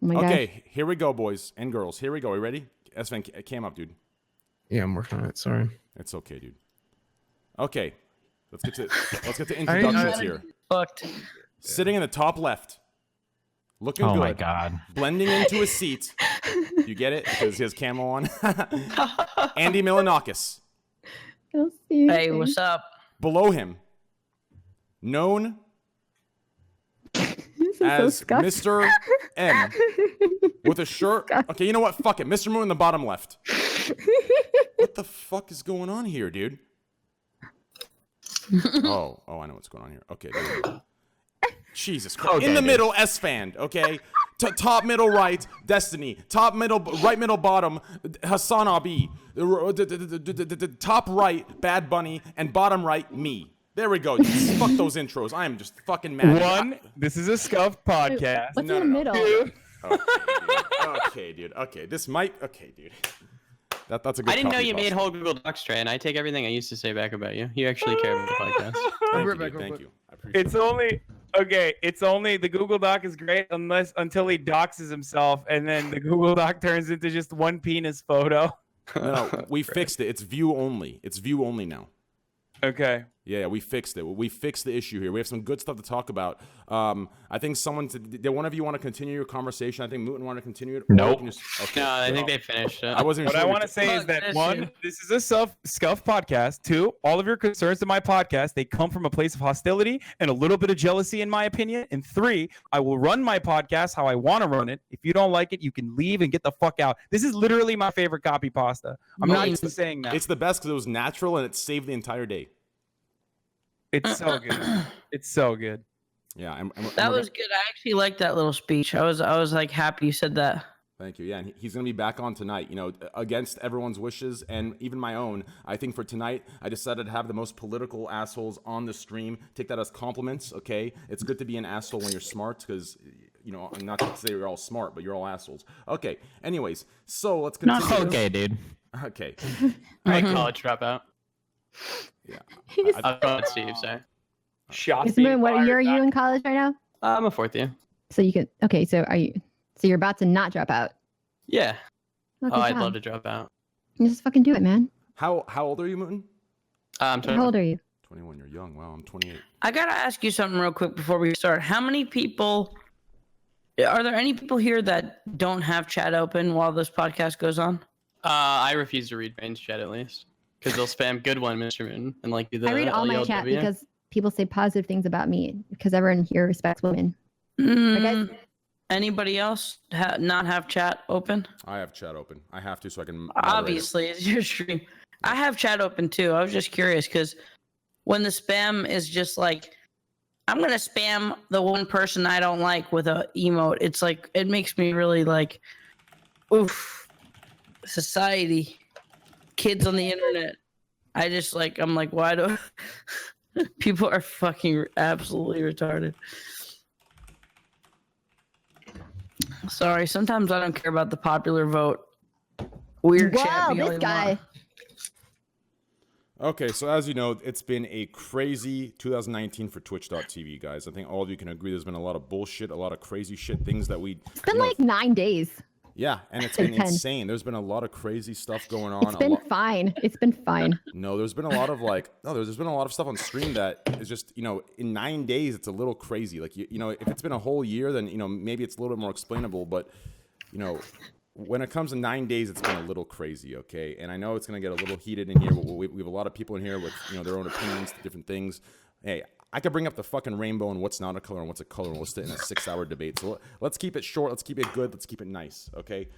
my Okay, gosh. here we go, boys and girls. Here we go. Are you ready? S-Fan, cam up, dude. Yeah, I'm working on it. Sorry. It's okay, dude. Okay, let's get to introductions here. Fucked. Sitting in the top left, looking good. Oh my god. Blending into a seat. You get it? Because he has camo on. Andy Milanakis. Hey, what's up? Below him, known So as scuffed. Mr. M with a shirt. Okay, you know what? Fuck it. Mr. Moon in the bottom left. What the fuck is going on here, dude? Oh, I know what's going on here. Okay, dude. Jesus Christ. Okay, in the dude. middle, S-Fan, okay? Top middle right, Destiny. Top middle, right middle bottom, Hassan Abi. Top right, Bad Bunny. And bottom right, me. There we go. Fuck those intros. I am just fucking mad. This is a Scuffed podcast. What's No, in the no, middle? Okay, dude. Okay, this might. Okay, dude. That's a good. I didn't know copy you made pasta. whole Google Docs, Trey, and I take everything I used to say back about you. You actually care about the podcast. Thank you, dude. Thank you. I appreciate It's only okay. It's only the Google Doc is great until he doxes himself, and then the Google Doc turns into just one penis photo. it. No, we fixed it. It's view only. It's view only now. Okay. Yeah, we fixed it. We fixed the issue here. We have some good stuff to talk about. I think did one of you want to continue your conversation? I think Mooten wanted to continue it. Nope. Okay. No, I think they finished it. I wasn't What sure. I want to say is that one, this is a Scuff podcast. Two, all of your concerns to my podcast, they come from a place of hostility and a little bit of jealousy, in my opinion. And three, I will run my podcast how I want to run it. If you don't like it, you can leave and get the fuck out. This is literally my favorite copy pasta. I'm not even saying that. It's the best because it was natural and it saved the entire day. It's so good. It's so good. Yeah, That was good. I actually liked that little speech. I was like happy you said that. Thank you. Yeah, and he's going to be back on tonight, you know, against everyone's wishes and even my own. I think for tonight, I decided to have the most political assholes on the stream. Take that as compliments, okay? It's good to be an asshole when you're smart because, you know, not to say you're all smart, but you're all assholes. Okay, anyways, so let's continue. Not okay, dude. Okay. I college dropout. Yeah. I'll call it Steve, sorry. Shots. What year are you in college right now? I'm a fourth year. So you can. Okay, so you're about to not drop out. Yeah. Oh, good I'd job. love to drop out. Just fucking do it, man. How old are you, Mooten? I'm How old are you? 21. You're young. Wow, I'm 28. I gotta ask you something real quick before we start. How many people? Are there any people here that don't have chat open while this podcast goes on? I refuse to read Rain's chat at least. Because they'll spam good one, Mr. Moon, and like do the I read all my LELW. chat because people say positive things about me because everyone here respects women. Mm, anybody else not have chat open? I have chat open. I have to so I can. moderate it. Obviously, it's your stream. I have chat open too. I was just curious because when the spam is just like, I'm gonna spam the one person I don't like with a emote. It's like it makes me really like, oof, society, kids on the internet. I'm like, why do people are fucking absolutely retarded? Sorry, sometimes I don't care about the popular vote. Weird chat. Wow, be all this you guy. want. Okay, so as you know, it's been a crazy 2019 for Twitch.tv, guys. I think all of you can agree there's been a lot of bullshit, a lot of crazy shit, things that we... It's been like 9 days. Yeah, and it's been 10. insane. There's been a lot of crazy stuff going on. It's been fine. It's been fine. No, there's been a lot of there's been a lot of stuff on stream that is just, you know, in 9 days, it's a little crazy. Like, you know, if it's been a whole year, then, you know, maybe it's a little bit more explainable. But, you know, when it comes to 9 days, it's been a little crazy, okay? And I know it's going to get a little heated in here. But we have a lot of people in here with, you know, their own opinions, different things. Hey, I could bring up the fucking rainbow and what's not a color and what's a color, and we'll sit in a 6-hour debate. So let's keep it short. Let's keep it good. Let's keep it nice, okay?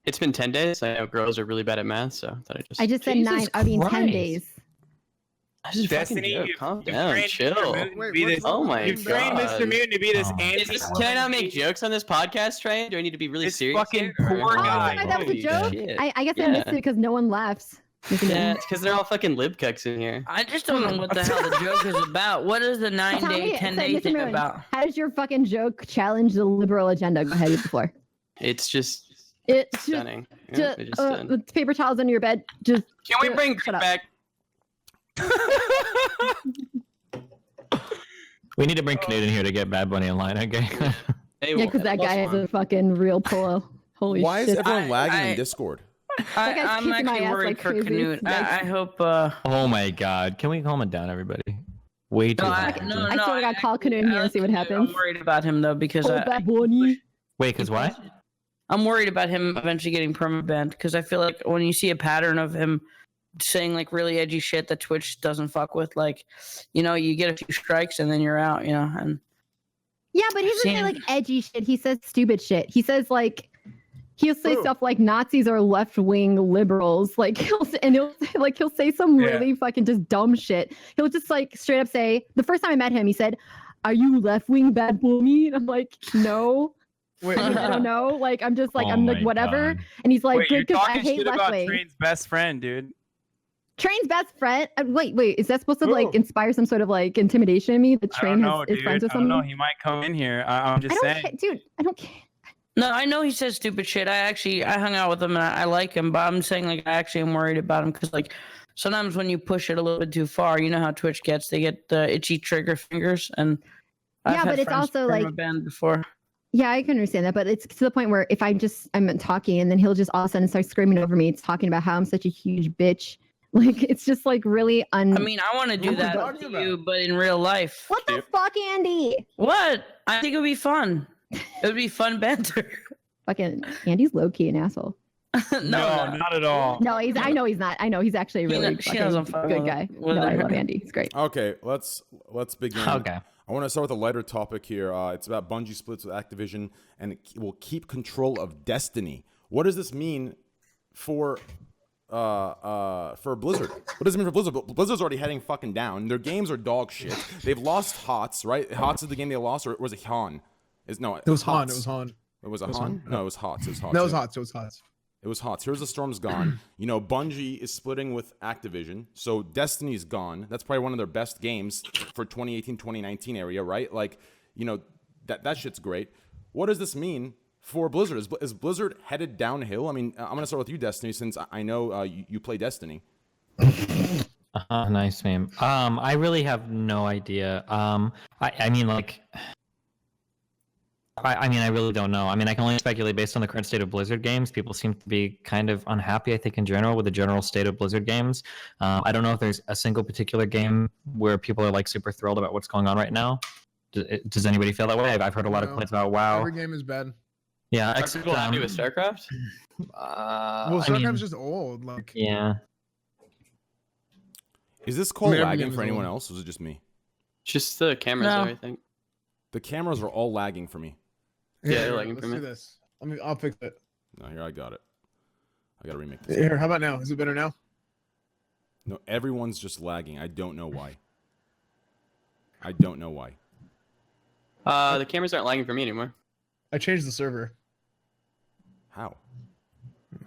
It's been 10 days. I know girls are really bad at math, so I just said Jesus 9. I mean 10 Christ. days. This is Destiny, fucking joke. you- Calm you down, trained chill. Mr. Moon to be this- Oh my You've trained god. Mr. Moon to be this Can I not make jokes on this podcast, Trey? Do I need to be really This serious? fucking here, or- poor Oh, guy. sorry, that was a Holy joke. shit. I guess I missed it because no one laughs. Yeah, it's because they're all fucking lib cucks in here. I just don't know what the hell the joke is about. What is the 9 Tell day, me, 10 so, day Mr. thing Moon, about? How does your fucking joke challenge the liberal agenda? Go ahead, use the floor. It's just It's just, stunning. Yeah, it just done. with paper towels under your bed. Just Can we bring shut Greg up. back? We need to bring Canute in here to get Bad Bunny in line, okay? Hey, Yeah, because that guy has a fucking real polo. Holy Why is shit. everyone lagging I- in Discord? That guy's I'm kissing my actually ass worried like for crazy. Canute. Yikes. I hope. Oh my god. Can we calm it down, everybody? Way too No, high. I, energy. no, I no. swear to God, call Canute in here and like see what Canute. happens. I'm worried about him though because Oh, bad bunny. Wait, because why? I'm worried about him eventually getting permabanned because I feel like when you see a pattern of him saying like really edgy shit that Twitch doesn't fuck with, like, you get a few strikes and then you're out, and Yeah, but he doesn't say Same. like edgy shit. He says stupid shit. He says like he'll say stuff like Nazis are left wing liberals. Like he'll say some Yeah. really fucking just dumb shit. He'll just like straight up say the first time I met him, he said, "Are you left wing bad bunny?" And I'm like, no. Wait, I don't know. Like I'm just like Oh I'm like my whatever. God. And he's like, wait, you're good because I talking hate shit left about wing. Train's best friend, dude. Train's best friend. Wait. Is that supposed to Who? like inspire some sort of like intimidation in me? The I Train don't know, is dude. friends with I don't know. someone. He might come in here. I'm I just don't saying. care, dude. I don't care. no, I know he says stupid shit. I hung out with him and I like him, but I'm saying like I actually am worried about him because like sometimes when you push it a little bit too far, you know how Twitch gets. They get the itchy trigger fingers, and I've Yeah, had but it's friends also, like- permabanned before. Yeah, I can understand that, but it's to the point where if I'm talking and then he'll just all of a sudden start screaming over me. It's talking about how I'm such a huge bitch. Like it's just like really I mean, I want to do What are we that talking to you, but in real life. what the fuck, Andy? What? I think it would be fun. It would be fun banter. Fucking Andy's low key an asshole. No, not at all. No, I know he's not. I know he's actually a really she fucking doesn't fuck good with guy. him. With No, I her. love Andy. He's great. Okay, let's begin. Okay. I want to start with a lighter topic here. It's about Bungie splits with Activision and it will keep control of Destiny. What does this mean for Blizzard? What does it mean for Blizzard? Blizzard's already heading fucking down. Their games are dog shit. They've lost HOTS, right? HOTS is the game they lost, or was it Han? It was Han. HOTS. It was Han. It was a It was Han? Han. No, it was HOTS. It was HOTS. No, it was hot. So it was hot. It was HOTS. Here's the Storm's gone. Bungie is splitting with Activision, so Destiny's gone. That's probably one of their best games for 2018, 2019 area, right? Like, that shit's great. What does this mean for Blizzard? Is Blizzard headed downhill? I mean, I'm gonna start with you, Destiny, since I know you play Destiny. Nice meme. I really have no idea. I mean, like, I mean, I really don't know. I mean, I can only speculate based on the current state of Blizzard games. People seem to be kind of unhappy, I think, in general with the general state of Blizzard games. I don't know if there's a single particular game where people are like super thrilled about what's going on right now. Does anybody feel that way? I've heard a lot of No. complaints about WoW. Every game is bad. Yeah, Are except, people happy with StarCraft? Well, I StarCraft's mean, just old. Like, yeah. Is this call I mean, every lagging game for is anyone old. else, or is it just me? Just the cameras, No. though, I think. The cameras are all lagging for me. Yeah, they're here, lagging let's for do me. this. I'll fix it. No, here, I got it. I gotta remake this. Here, how about now? Is it better now? No, everyone's just lagging. I don't know why. The cameras aren't lagging for me anymore. I changed the server. How?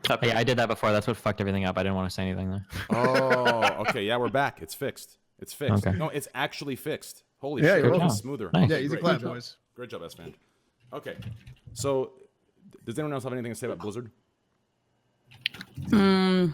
Top Yeah, I did that before. That's what fucked everything up. I didn't want to say anything there. Oh, okay. Yeah, we're back. It's fixed. It's fixed. Okay. No, it's actually fixed. Holy Yeah, shit. you're It's welcome. smoother. Nice. Yeah, easy Great. clap, Good job. boys. Great job, S-Fan. Okay. So, does anyone else have anything to say about Blizzard? No,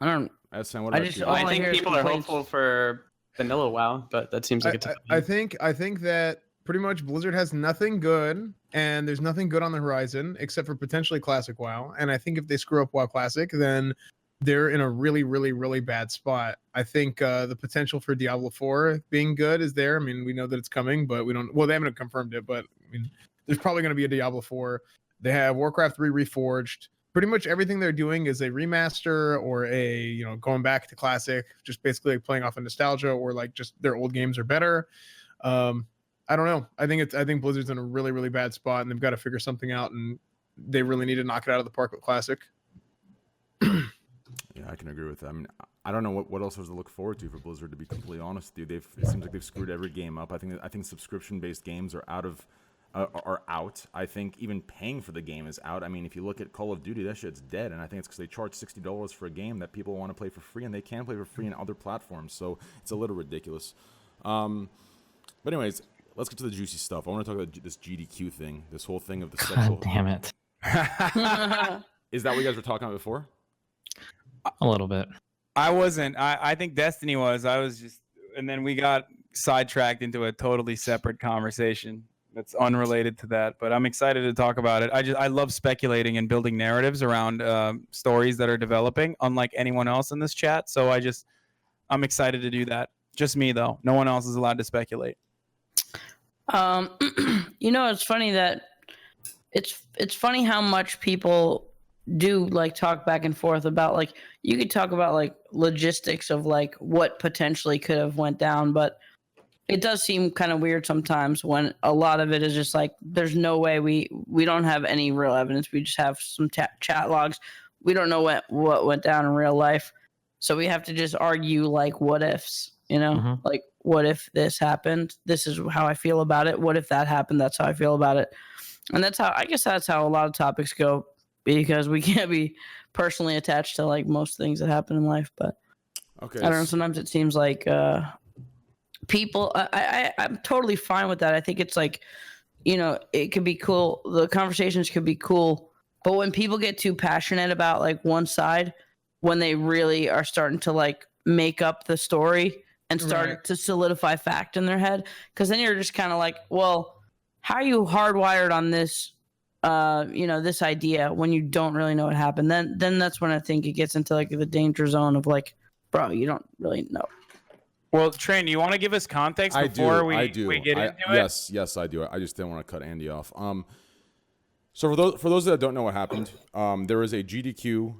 I don't. S-Fan, what I about just- you? all I I think hear is people are complaints. hopeful for vanilla WoW, but that seems like a tough. I think that pretty much Blizzard has nothing good, and there's nothing good on the horizon except for potentially Classic WoW. And I think if they screw up WoW Classic, then they're in a really, really, really bad spot. I think the potential for Diablo 4 being good is there. I mean, we know that it's coming, but we don't. Well, they haven't confirmed it, but I mean, there's probably going to be a Diablo 4. They have Warcraft 3 Reforged. Pretty much everything they're doing is a remaster or a going back to classic, just basically playing off of nostalgia, or like just their old games are better. I don't know. I think Blizzard's in a really, really bad spot, and they've got to figure something out, and they really need to knock it out of the park with classic. Yeah, I can agree with that. I mean, I don't know what else was to look forward to for Blizzard, to be completely honest with you. It seems like they've screwed every game up. I think subscription-based games are out. I think even paying for the game is out. I mean, if you look at Call of Duty, that shit's dead, and I think it's because they charge $60 for a game that people want to play for free, and they can play for free on other platforms. So it's a little ridiculous. But anyways, let's get to the juicy stuff. I want to talk about this GDQ thing, this whole thing of the sexual. God damn it. Is that what you guys were talking about before? A little bit. I wasn't. I think Destiny was. I was just, and then we got sidetracked into a totally separate conversation. that's unrelated to that, but I'm excited to talk about it. I love speculating and building narratives around stories that are developing, unlike anyone else in this chat. So I'm excited to do that. Just me though. No one else is allowed to speculate. It's funny that it's funny how much people do like talk back and forth about like you could talk about like logistics of like what potentially could have went down, but it does seem kind of weird sometimes when a lot of it is just like there's no way we don't have any real evidence. We just have some chat logs. We don't know what went down in real life, so we have to just argue like what ifs. Like what if this happened? This is how I feel about it. What if that happened? That's how I feel about it. And that's how a lot of topics go, because we can't be personally attached to like most things that happen in life. But Okay. I don't know. Sometimes it seems like people. I'm totally fine with that. I think it's like, it could be cool. The conversations could be cool, but when people get too passionate about like one side, when they really are starting to like make up the story and start to solidify fact in their head, because then you're just kind of like, well, how are you hardwired on this, this idea when you don't really know what happened? Then that's when I think it gets into like the danger zone of like, bro, you don't really know. Well, Train, you want to give us context before we get into it? Yes, I do. I just didn't want to cut Andy off. So for those that don't know what happened, there was a GDQ.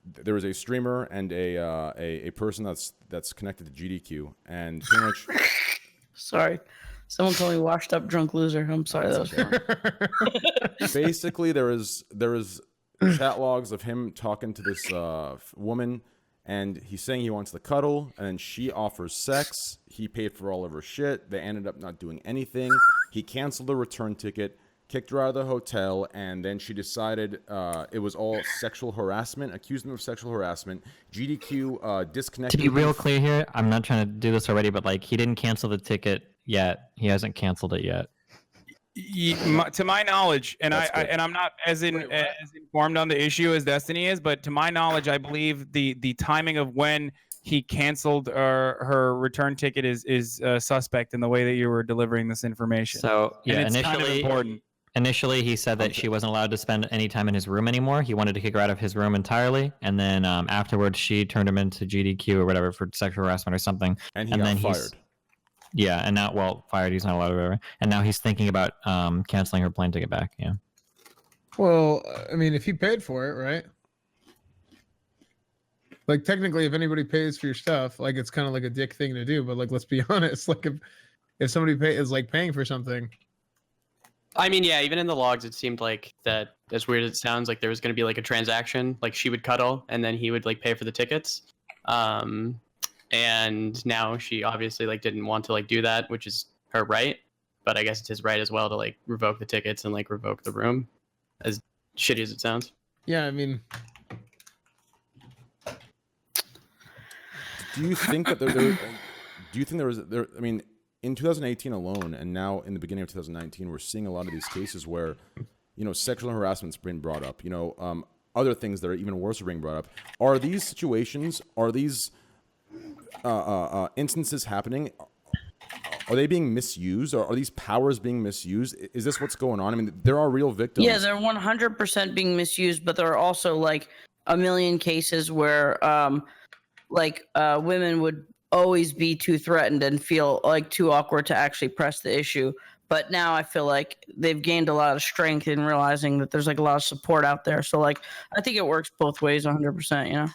There was a streamer and a person that's connected to GDQ, and pretty much. Sorry, someone called me washed up drunk loser. I'm sorry, that was wrong. Basically, there was chat logs of him talking to this woman, and he's saying he wants to cuddle, and then she offers sex. He paid for all of her shit. They ended up not doing anything. He canceled the return ticket, kicked her out of the hotel, and then she decided it was all sexual harassment, accused him of sexual harassment. GDQ disconnected. To be real clear here, I'm not trying to do this already, but like he didn't cancel the ticket yet. He hasn't canceled it yet. To my knowledge, and I'm not as informed on the issue as Destiny is, but to my knowledge, I believe the timing of when he canceled her return ticket is suspect in the way that you were delivering this information. So yeah, and it's kind of important. Initially, he said that she wasn't allowed to spend any time in his room anymore. He wanted to kick her out of his room entirely. And then afterwards, she turned him into GDQ or whatever for sexual harassment or something. And he got fired. Yeah, and now, fired, he's not allowed to whatever. And now he's thinking about canceling her plane ticket back, yeah. Well, I mean, if he paid for it, right? Like, technically, if anybody pays for your stuff, like, it's kind of like a dick thing to do. But, like, let's be honest. Like, if somebody is, like, paying for something... I mean, yeah, even in the logs, it seemed like that, as weird as it sounds, like there was going to be like a transaction, like she would cuddle and then he would like pay for the tickets. And now she obviously like didn't want to like do that, which is her right. But I guess it's his right as well to like revoke the tickets and like revoke the room, as shitty as it sounds. Yeah, I mean... Do you think that I mean, in 2018 alone, and now in the beginning of 2019, we're seeing a lot of these cases where, sexual harassment's been brought up. Other things that are even worse are being brought up. Are these situations? Are these instances happening? Are they being misused? Or are these powers being misused? Is this what's going on? I mean, there are real victims. Yeah, they're 100% being misused, but there are also like a million cases where, women would always be too threatened and feel like too awkward to actually press the issue. But now I feel like they've gained a lot of strength in realizing that there's like a lot of support out there. So like, I think it works both ways 100%,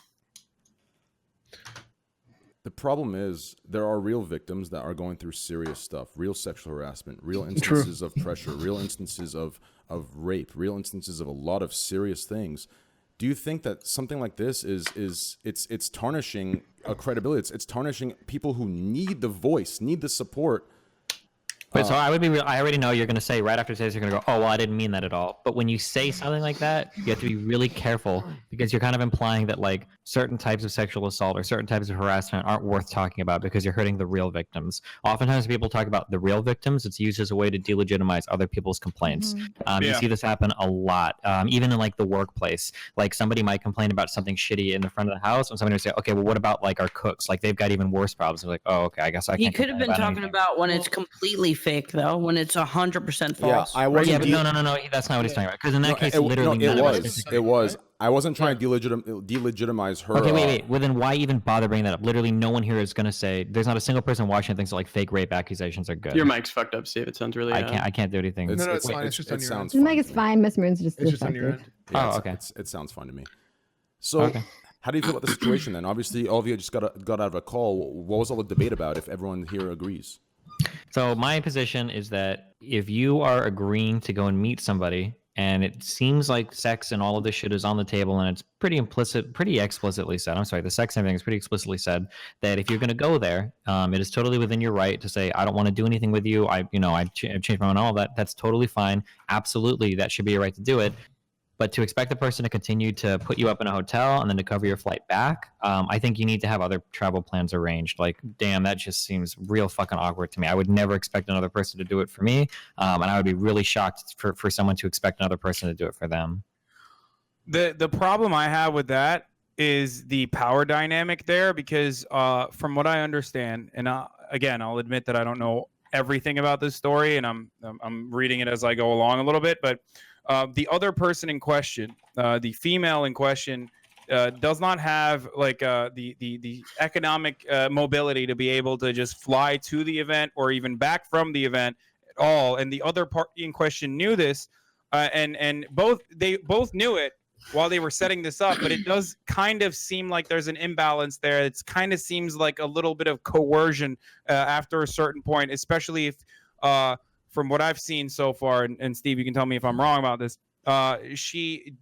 The problem is there are real victims that are going through serious stuff, real sexual harassment, real instances of pressure, real instances of rape, real instances of a lot of serious things. Do you think that something like this it's tarnishing a credibility? It's tarnishing people who need the voice, need the support. But so I already know you're going to say right after this, you're going to go, oh, well, I didn't mean that at all. But when you say something like that, you have to be really careful because you're kind of implying that like certain types of sexual assault or certain types of harassment aren't worth talking about because you're hurting the real victims. Oftentimes people talk about the real victims. It's used as a way to delegitimize other people's complaints. You see this happen a lot, even in like the workplace. Like somebody might complain about something shitty in the front of the house, and somebody would say, okay, well, what about like our cooks? Like they've got even worse problems. They're like, oh, okay, I guess I can't. He could have been talking about when it's completely fake, though, when it's 100% false. Yeah, I wasn't. Yeah, but no, that's not what he's talking about. Because in that case, literally, it was. I wasn't trying to delegitimize her. Okay, wait. Well, then why even bother bringing that up? Literally, no one here is going to say. There's not a single person watching that thinks that like fake rape accusations are good. Your mic's fucked up, Steve. It sounds really. I can't do anything. No, it's fine. It's just on your end. The mic is fine. Miss Moon's just. It's just on your end. Yeah, oh, okay. It sounds fine to me. So, how do you feel about the situation then? Obviously, all of you just got out of a call. What was all the debate about? If everyone here agrees. So my position is that if you are agreeing to go and meet somebody, and it seems like sex and all of this shit is on the table, and it's pretty explicitly said. I'm sorry, the sex and everything is pretty explicitly said that if you're going to go there, it is totally within your right to say, I don't want to do anything with you. I've changed my mind. All of that. That's totally fine. Absolutely, that should be your right to do it. But to expect the person to continue to put you up in a hotel and then to cover your flight back, I think you need to have other travel plans arranged. Like, damn, that just seems real fucking awkward to me. I would never expect another person to do it for me, and I would be really shocked for someone to expect another person to do it for them. The problem I have with that is the power dynamic there, because from what I understand, and again, I'll admit that I don't know everything about this story, and I'm reading it as I go along a little bit, but the other person in question, the female in question, does not have like the economic mobility to be able to just fly to the event or even back from the event at all. And the other party in question knew this, and they both knew it while they were setting this up. But it does kind of seem like there's an imbalance there. It kind of seems like a little bit of coercion after a certain point, especially if. From what I've seen so far, and Steve, you can tell me if I'm wrong about this, she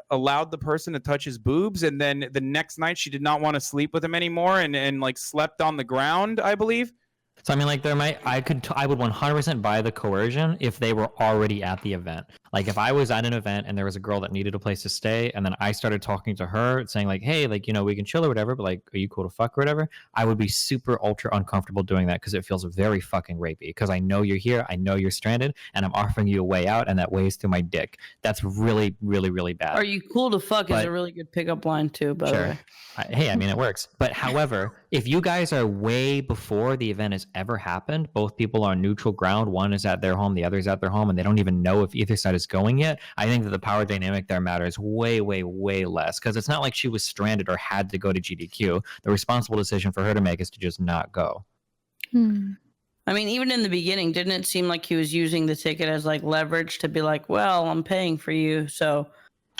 allowed the person to touch his boobs, and then the next night she did not want to sleep with him anymore, and like slept on the ground, I believe. So I mean, like I would 100% buy the coercion if they were already at the event. Like if I was at an event and there was a girl that needed a place to stay, and then I started talking to her saying like, hey, like, you know, we can chill or whatever, but like, are you cool to fuck or whatever? I would be super ultra uncomfortable doing that because it feels very fucking rapey. Because I know you're here, I know you're stranded, and I'm offering you a way out, and that weighs through my dick. That's really, really, really bad. Are you cool to fuck is a really good pickup line too, by the way. Hey, I mean, it works. But however, if you guys are way before the event has ever happened, both people are on neutral ground, one is at their home, the other is at their home, and they don't even know if either side is going yet, I think that the power dynamic there matters way, way, way less. Because it's not like she was stranded or had to go to GDQ. The responsible decision for her to make is to just not go. I mean, even in the beginning, didn't it seem like he was using the ticket as like leverage to be like, well, I'm paying for you, so...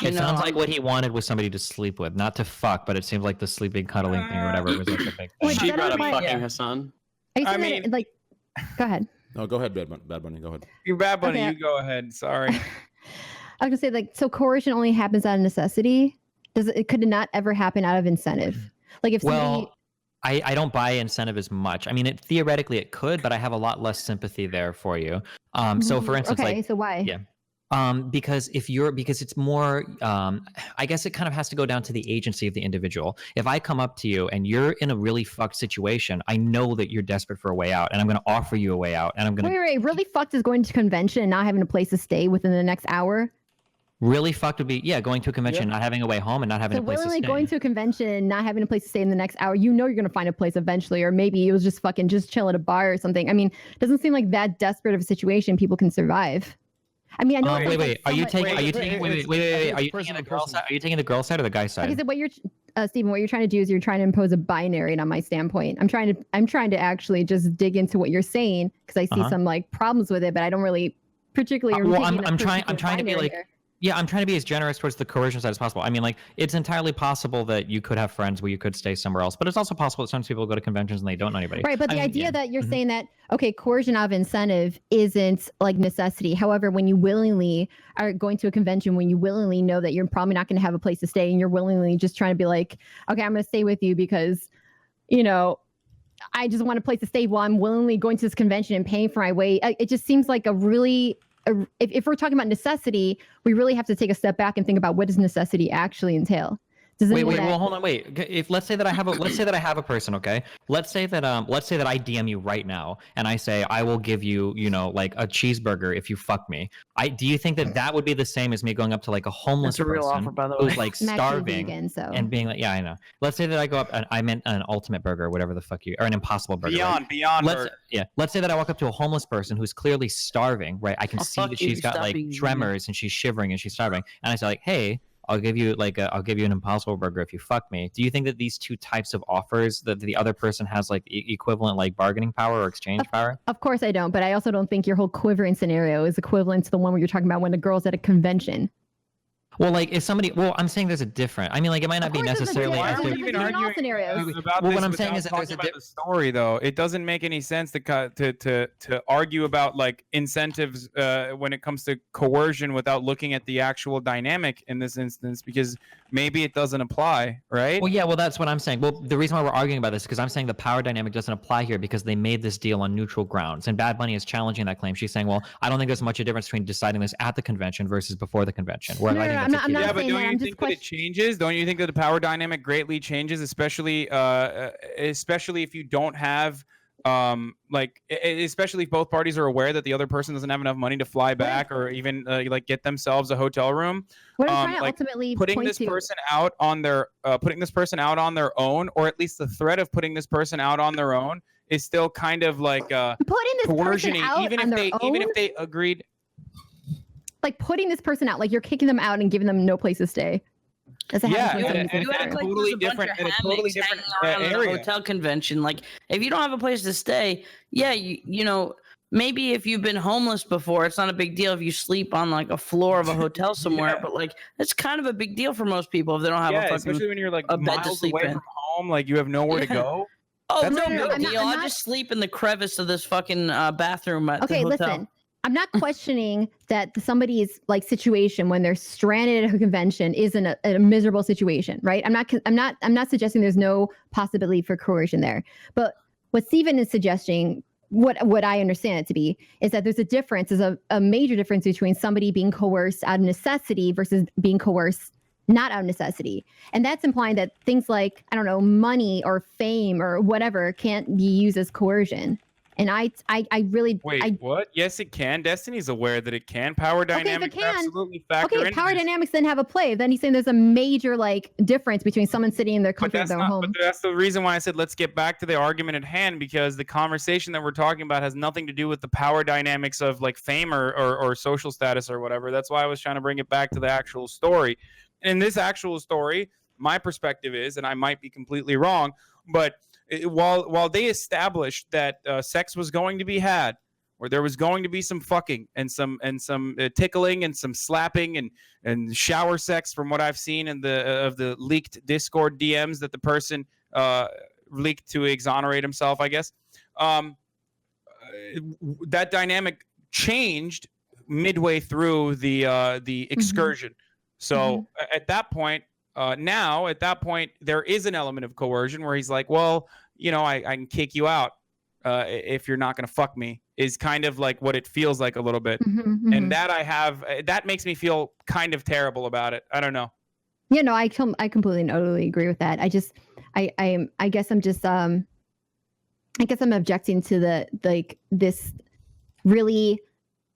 It sounds like what he wanted was somebody to sleep with, not to fuck, but it seems like the sleeping, cuddling thing or whatever was like a big thing. She brought up fucking Hassan. I mean, like, go ahead. No, go ahead, Bad Bunny. Go ahead. You Bad Bunny, Okay. you go ahead. Sorry. I was gonna say, like, so coercion only happens out of necessity. Could it not ever happen out of incentive? Like if somebody. Well, I don't buy incentive as much. I mean, theoretically it could, but I have a lot less sympathy there for you. So for instance, okay, so why? Yeah. Because it's more, I guess it kind of has to go down to the agency of the individual. If I come up to you and you're in a really fucked situation, I know that you're desperate for a way out, and I'm going to offer you a way out, and I'm going to. Wait, really fucked is going to convention and not having a place to stay within the next hour. Really fucked would be, going to a convention, not having a way home, and not having a place to stay. So going to a convention and not having a place to stay in the next hour, you know you're going to find a place eventually, or maybe it was just chill at a bar or something. I mean, it doesn't seem like that desperate of a situation people can survive. I mean, I know. Wait. Are you taking the girl side? Are you taking the girl side or the guy side? Like I said, what you're, Stephen, what you're trying to do is you're trying to impose a binary on my standpoint. I'm trying to actually just dig into what you're saying because I see some like problems with it, but I don't really particularly. I'm trying to be like. Here. Yeah, I'm trying to be as generous towards the coercion side as possible. I mean, like, it's entirely possible that you could have friends where you could stay somewhere else, but it's also possible that sometimes people go to conventions and they don't know anybody. Right, but the idea that you're saying that, okay, coercion out of incentive isn't like necessity. However, when you willingly are going to a convention, when you willingly know that you're probably not going to have a place to stay and you're willingly just trying to be like, okay, I'm going to stay with you because, you know, I just want a place to stay while I'm willingly going to this convention and paying for my way. It just seems like a really... If we're talking about necessity, we really have to take a step back and think about what does necessity actually entail. Doesn't Wait, mean wait, that- well, hold on, wait. If let's say that I have a person, okay? Let's say that I DM you right now and I say I will give you, like a cheeseburger if you fuck me. Do you think that would be the same as me going up to like a homeless That's a real person offer, by the who's way. like I'm actually starving vegan, so and being like, yeah, I know. Let's say that I go up and I meant an ultimate burger, whatever the fuck or an impossible burger. Right? Beyond Let's burger. let's say that I walk up to a homeless person who's clearly starving, right? I can Oh, see fuck that you, she's got stop like being vegan. tremors and she's shivering and she's starving, and I say like, hey, I'll give you an impossible burger if you fuck me. Do you think that these two types of offers, that the other person has like equivalent like bargaining power or exchange power? of course I don't, but I also don't think your whole quivering scenario is equivalent to the one where you're talking about when the girl's at a convention. Well, like if somebody, I'm saying there's a different. I mean, like it might not Of be course there's a necessarily difference. as There's a different. difference between all scenarios. About Well, this what I'm saying without is that there's talking a about the story, though. It doesn't make any sense to argue about like incentives when it comes to coercion without looking at the actual dynamic in this instance, because maybe it doesn't apply, right? Well, yeah, well, that's what I'm saying. Well, the reason why we're arguing about this is because I'm saying the power dynamic doesn't apply here because they made this deal on neutral grounds. And Bad Bunny is challenging that claim. She's saying, well, I don't think there's much of a difference between deciding this at the convention versus before the convention. Where No, I no, think I'm that's a not- key I'm Yeah, not but saying don't that. you I'm think just that it changes? Don't you think that the power dynamic greatly changes, especially if you don't have especially if both parties are aware that the other person doesn't have enough money to fly back or even like get themselves a hotel room? What I'm trying to like, ultimately putting point this to, person out on their own, or at least the threat of putting this person out on their own, is still kind of like putting this person coercion-y, out even on if their they own, agreed. like putting this person out, like you're kicking them out and giving them no place to stay. That's Yeah, happens when and somebody's it's in a a totally store. different- in a totally different, around area. a hotel convention. Like, if you don't have a place to stay, yeah, you know, maybe if you've been homeless before, it's not a big deal if you sleep on like a floor of a hotel somewhere. Yeah. But like, it's kind of a big deal for most people if they don't have a fucking. Especially when you're like a bed to miles sleep away in. from home, like you have nowhere to Yeah. go. Oh, That's no a big big deal. deal. I'm I'll not- just sleep in the crevice of this fucking bathroom at the Okay, hotel. listen. I'm not questioning that somebody's like situation when they're stranded at a convention is in a miserable situation, right? I'm not suggesting there's no possibility for coercion there. But what Steven is suggesting, what I understand it to be, is that there's a difference, is a major difference between somebody being coerced out of necessity versus being coerced not out of necessity. And that's implying that things like, I don't know, money or fame or whatever can't be used as coercion. And I really Wait, what? Yes, it can. Destiny's aware that it can. Power dynamics can. absolutely factor okay, into power this. dynamics then have a play. Then he's saying there's a major like difference between someone sitting in their But comfort of that's their not. home. But that's the reason why I said let's get back to the argument at hand, because the conversation that we're talking about has nothing to do with the power dynamics of like fame or social status or whatever. That's why I was trying to bring it back to the actual story. In this actual story, my perspective is, and I might be completely wrong, but while they established that sex was going to be had, or there was going to be some fucking and some tickling and some slapping and shower sex, from what I've seen in the leaked Discord DMs that the person leaked to exonerate himself, I guess, that dynamic changed midway through the excursion. So at that point, there is an element of coercion where he's like, well, you know, I can kick you out if you're not going to fuck me, is kind of like what it feels like a little bit. And that makes me feel kind of terrible about it. I don't know. Yeah, no, I completely and utterly agree with that. I guess I'm objecting to this really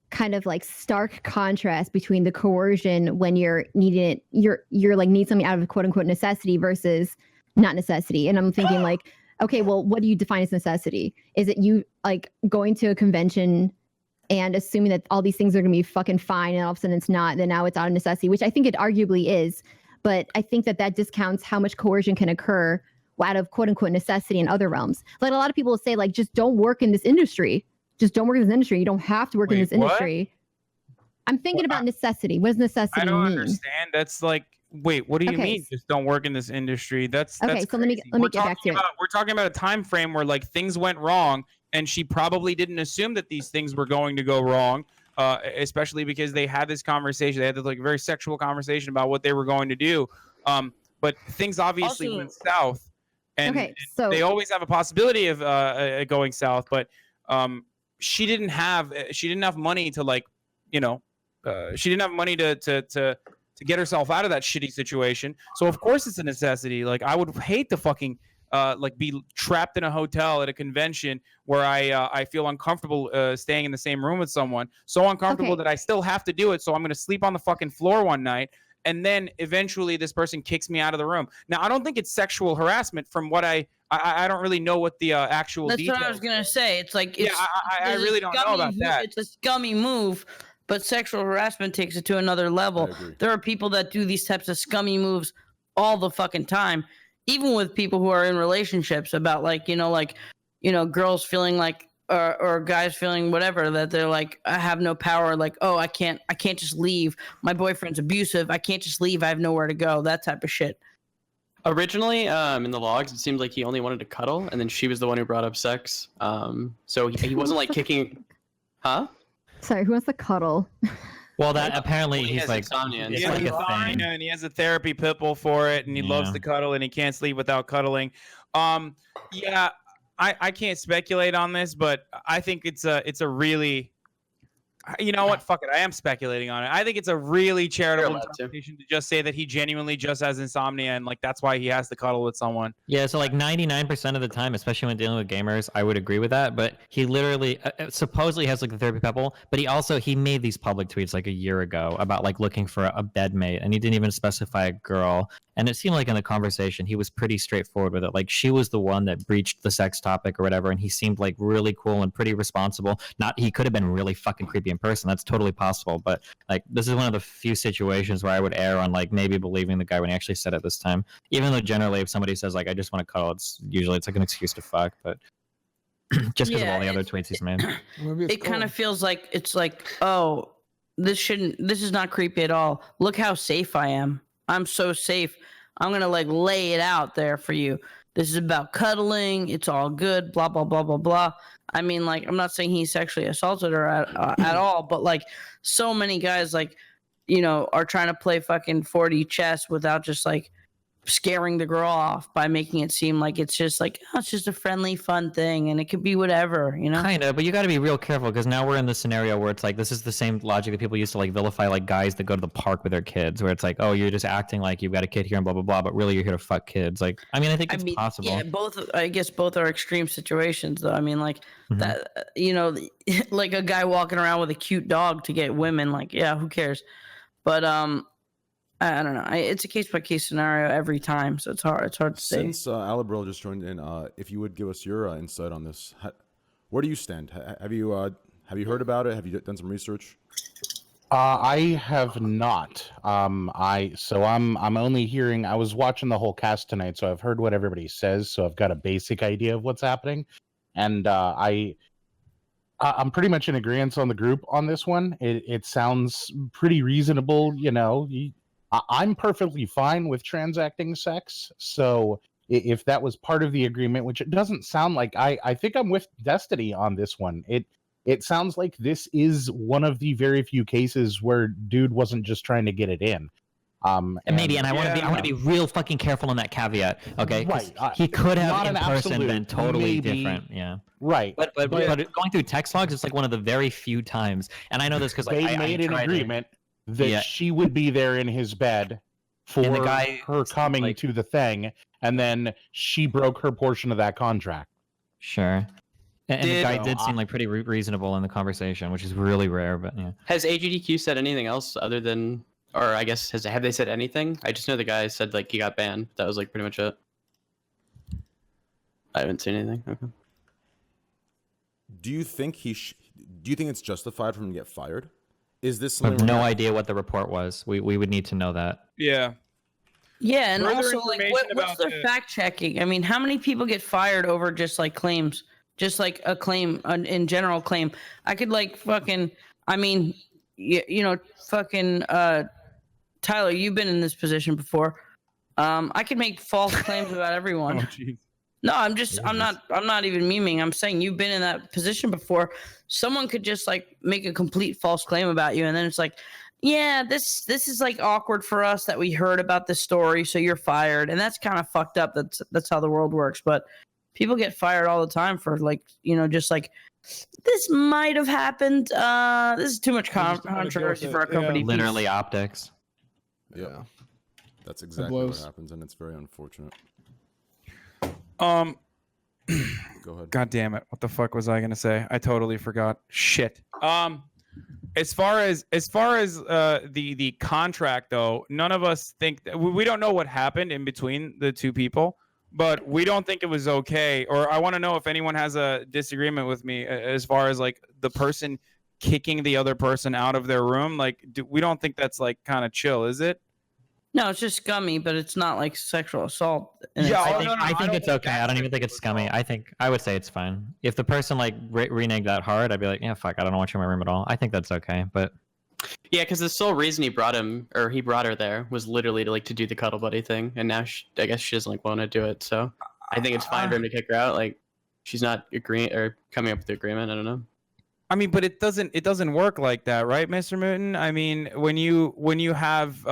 kind of like stark contrast between the coercion when you're needing it, you're like need something out of quote unquote necessity versus not necessity. And I'm thinking like, okay, well, what do you define as necessity? Is it you like going to a convention and assuming that all these things are gonna be fucking fine and all of a sudden it's not, then now it's out of necessity, which I think it arguably is. But I think that discounts how much coercion can occur out of quote unquote necessity in other realms. Like a lot of people will say like, just don't work in this industry. Just don't work in this industry. You don't have to work in this industry. I'm thinking about necessity. What does necessity mean? I don't understand. That's like, wait, what do you mean? Just don't work in this industry? That's okay. So let me get back to it. We're talking about a time frame where like things went wrong, and she probably didn't assume that these things were going to go wrong. Especially because they had this conversation. They had this like very sexual conversation about what they were going to do. But things obviously went south, and so they always have a possibility of going south. But she didn't have money to like, you know, she didn't have money to to get herself out of that shitty situation. So of course it's a necessity. Like I would hate to fucking like be trapped in a hotel at a convention where I feel uncomfortable staying in the same room with someone, so uncomfortable that I still have to do it. So I'm gonna sleep on the fucking floor one night, and then eventually this person kicks me out of the room. Now I don't think it's sexual harassment. From what I don't really know what the actual. That's details what I was gonna say. It's like I really don't know about that. It's a scummy move. But sexual harassment takes it to another level. There are people that do these types of scummy moves all the fucking time, even with people who are in relationships, about girls feeling like or guys feeling whatever, that they're like, I have no power, like, oh, I can't just leave. My boyfriend's abusive. I can't just leave. I have nowhere to go. That type of shit. Originally, in the logs, it seemed like he only wanted to cuddle, and then she was the one who brought up sex. So he wasn't like kicking, huh? Sorry, who wants to cuddle? Well, that apparently He he's has like, insomnia. it's He has like a insomnia, thing. and he has a therapy pit bull for it, and he loves to cuddle, and he can't sleep without cuddling. Yeah, I can't speculate on this, but I think it's a really, you know what? Fuck it. I am speculating on it. I think it's a really charitable interpretation to just say that he genuinely just has insomnia, and like that's why he has to cuddle with someone. Yeah, so like 99% of the time, especially when dealing with gamers, I would agree with that. But he literally supposedly has like the therapy pebble, but he made these public tweets like a year ago about like looking for a bedmate, and he didn't even specify a girl. And it seemed like in the conversation, he was pretty straightforward with it. Like she was the one that breached the sex topic or whatever, and he seemed like really cool and pretty responsible. He could have been really fucking creepy in person. That's totally possible. But like this is one of the few situations where I would err on like maybe believing the guy when he actually said it this time. Even though generally if somebody says like I just want to cuddle, it's like an excuse to fuck. But just because of all the other tweets he's made, it kind of feels like it's like, oh, this is not creepy at all. Look how safe I am. I'm so safe. I'm going to like lay it out there for you. This is about cuddling. It's all good. Blah, blah, blah, blah, blah. I mean, like, I'm not saying he's sexually assaulted her at all, but like so many guys like, are trying to play fucking 4D chess without just like scaring the girl off by making it seem like it's just like, oh, it's just a friendly, fun thing, and it could be whatever, Kind of, but you got to be real careful because now we're in the scenario where it's like this is the same logic that people used to like vilify like guys that go to the park with their kids, where it's like, oh, you're just acting like you've got a kid here and blah blah blah, but really you're here to fuck kids. Like, I mean, I think it's possible. Yeah, I guess both are extreme situations, though. I mean, like that, like a guy walking around with a cute dog to get women. Like, yeah, who cares? But I don't know. It's a case by case scenario every time, so it's hard to say. Since Alabril just joined in, if you would give us your insight on this, where do you stand? Have you heard about it? Have you done some research? I have not. I'm only hearing. I was watching the whole cast tonight, so I've heard what everybody says. So I've got a basic idea of what's happening, and I'm pretty much in agreement on the group on this one. It sounds pretty reasonable, I'm perfectly fine with transacting sex. So if that was part of the agreement, which it doesn't sound like, I think I'm with Destiny on this one. It sounds like this is one of the very few cases where dude wasn't just trying to get it in. I want to be real fucking careful on that caveat. Okay, right? He could have in person absolute, been totally maybe, different. Yeah, right. But going through text logs, it's like one of the very few times, and I know this because like, they made an agreement that she would be there in his bed for her coming to the thing, and then she broke her portion of that contract. Sure. And the guy did seem like pretty reasonable in the conversation, which is really rare. But yeah. Has AGDQ said anything else other than, or I guess have they said anything? I just know the guy said like he got banned. That was like pretty much it. I haven't seen anything. Okay. Do you think it's justified for him to get fired? Is this I have no idea what the report was. We would need to know that. Yeah. Yeah, and Further also like what's the fact checking? I mean, how many people get fired over just like claims? Just like a claim, in general claim. I could like fucking, I mean, fucking Tyler, you've been in this position before. I could make false claims about everyone. Oh, jeez. No, I'm not even memeing. I'm saying you've been in that position before. Someone could just like make a complete false claim about you, and then it's like, yeah, this is like awkward for us that we heard about this story, so you're fired, and that's kind of fucked up. That's how the world works. But people get fired all the time for like, just like, this might have happened. This is too much controversy for our company. Literally optics. Yeah. That's exactly what happens, and it's very unfortunate. Go ahead. God damn it! What the fuck was I gonna say? I totally forgot. Shit. As far as the contract though, none of us think that, we don't know what happened in between the two people, but we don't think it was okay. Or I want to know if anyone has a disagreement with me as far as like the person kicking the other person out of their room. Like, we don't think that's like kind of chill, is it? No, it's just scummy, but it's not like sexual assault. Yeah, I think it's okay. I don't even think it's scummy. I would say it's fine. If the person like reneged that hard, I'd be like, yeah, fuck, I don't want you in my room at all. I think that's okay. But Yeah, because the sole reason he brought her there was literally to do the cuddle buddy thing, and now I guess she doesn't want to do it. So I think it's fine for him to kick her out. Like, she's not agreeing or coming up with the agreement. I don't know. I mean, but it doesn't work like that, right, Mr. Mooten? I mean, when you have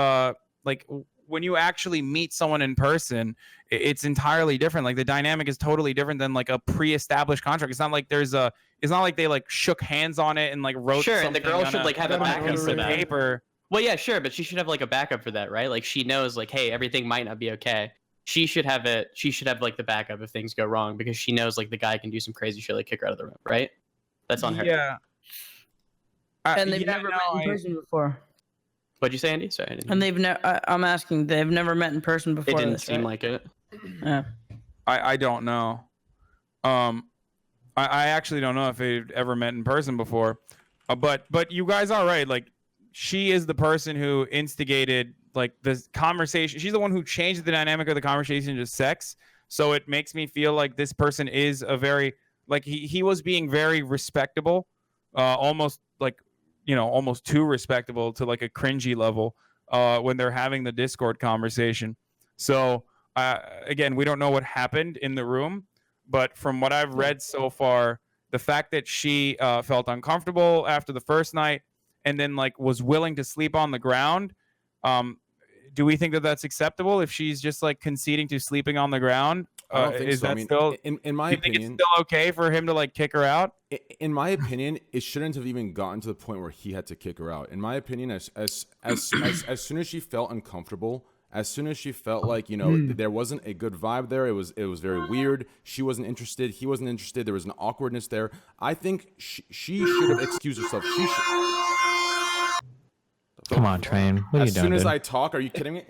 like when you actually meet someone in person, it's entirely different. Like, the dynamic is totally different than like a pre-established contract. It's not like it's not like they like shook hands on it and like wrote Sure, something. and the girl should like have a backup for that. Paper. Well, yeah, sure, but she should have like a backup for that, right? Like, she knows like, hey, everything might not be okay. She should have it. She should have like the backup if things go wrong, because she knows like the guy can do some crazy shit, like kick her out of the room, right? That's on her. Yeah. And they've never met in person before. What'd you say, Andy? Sorry, I didn't. And they've never. I'm asking. They've never met in person before. It didn't seem like it. Yeah. I don't know. I actually don't know if they've ever met in person before. But you guys are right. Like, she is the person who instigated like this conversation. She's the one who changed the dynamic of the conversation to sex. So it makes me feel like this person is a very like he was being very respectable, almost like, you know, almost too respectable to like a cringy level when they're having the Discord conversation. So again, we don't know what happened in the room, but from what I've read so far, the fact that she felt uncomfortable after the first night and then like was willing to sleep on the ground, do we think that that's acceptable if she's just like conceding to sleeping on the ground? I don't think is so. that I mean, still in my you think opinion, it's still okay for him to like kick her out? In my opinion, it shouldn't have even gotten to the point where he had to kick her out. In my opinion, as soon as she felt uncomfortable, as soon as she felt like, you know, there wasn't a good vibe there, it was very weird. She wasn't interested. He wasn't interested. There was an awkwardness there. I think she should have excused herself. She should. Come on, Train. What are you doing? As soon as dude? I talk, are you kidding me?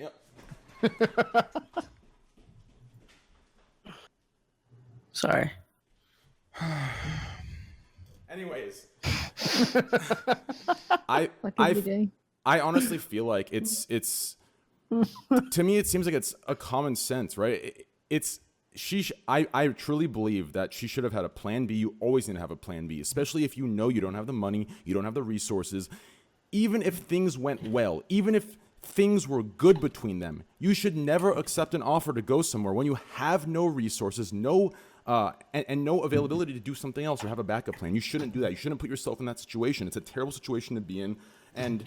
Sorry. Anyways, Lucky you, Jay. I honestly feel like it's to me it seems like it's a common sense, right? I truly believe that she should have had a plan B. You always need to have a plan B, especially if you know you don't have the money, you don't have the resources. Even if things went well, even if things were good between them, you should never accept an offer to go somewhere when you have no resources, and no availability to do something else or have a backup plan. You shouldn't do that. You shouldn't put yourself in that situation. It's a terrible situation to be in, and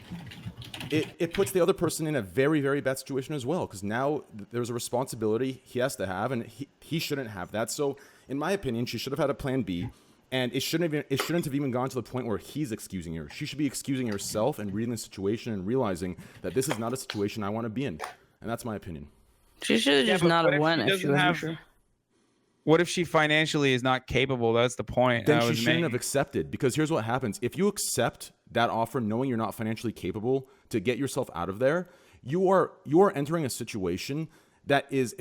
it puts the other person in a very, very bad situation as well, because now there's a responsibility he has to have, and he shouldn't have that. So in my opinion, she should have had a plan B. And it shouldn't have even gone to the point where he's excusing her. She should be excusing herself and reading the situation and realizing that this is not a situation I want to be in. And that's my opinion. She should have just not have went if she wasn't sure. What if she financially is not capable? That's the point. Then she shouldn't have accepted, because here's what happens. If you accept that offer knowing you're not financially capable to get yourself out of there, you are entering a situation that is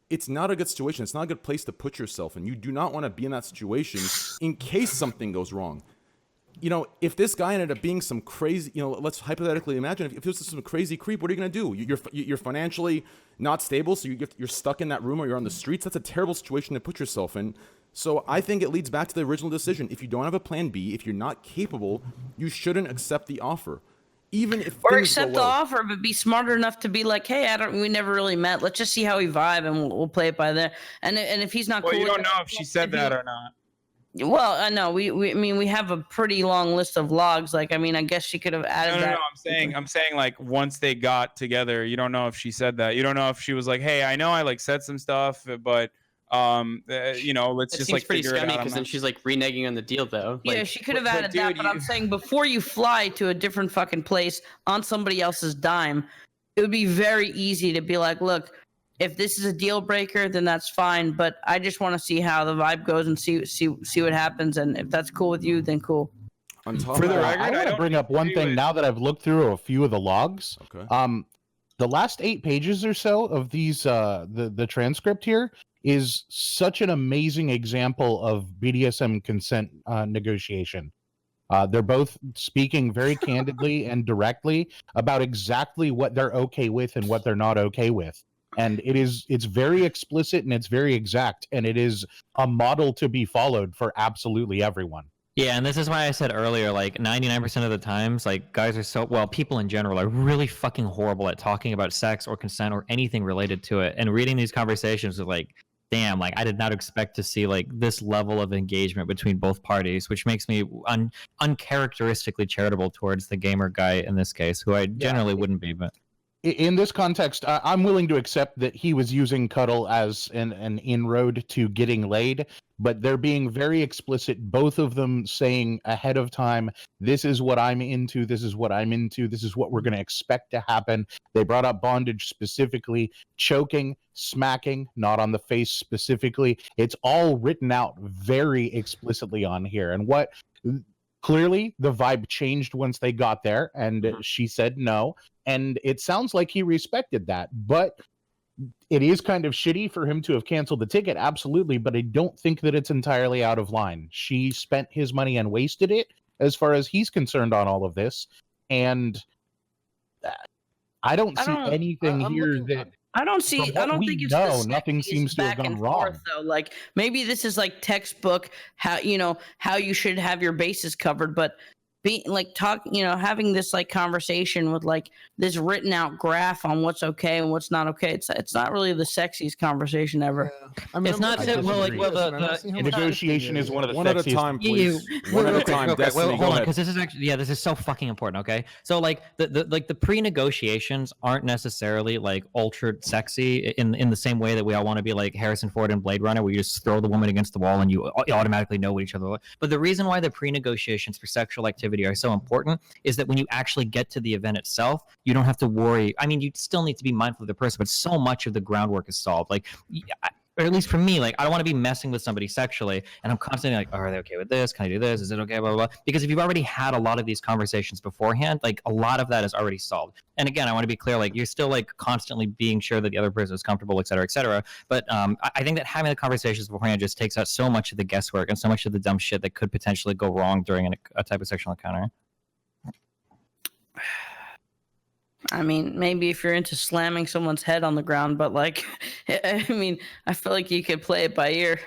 it's not a good situation. It's not a good place to put yourself in. You do not want to be in that situation in case something goes wrong. You know, if this guy ended up being some crazy, you know, let's hypothetically imagine if this is some crazy creep, what are you going to do? You're financially not stable, so you're stuck in that room or you're on the streets. That's a terrible situation to put yourself in. So I think it leads back to the original decision. If you don't have a plan B, if you're not capable, you shouldn't accept the offer. Even if or accept the offer, but be smart enough to be like, hey, we never really met. Let's just see how we vibe, and we'll play it by there. And if he's not cool, you don't with know if she said that or not. Well, I know we have a pretty long list of logs. Like, I mean, I guess she could have added that. No, I'm saying like once they got together, you don't know if she said that. You don't know if she was like, hey, I know I like said some stuff, but You know, let's It just seems like pretty figure it scummy out. because then she's like reneging on the deal, though. Yeah, Like, she could have but added that, dude, but I'm saying before you fly to a different fucking place on somebody else's dime, it would be very easy to be like, look, if this is a deal breaker, then that's fine. But I just want to see how the vibe goes and see what happens. And if that's cool with you, then cool. On top For of the that, record, I I want to don't bring up one agree thing with- now that I've looked through a few of the logs. okay. The last 8 pages or so of these the transcript here is such an amazing example of BDSM consent negotiation. They're both speaking very candidly and directly about exactly what they're okay with and what they're not okay with. And it's very explicit and it's very exact, and it is a model to be followed for absolutely everyone. Yeah, and this is why I said earlier, like 99% of the times, like guys are people in general are really fucking horrible at talking about sex or consent or anything related to it. And reading these conversations is like, damn, like I did not expect to see like this level of engagement between both parties, which makes me uncharacteristically charitable towards the gamer guy in this case, who I generally wouldn't be, but. In this context, I'm willing to accept that he was using cuddle as an inroad to getting laid, but they're being very explicit, both of them saying ahead of time, this is what I'm into, this is what I'm into, this is what we're going to expect to happen. They brought up bondage specifically, choking, smacking, not on the face specifically. It's all written out very explicitly on here. And what clearly the vibe changed once they got there, and she said no. And it sounds like he respected that, but it is kind of shitty for him to have canceled the ticket, absolutely, but I don't think that it's entirely out of line. She spent his money and wasted it, as far as he's concerned, on all of this, and I don't see anything here that... I don't think it's the sexiest nothing seems to have back gone and wrong. forth, though. Like maybe this is like textbook how you should have your bases covered, but having this like conversation with like this written out graph on what's okay and what's not okay. It's not really the sexiest conversation ever. I mean, It's not that- well, like, the negotiation is one of the One at a sexiest- time, please. One at a time. Okay, Destiny, well, go hold on, ahead. because this is actually this is so fucking important. Okay, so like the pre-negotiations aren't necessarily like ultra sexy in the same way that we all want to be like Harrison Ford in Blade Runner, where you just throw the woman against the wall and you automatically know what each other. But the reason why the pre-negotiations for sexual activity are so important is that when you actually get to the event itself, you don't have to worry. I mean, you still need to be mindful of the person, but so much of the groundwork is solved. Like, or at least for me, like I don't want to be messing with somebody sexually, and I'm constantly like, oh, are they okay with this? Can I do this? Is it okay? Blah, blah, blah. Because if you've already had a lot of these conversations beforehand, like a lot of that is already solved. And again, I want to be clear, like you're still like constantly being sure that the other person is comfortable, et cetera, et cetera. But I think that having the conversations beforehand just takes out so much of the guesswork and so much of the dumb shit that could potentially go wrong during a type of sexual encounter. I mean, maybe if you're into slamming someone's head on the ground, but like, I mean, I feel like you could play it by ear.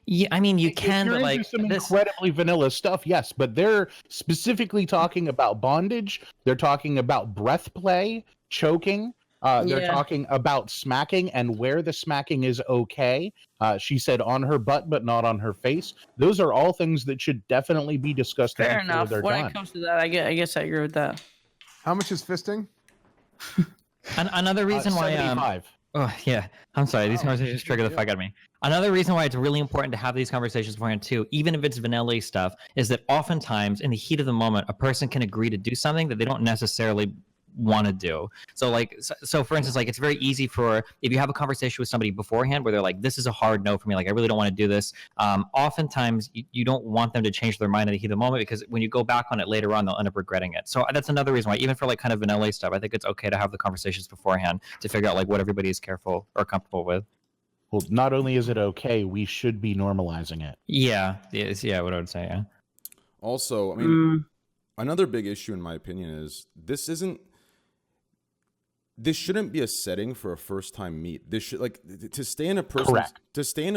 Yeah, I mean, you If can, you're but into like some this. incredibly vanilla stuff, yes, but they're specifically talking about bondage. They're talking about breath play, choking. They're Yeah. talking about smacking and where the smacking is okay. She said on her butt, but not on her face. Those are all things that should definitely be discussed Fair before enough. they're When done. it comes to that, I guess I agree with that. How much is fisting? Another reason why 75. Oh yeah, I'm sorry. These Wow, conversations trigger the yeah. fuck out of me. Another reason why it's really important to have these conversations beforehand too, even if it's vanilla stuff, is that oftentimes in the heat of the moment, a person can agree to do something that they don't necessarily want to do. So like, so for instance, like it's very easy for if you have a conversation with somebody beforehand where they're like, "This is a hard no for me. Like I really don't want to do this." Oftentimes you don't want them to change their mind in the heat of the moment because when you go back on it later on, they'll end up regretting it. So that's another reason why, even for like kind of vanilla stuff, I think it's okay to have the conversations beforehand to figure out like what everybody is careful or comfortable with. Well, not only is it okay, we should be normalizing it. Yeah, yeah, what I would say. Yeah. Also, I mean, another big issue in my opinion is this shouldn't be a setting for a first-time meet. This should to stay in a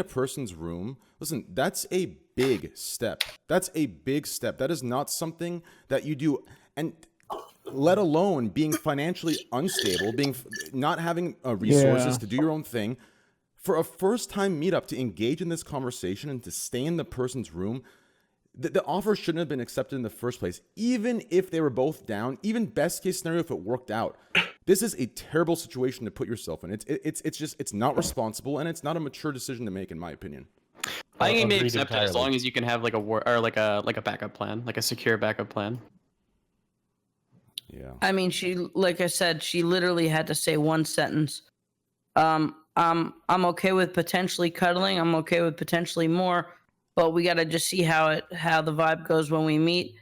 person's room. Listen, that's a big step. That is not something that you do, and let alone being financially unstable, not having resources to do your own thing. For a first-time meetup to engage in this conversation and to stay in the person's room, the offer shouldn't have been accepted in the first place. Even if they were both down, even best case scenario if it worked out. This is a terrible situation to put yourself in. It's not responsible, and it's not a mature decision to make, in my opinion. I think it may Agreed accept it as entirely. long as you can have like a backup plan, like a secure backup plan. Yeah. I mean, like I said, she literally had to say one sentence. I'm okay with potentially cuddling. I'm okay with potentially more, but we got to just see how the vibe goes when we meet.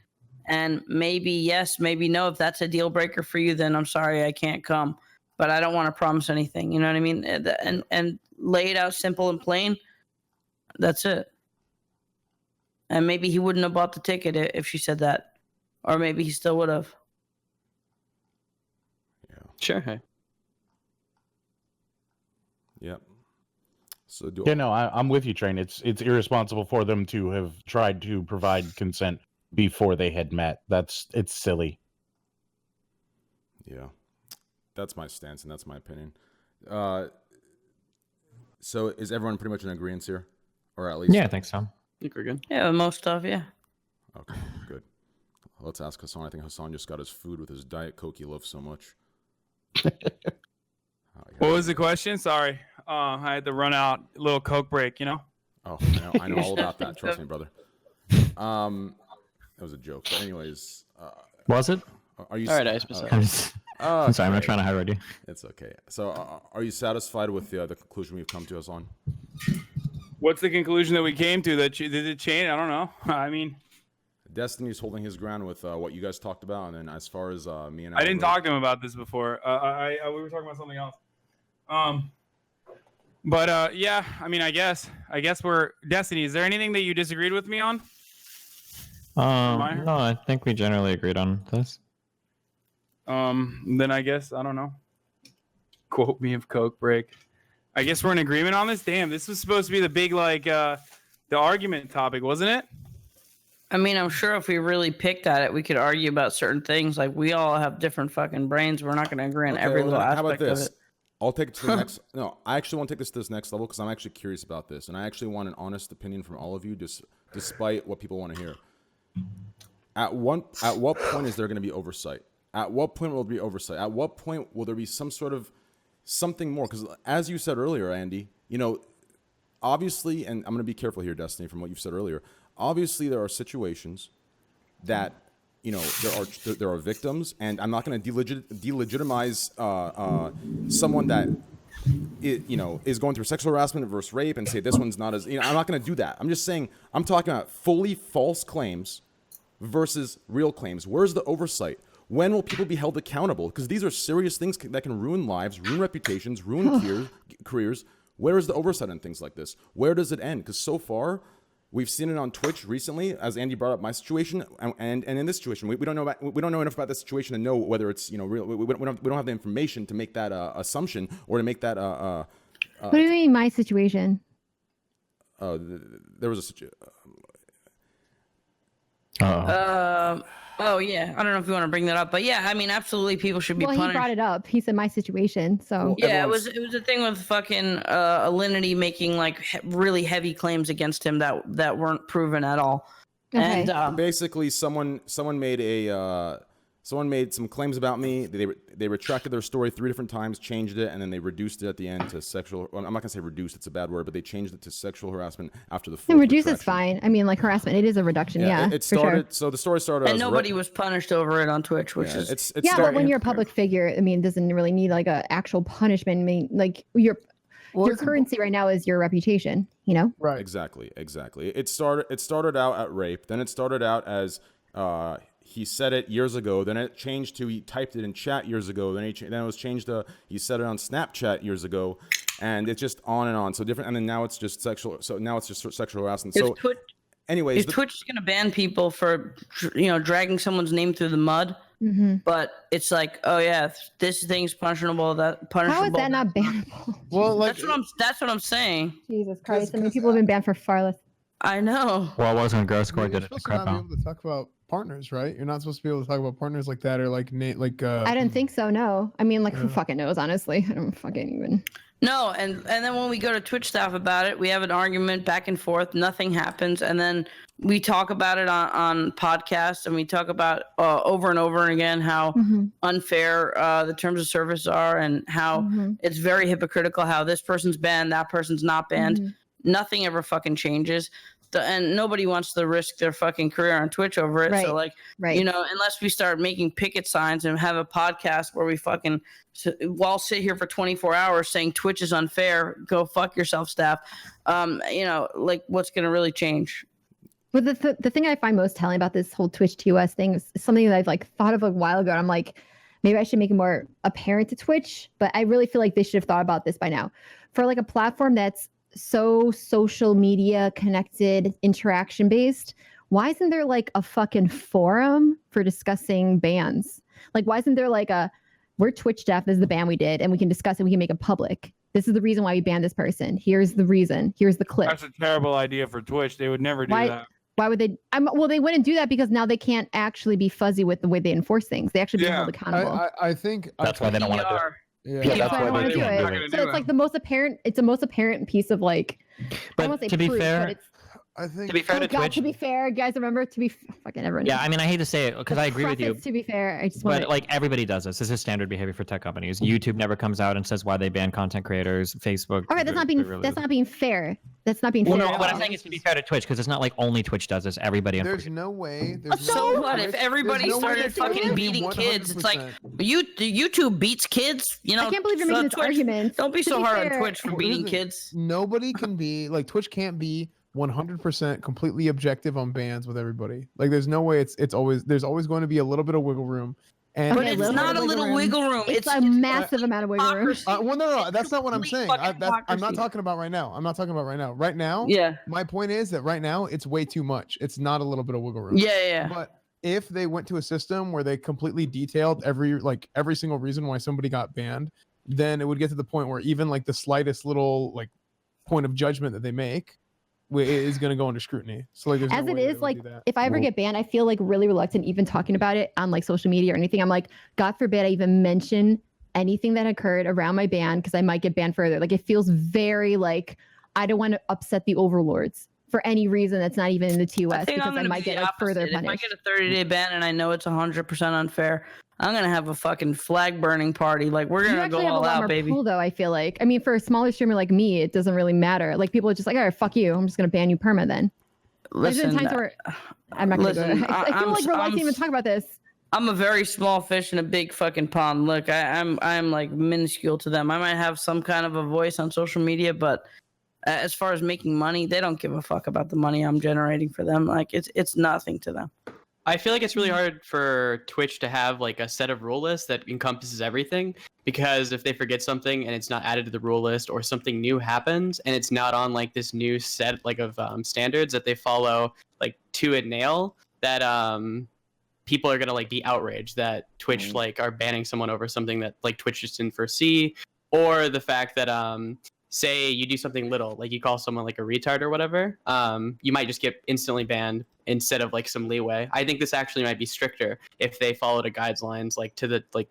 And maybe yes, maybe no. If that's a deal breaker for you, then I'm sorry, I can't come. But I don't want to promise anything. You know what I mean? And lay it out simple and plain. That's it. And maybe he wouldn't have bought the ticket if she said that, or maybe he still would have. Sure. Hey. Yep. So do Yeah, no, I'm with you, Train. It's irresponsible for them to have tried to provide consent before they had met. It's silly. Yeah, that's my stance and that's my opinion. So is everyone pretty much in agreement here, or at least? Yeah, I think so. I think we're good. Yeah, most stuff, yeah. Okay, good. Let's ask Hassan. I think Hassan just got his food with his Diet Coke he loves so much. What was the question? Sorry. I had to run out. A little Coke break, you know? Oh, I know all about that. Trust me, brother. That was a joke. But anyways, Was it? are you? All right, I specified. I'm sorry, I'm not trying to hide you. It's okay. So, are you satisfied with the conclusion we've come to, Hassan? What's the conclusion that we came to? That did it change? I don't know. I mean, Destiny's holding his ground with what you guys talked about, and then as far as me and I didn't talk to him about this before. We were talking about something else. But yeah, I mean, I guess we're Destiny. Is there anything that you disagreed with me on? No, I think we generally agreed on this. Then I guess I don't know. Quote me of Coke break. I guess we're in agreement on this. Damn, this was supposed to be the big the argument topic, wasn't it? I mean, I'm sure if we really picked at it, we could argue about certain things. Like, we all have different fucking brains. We're not going to agree on every little aspect how about this? of it. I'll take it to the next. No, I actually want to take this to this next level because I'm actually curious about this, and I actually want an honest opinion from all of you, despite what people want to hear. At what point is there going to be oversight? At what point will there be oversight? At what point will there be some sort of something more? Because as you said earlier, Andy, obviously, and I'm going to be careful here, Destiny, from what you've said earlier. Obviously, there are situations that there are victims, and I'm not going to delegitimize someone that is going through sexual harassment versus rape and say this one's not as. I'm not going to do that. I'm just saying I'm talking about fully false claims versus real claims. Where's the oversight? When will people be held accountable? Because these are serious things that can ruin lives, ruin reputations, ruin careers. Where is the oversight on things like this? Where does it end? Because so far, we've seen it on Twitch recently, as Andy brought up my situation, and in this situation, we don't know enough about this situation to know whether it's real. We don't have the information to make that assumption or to make that. What do you mean, my situation? There was a situation. Oh yeah, I don't know if you want to bring that up, but yeah, I mean, absolutely, people should be punished. He brought it up. He said my situation. So yeah, it was a thing with fucking Alinity making like really heavy claims against him that weren't proven at all. Okay. And basically, someone made some claims about me. They retracted their story 3 different times, changed it, and then they reduced it at the end to sexual. Well, I'm not gonna say reduced; it's a bad word, but they changed it to sexual harassment after the 4th and reduce is retraction. fine. I mean, like harassment, it is a reduction. Yeah, it started. Sure. So the story started. And nobody was punished over it on Twitch, which is but when you're a public figure, I mean, it doesn't really need like a actual punishment. I mean, like your currency right now is your reputation. Right. Exactly. It started out at rape. Then it started out as he said it years ago. Then it changed to he typed it in chat years ago. Then it was changed to he said it on Snapchat years ago, and it's just on and on. So different. And then now it's just sexual. So now it's just sexual harassment. So anyways, Twitch is gonna ban people for dragging someone's name through the mud. Mm-hmm. But it's like, oh yeah, this thing's punishable. That punishable. How is that not bannable? Well, like that's what I'm saying. Jesus Christ! I mean, people have been banned for far less. I know. Well, it wasn't gross score. you're Did it? supposed to not be able to talk about partners, right? You're not supposed to be able to talk about partners like that, or like I don't think so. No, I mean, like, who Yeah. fucking knows? Honestly, I don't fucking even. No, and then when we go to Twitch staff about it, we have an argument back and forth. Nothing happens, and then we talk about it on podcasts, and we talk about over and over again how unfair the terms of service are, and how it's very hypocritical. How this person's banned, that person's not banned. Nothing ever fucking changes. And nobody wants to risk their fucking career on Twitch over it. Right. So, like, you know, unless we start making picket signs and have a podcast where we fucking all sit here for 24 hours saying Twitch is unfair, go fuck yourself, staff. You know, like, what's going to really change? But the thing I find most telling about this whole Twitch TOS thing is something that I've like thought of a while ago. And I'm like, maybe I should make it more apparent to Twitch, but I really feel like they should have thought about this by now. For like a platform that's so social media connected, interaction based, why isn't there like a fucking forum for discussing bans? Like, why isn't there like we're Twitch staff, this is the ban we did, and we can discuss it, we can make it public. This is the reason why we banned this person. Here's the reason. Here's the clip. That's a terrible idea for Twitch. They would never do that. Why would they? Well, they wouldn't do that because now they can't actually be fuzzy with the way they enforce things. They actually be held accountable. I think that's why they don't want to do it. Yeah, that's why I don't want to do it. So it's like the most apparent. It's the most apparent piece of like. But to be fair, but it's, I think to be fair to Twitch, to be fair, guys, remember to be fucking everyone. Yeah, I mean, I hate to say it because I agree with you. To be fair, I just want. But like everybody does this. This is standard behavior for tech companies. YouTube never comes out and says why they ban content creators. Facebook. All right, that's not being fair. That's not being fair. Well, no, what I'm saying is to be fair to Twitch because it's not like only Twitch does this. Everybody. There's no way. So what if everybody started fucking beating kids? It's like YouTube beats kids. You know, I can't believe you're making this argument. Don't be so hard on Twitch for beating kids. Nobody can be like Twitch can't be 100% completely objective on bans with everybody. Like there's no way there's always going to be a little bit of wiggle room. And but it's not a little wiggle room. It's a massive amount of wiggle room. Well, no, that's not what I'm saying. I'm not talking about right now. Right now, yeah. My point is that right now it's way too much. It's not a little bit of wiggle room. Yeah. But if they went to a system where they completely detailed every single reason why somebody got banned, then it would get to the point where even like the slightest little like point of judgment that they make is going to go under scrutiny. So like, as it is, like if I ever get banned, I feel like really reluctant even talking about it on like social media or anything. I'm like, God forbid I even mention anything that occurred around my ban because I might get banned further. Like it feels very like I don't want to upset the overlords for any reason that's not even in the TOS because I might get like further punished. If I get a 30-day ban and I know it's 100% unfair, I'm gonna have a fucking flag burning party. Like we're gonna go all out, baby. Pull, though, I feel like. I mean, for a smaller streamer like me, it doesn't really matter. Like people are just like, all right, fuck you. I'm just gonna ban you perma then. Listen, there's been times where I'm not gonna go. I feel like we're lucky to even talk about this. I'm a very small fish in a big fucking pond. Look, I'm like minuscule to them. I might have some kind of a voice on social media, but as far as making money, they don't give a fuck about the money I'm generating for them. Like it's nothing to them. I feel like it's really hard for Twitch to have like a set of rule list that encompasses everything, because if they forget something and it's not added to the rule list, or something new happens and it's not on like this new set like of standards that they follow like to a nail, that people are gonna like be outraged that Twitch like are banning someone over something that like Twitch just didn't foresee, or the fact that say you do something little, like you call someone like a retard or whatever, you might just get instantly banned instead of like some leeway. I think this actually might be stricter if they followed a guidelines like to the like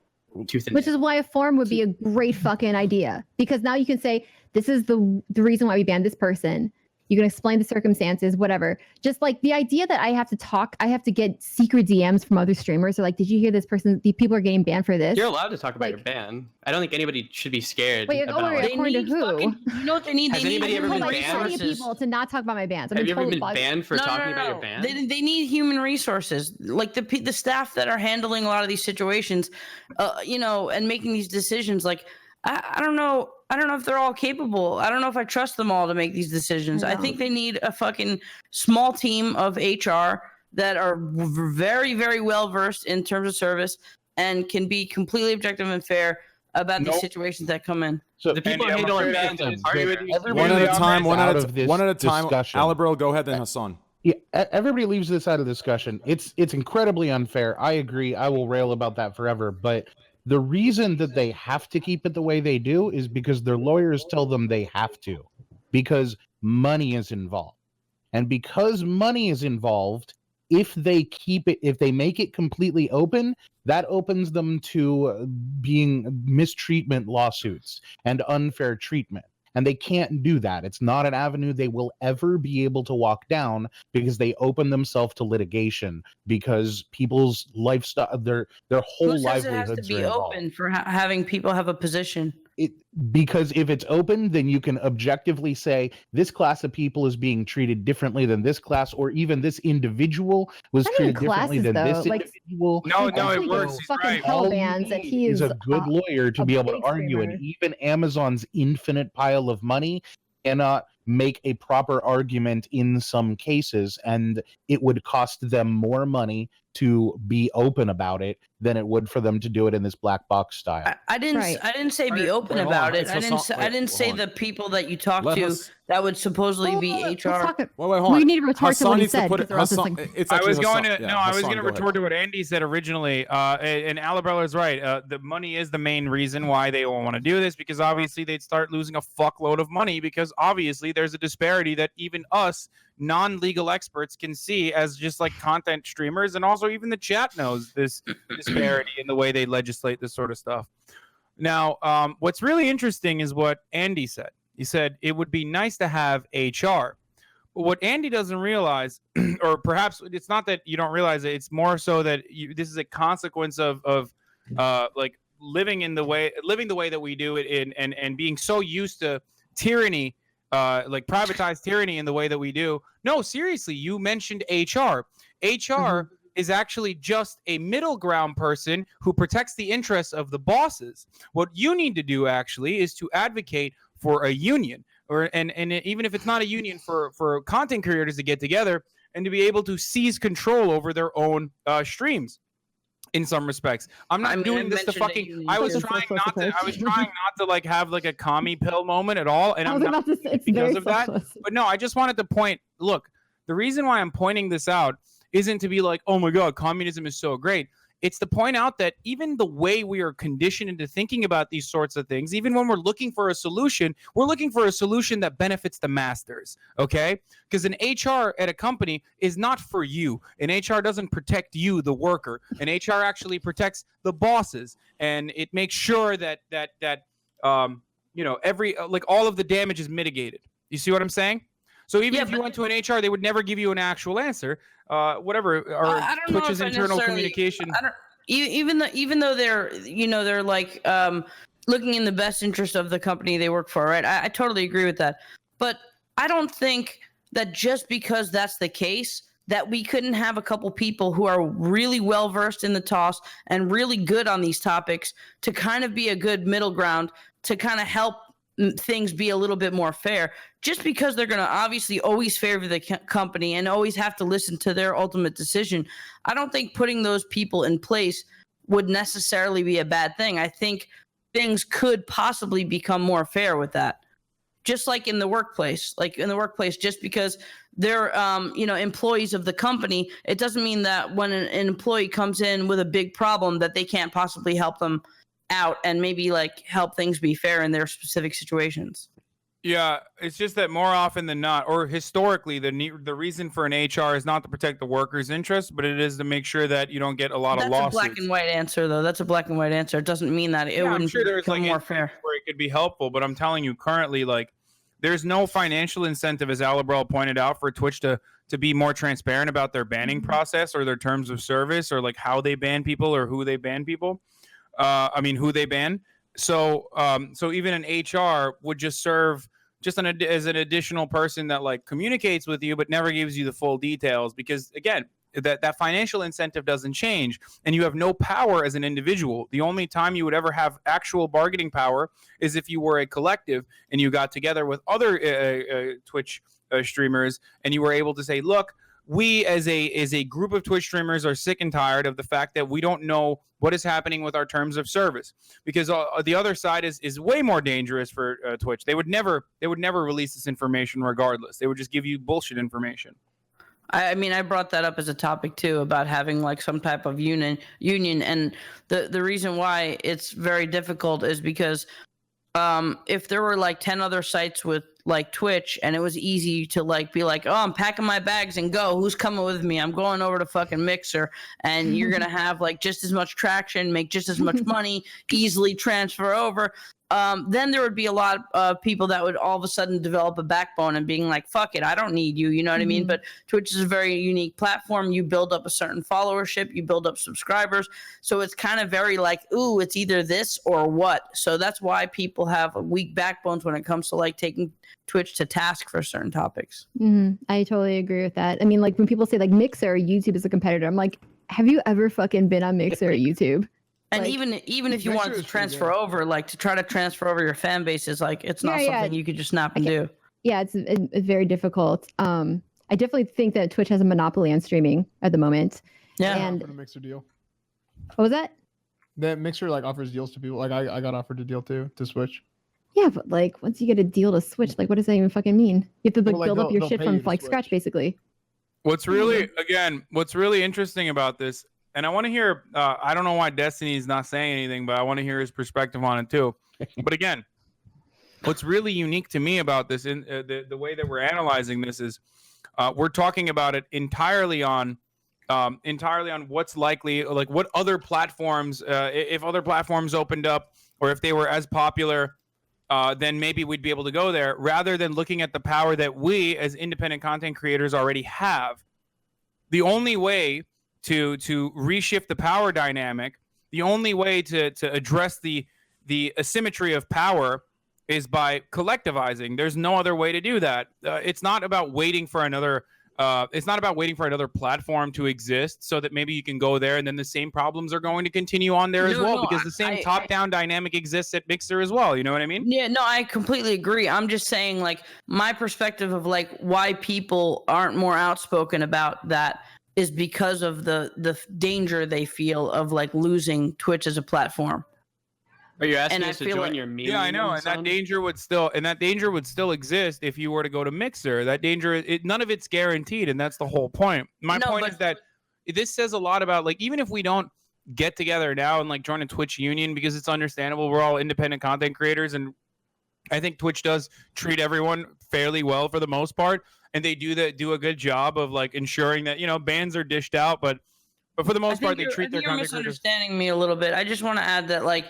tooth and nail. Which is why a forum would be a great fucking idea, because now you can say this is the reason why we banned this person. You can explain the circumstances, whatever. Just like the idea that I have to get secret DMs from other streamers. Or like, did you hear this person? The people are getting banned for this. You're allowed to talk about your ban. I don't think anybody should be scared. Wait, according to who? You know what they need? Has anybody ever been banned? People to not talk about my bans. Have you ever been banned for talking about your ban? They need human resources, like the staff that are handling a lot of these situations, you know, and making these decisions. Like, I don't know. I don't know if they're all capable. I don't know if I trust them all to make these decisions. I think they need a fucking small team of HR that are very, very well versed in terms of service and can be completely objective and fair about these situations that come in. So the people handling bans one at a time. One at a time. Alibro, go ahead then, Hassan. Yeah, everybody leaves this out of discussion. It's incredibly unfair. I agree. I will rail about that forever. But the reason that they have to keep it the way they do is because their lawyers tell them they have to, because money is involved. And because money is involved, if they make it completely open, that opens them to being mistreatment lawsuits and unfair treatment. And they can't do that. It's not an avenue they will ever be able to walk down, because they open themselves to litigation, because people's lifestyle, their whole Who says it has to livelihoods be are involved. open for having people have a position? Because if it's open, then you can objectively say this class of people is being treated differently than this class, or even this individual was Not even treated differently classes, than this though. Like, individual. No, Like, no, Ashley it gets works. He's fucking right. hell All bans, you and need he is is a good lawyer to a be able to big argue, and streamer. even Amazon's infinite pile of money cannot make a proper argument in some cases, and it would cost them more money to be open about it than it would for them to do it in this black box style. I didn't. Right. I didn't say be Wait, open wait, hold about on. it. It's I didn't. Hassan- I didn't wait, say hold on. the people that you talk Let to us- that would supposedly Well, be let's HR. talk it. Wait, hold on. We need to retort to Hassan what he needs to said, put because it. or else it's Hassan, like, it's I actually was going Hassan. to Yeah, no, I was Hassan, going to go ahead. retort to what Andy said originally. And Alabella is right. The money is the main reason why they won't want to do this, because obviously they'd start losing a fuckload of money, because obviously there's a disparity that even us non-legal experts can see as just like content streamers, and also even the chat knows this disparity in the way they legislate this sort of stuff. Now, what's really interesting is what Andy said. He said it would be nice to have HR. But what Andy doesn't realize, or perhaps it's not that you don't realize it, it's more so that this is a consequence of like living the way that we do it and being so used to tyranny, like privatized tyranny in the way that we do. No, seriously, you mentioned HR. HR is actually just a middle ground person who protects the interests of the bosses. What you need to do actually is to advocate for a union, and even if it's not a union, for content creators to get together and to be able to seize control over their own streams. In some respects, I'm not doing this to fucking. I was trying not to like have like a commie pill moment at all, and I'm not because of that. But no, I just wanted to point. Look, the reason why I'm pointing this out isn't to be like, oh my god, communism is so great. It's to point out that even the way we are conditioned into thinking about these sorts of things, even when we're looking for a solution, we're looking for a solution that benefits the masters, okay? Because an HR at a company is not for you. An HR doesn't protect you, the worker. An HR actually protects the bosses, and it makes sure that you know, every like all of the damage is mitigated. You see what I'm saying? So even if you went to an HR, they would never give you an actual answer. Whatever, or Twitch's internal communication. Even though they're, you know, they're like looking in the best interest of the company they work for, right? I totally agree with that. But I don't think that just because that's the case, that we couldn't have a couple people who are really well versed in the toss and really good on these topics to kind of be a good middle ground to kind of help things be a little bit more fair. Just because they're going to obviously always favor the company and always have to listen to their ultimate decision, I don't think putting those people in place would necessarily be a bad thing. I think things could possibly become more fair with that. Just like in the workplace, just because they're, you know, employees of the company, it doesn't mean that when an employee comes in with a big problem that they can't possibly help them out and maybe like help things be fair in their specific situations. Yeah, it's just that more often than not, or historically, the reason for an HR is not to protect the workers' interests, but it is to make sure that you don't get a lot of lawsuits. That's a black and white answer, though. That's a black and white answer. It doesn't mean that it wouldn't become more fair. Where it could be helpful, but I'm telling you, currently, like, there's no financial incentive, as Alabrel pointed out, for Twitch to be more transparent about their banning process or their terms of service or like how they ban people or who they ban people. Who they ban. So even an HR would just serve just as an additional person that like communicates with you, but never gives you the full details, because again, that financial incentive doesn't change, and you have no power as an individual. The only time you would ever have actual bargaining power is if you were a collective and you got together with other Twitch streamers, and you were able to say, look, we as a group of Twitch streamers are sick and tired of the fact that we don't know what is happening with our terms of service, because the other side is way more dangerous for Twitch. They would never release this information regardless. They would just give you bullshit information. I mean, I brought that up as a topic too, about having like some type of union, and the reason why it's very difficult is because if there were like 10 other sites with like Twitch, and it was easy to like be like, oh, I'm packing my bags and go. Who's coming with me? I'm going over to fucking Mixer, and you're gonna have like just as much traction, make just as much money, easily transfer over. Then there would be a lot of people that would all of a sudden develop a backbone and being like, fuck it, I don't need you. You know what I mean? But Twitch is a very unique platform. You build up a certain followership, you build up subscribers. So it's kind of very like, ooh, it's either this or what. So that's why people have weak backbones when it comes to like taking Twitch to task for certain topics. I totally agree with that. I mean, like when people say like Mixer or YouTube is a competitor, I'm like, have you ever fucking been on Mixer or YouTube? And Like, even if you wanted to transfer over, like to try to transfer over your fan base is like, it's not something you could just snap and do. Yeah, it's very difficult. I definitely think that Twitch has a monopoly on streaming at the moment. Yeah. And A Mixer deal. what was that? That Mixer like offers deals to people. Like I got offered a deal to switch. Yeah, but like once you get a deal to switch, like what does that even fucking mean? You have to like, Well, like, build up your they'll shit pay from you to like switch. scratch, basically. What's really interesting about this, and I want to hear, I don't know why Destiny's not saying anything, but I want to hear his perspective on it too. But again, what's really unique to me about this, in the way that we're analyzing this, is we're talking about it entirely on what's likely, like what other platforms, if other platforms opened up, or if they were as popular, then maybe we'd be able to go there, rather than looking at the power that we as independent content creators already have. The only way to reshift the power dynamic, the only way to address the asymmetry of power is by collectivizing. There's no other way to do that. It's not about waiting for another platform to exist so that maybe you can go there and then the same problems are going to continue on there as well, because the same top-down dynamic exists at Mixer as well. You know what I mean? Yeah, no, I completely agree. I'm just saying, like, my perspective of like why people aren't more outspoken about that is because of the danger they feel of like losing Twitch as a platform. Are you asking And us I to feel join like- your meme? Yeah, I know, and that danger would still exist if you were to go to Mixer. That danger, none of it's guaranteed, and that's the whole point. My point is that this says a lot about, like, even if we don't get together now and like join a Twitch union, because it's understandable, we're all independent content creators, and I think Twitch does treat everyone fairly well for the most part, and they do a good job of like ensuring that, you know, bans are dished out, but for the most part they treat their content creators. You're misunderstanding me a little bit. I just want to add that, like,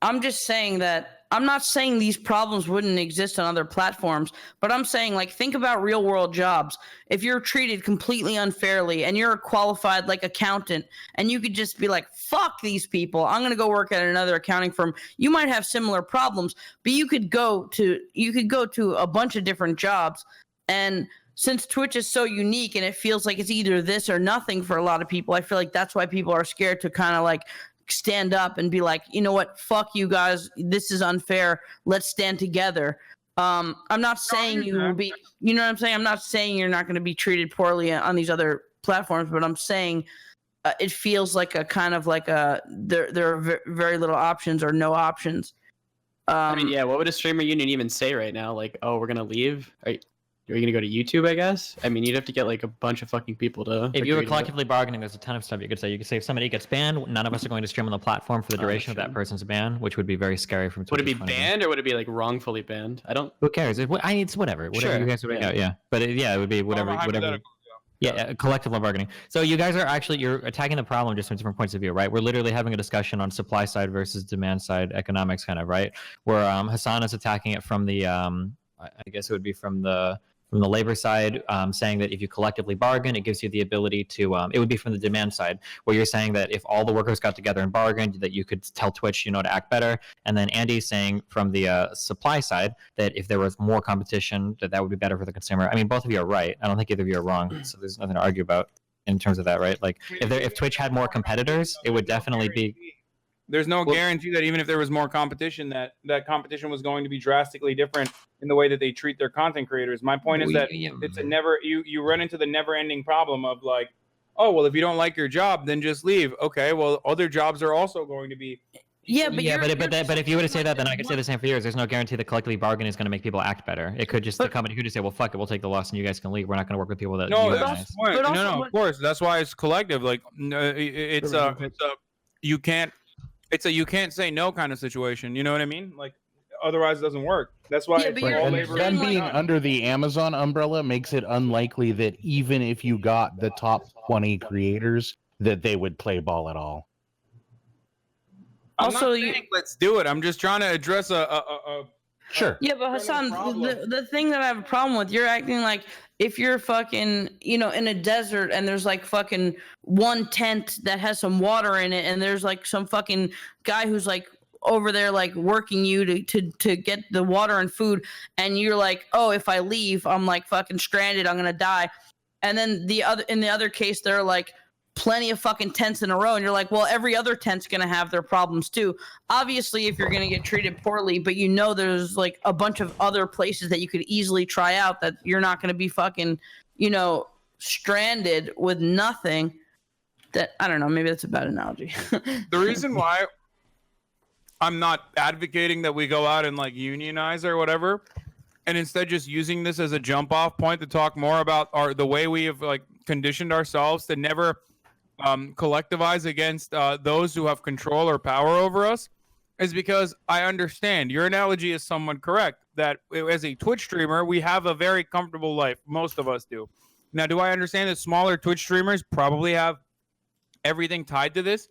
I'm just saying that I'm not saying these problems wouldn't exist on other platforms, but I'm saying, like, think about real world jobs. If you're treated completely unfairly and you're a qualified like accountant and you could just be like, fuck these people, I'm going to go work at another accounting firm. You might have similar problems, but you could go to a bunch of different jobs. And since Twitch is so unique and it feels like it's either this or nothing for a lot of people, I feel like that's why people are scared to kind of like stand up and be like, you know what, fuck you guys, this is unfair, let's stand together. I'm not saying you will be, you know what I'm saying, I'm not saying you're not going to be treated poorly on these other platforms, but I'm saying it feels like a kind of like there are very little options or no options. I mean, yeah, what would a streamer union even say right now? Like, oh, we're gonna leave? Are you gonna go to YouTube, I guess? I mean, you'd have to get like a bunch of fucking people to. If you were collectively bargaining, there's a ton of stuff you could say. You could say if somebody gets banned, none of us are going to stream on the platform for the duration of that person's ban, which would be very scary from Twitch's Would it be point of view. banned or would it be like wrongfully banned? I don't. Who cares? It's whatever. Whatever Sure, you guys would yeah. But it would be whatever. Yeah, collective bargaining. So you guys are you're attacking the problem just from different points of view, right? We're literally having a discussion on supply side versus demand side economics, kind of, right? Where Hassan is attacking it from the, I guess it would be from the labor side, saying that if you collectively bargain, it gives you the ability to, it would be from the demand side, where you're saying that if all the workers got together and bargained, that you could tell Twitch, to act better. And then Andy's saying from the supply side that if there was more competition, that would be better for the consumer. I mean, both of you are right. I don't think either of you are wrong. So there's nothing to argue about in terms of that, right? Like if Twitch had more competitors, it would definitely be. There's no guarantee that even if there was more competition, that competition was going to be drastically different in the way that they treat their content creators. My point is that it's a you run into the never-ending problem of like, oh, well, if you don't like your job, then just leave. Okay, well, other jobs are also going to be. Yeah, but if you were to say that, then I could say the same for yours. There's no guarantee that collectively bargaining is going to make people act better. It could just, the company could just say, well, fuck it, we'll take the loss and you guys can leave. We're not going to work with people that. No, that's the point. No, of course. That's why it's collective. Like, you can't say no kind of situation. You know what I mean? Like, otherwise it doesn't work. That's why Yeah, it's but you're all saying, labor. Them like- being under the Amazon umbrella makes it unlikely that even if you got the top 20 creators, that they would play ball at all. I'm Also, not you- saying let's do it. I'm just trying to address a Sure. Yeah, but Hassan, the thing that I have a problem with, you're acting like if you're fucking, in a desert and there's like fucking one tent that has some water in it, and there's like some fucking guy who's like over there like working you to get the water and food, and you're like, oh, if I leave, I'm like fucking stranded, I'm gonna die. And then in the other case, they're like plenty of fucking tents in a row, and you're like, well, every other tent's gonna have their problems too. Obviously, if you're gonna get treated poorly, but there's like a bunch of other places that you could easily try out that you're not gonna be fucking, stranded with nothing. That I don't know, maybe that's a bad analogy. The reason why I'm not advocating that we go out and like unionize or whatever, and instead just using this as a jump off point to talk more about the way we have like conditioned ourselves to never collectivize against those who have control or power over us, is because I understand your analogy is somewhat correct, that as a Twitch streamer, we have a very comfortable life. Most of us do. Now, do I understand that smaller Twitch streamers probably have everything tied to this,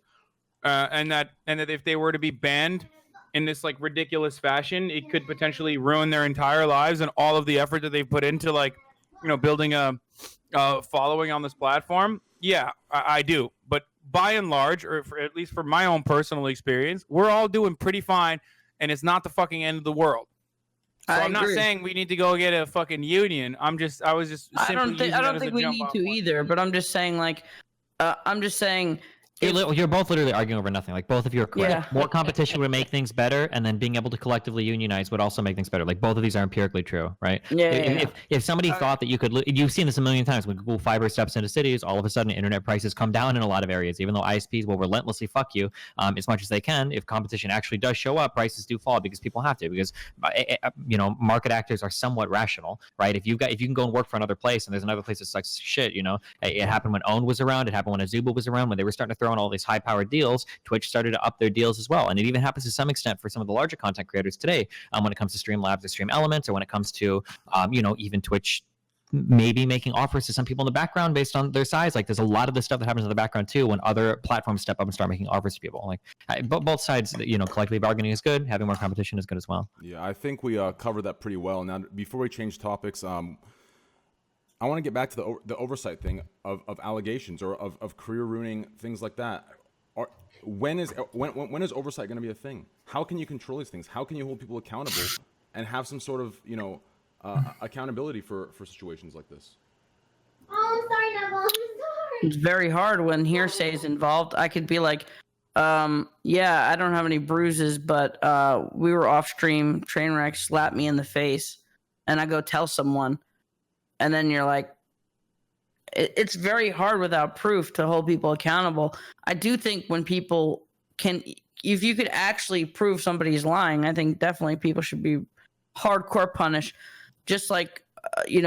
and that if they were to be banned in this like ridiculous fashion, it could potentially ruin their entire lives and all of the effort that they've put into like building a following on this platform? Yeah, I do. But by and large, or at least for my own personal experience, we're all doing pretty fine, and it's not the fucking end of the world. So I'm not saying we need to go get a fucking union. I was just I don't think we need to either, but I'm just saying You're both literally arguing over nothing. Like, both of you are correct. Yeah. More competition would make things better, and then being able to collectively unionize would also make things better. Like, both of these are empirically true, right? Yeah. If somebody thought that you could, you've seen this a million times. When Google Fiber steps into cities, all of a sudden internet prices come down in a lot of areas, even though ISPs will relentlessly fuck you as much as they can. If competition actually does show up, prices do fall because people have to. Because market actors are somewhat rational, right? If you can go and work for another place, and there's another place that sucks shit, it happened when OWN was around. It happened when Azuba was around. When they were starting to throw in all these high-powered deals, Twitch started to up their deals as well. And it even happens to some extent for some of the larger content creators today, when it comes to Streamlabs or Stream Elements, or when it comes to even Twitch maybe making offers to some people in the background based on their size. Like, there's a lot of this stuff that happens in the background too when other platforms step up and start making offers to people. Like, both sides, collectively bargaining is good. Having more competition is good as well. Yeah, I think we covered that pretty well. Now, before we change topics, I want to get back to the oversight thing of allegations or of career ruining things like that. When is oversight going to be a thing? How can you control these things? How can you hold people accountable and have some sort of accountability for situations like this? Oh, I'm sorry, Neville. I'm sorry. It's very hard when hearsay is involved. I could be like, yeah, I don't have any bruises, but we were off stream. Trainwreck slapped me in the face, and I go tell someone, and then you're like, it's very hard without proof to hold people accountable. I do think when people can, if you could actually prove somebody's lying, I think definitely people should be hardcore punished. Just like,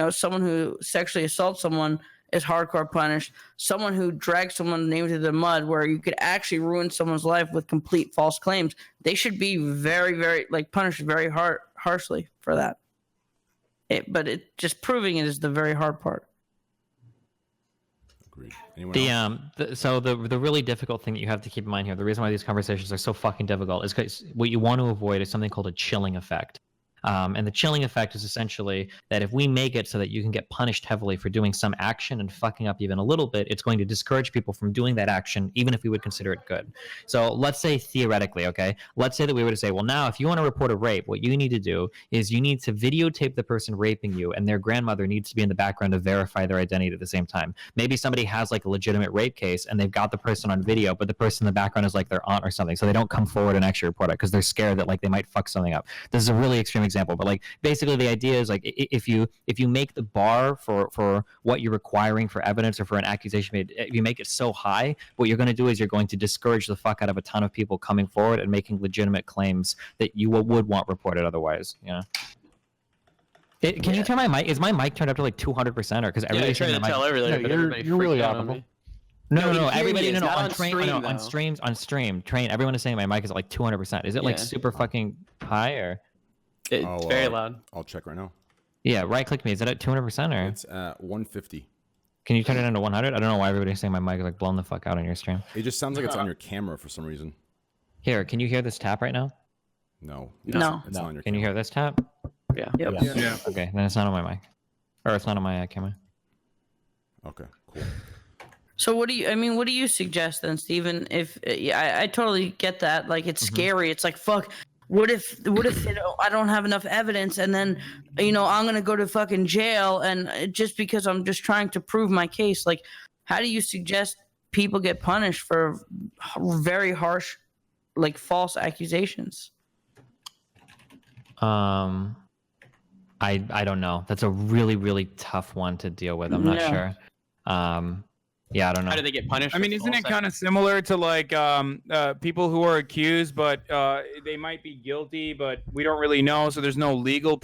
someone who sexually assaults someone is hardcore punished. Someone who drags someone's name through the mud, where you could actually ruin someone's life with complete false claims, they should be very, very punished very harshly for that. But just proving it is the very hard part. Agreed. Anyone else? So the really difficult thing that you have to keep in mind here, the reason why these conversations are so fucking difficult, is because what you want to avoid is something called a chilling effect. And the chilling effect is essentially that if we make it so that you can get punished heavily for doing some action and fucking up even a little bit, it's going to discourage people from doing that action, even if we would consider it good. So let's say theoretically, okay, let's say that we were to say, well, now if you want to report a rape, what you need to do is you need to videotape the person raping you, and their grandmother needs to be in the background to verify their identity at the same time. Maybe somebody has like a legitimate rape case and they've got the person on video, but the person in the background is like their aunt or something, so they don't come forward and actually report it because they're scared that like they might fuck something up. This is a really extreme example, but like basically the idea is like if you make the bar for what you're requiring for evidence or for an accusation made, if you make it so high, what you're going to do is you're going to discourage the fuck out of a ton of people coming forward and making legitimate claims that you would want reported otherwise. Can you turn my mic? Is my mic turned up to like 200%, or because everybody's trying to tell everybody, but everybody you're really freaked out on audible. me. No, in everybody, theory, no, it's not on on train, stream, on though. streams, on stream, train. Everyone is saying my mic is at like 200%. Is it like Yeah. super fucking high or? It's very loud. I'll check right now. Yeah, right click me. Is it at 200% or? It's at 150. Can you turn it into 100? I don't know why everybody's saying my mic is like blown the fuck out on your stream. It just sounds like it's on your camera for some reason. Here, can you hear this tap right now? No. No. It's not on your Can you camera. hear this tap? Yeah. Yep. Yeah. Okay, then it's not on my mic. Or it's not on my camera. Okay, cool. So what do you suggest then, Steven? If I totally get that, like it's scary. It's like fuck. What if I don't have enough evidence, and then I'm gonna go to fucking jail, and just because I'm just trying to prove my case. Like, how do you suggest people get punished for very harsh, like false accusations? I don't know. That's a really, really tough one to deal with. I'm not sure. Yeah, I don't know. How do they get punished? I mean, for isn't false it kind of similar to like people who are accused, but they might be guilty, but we don't really know. So there's no legal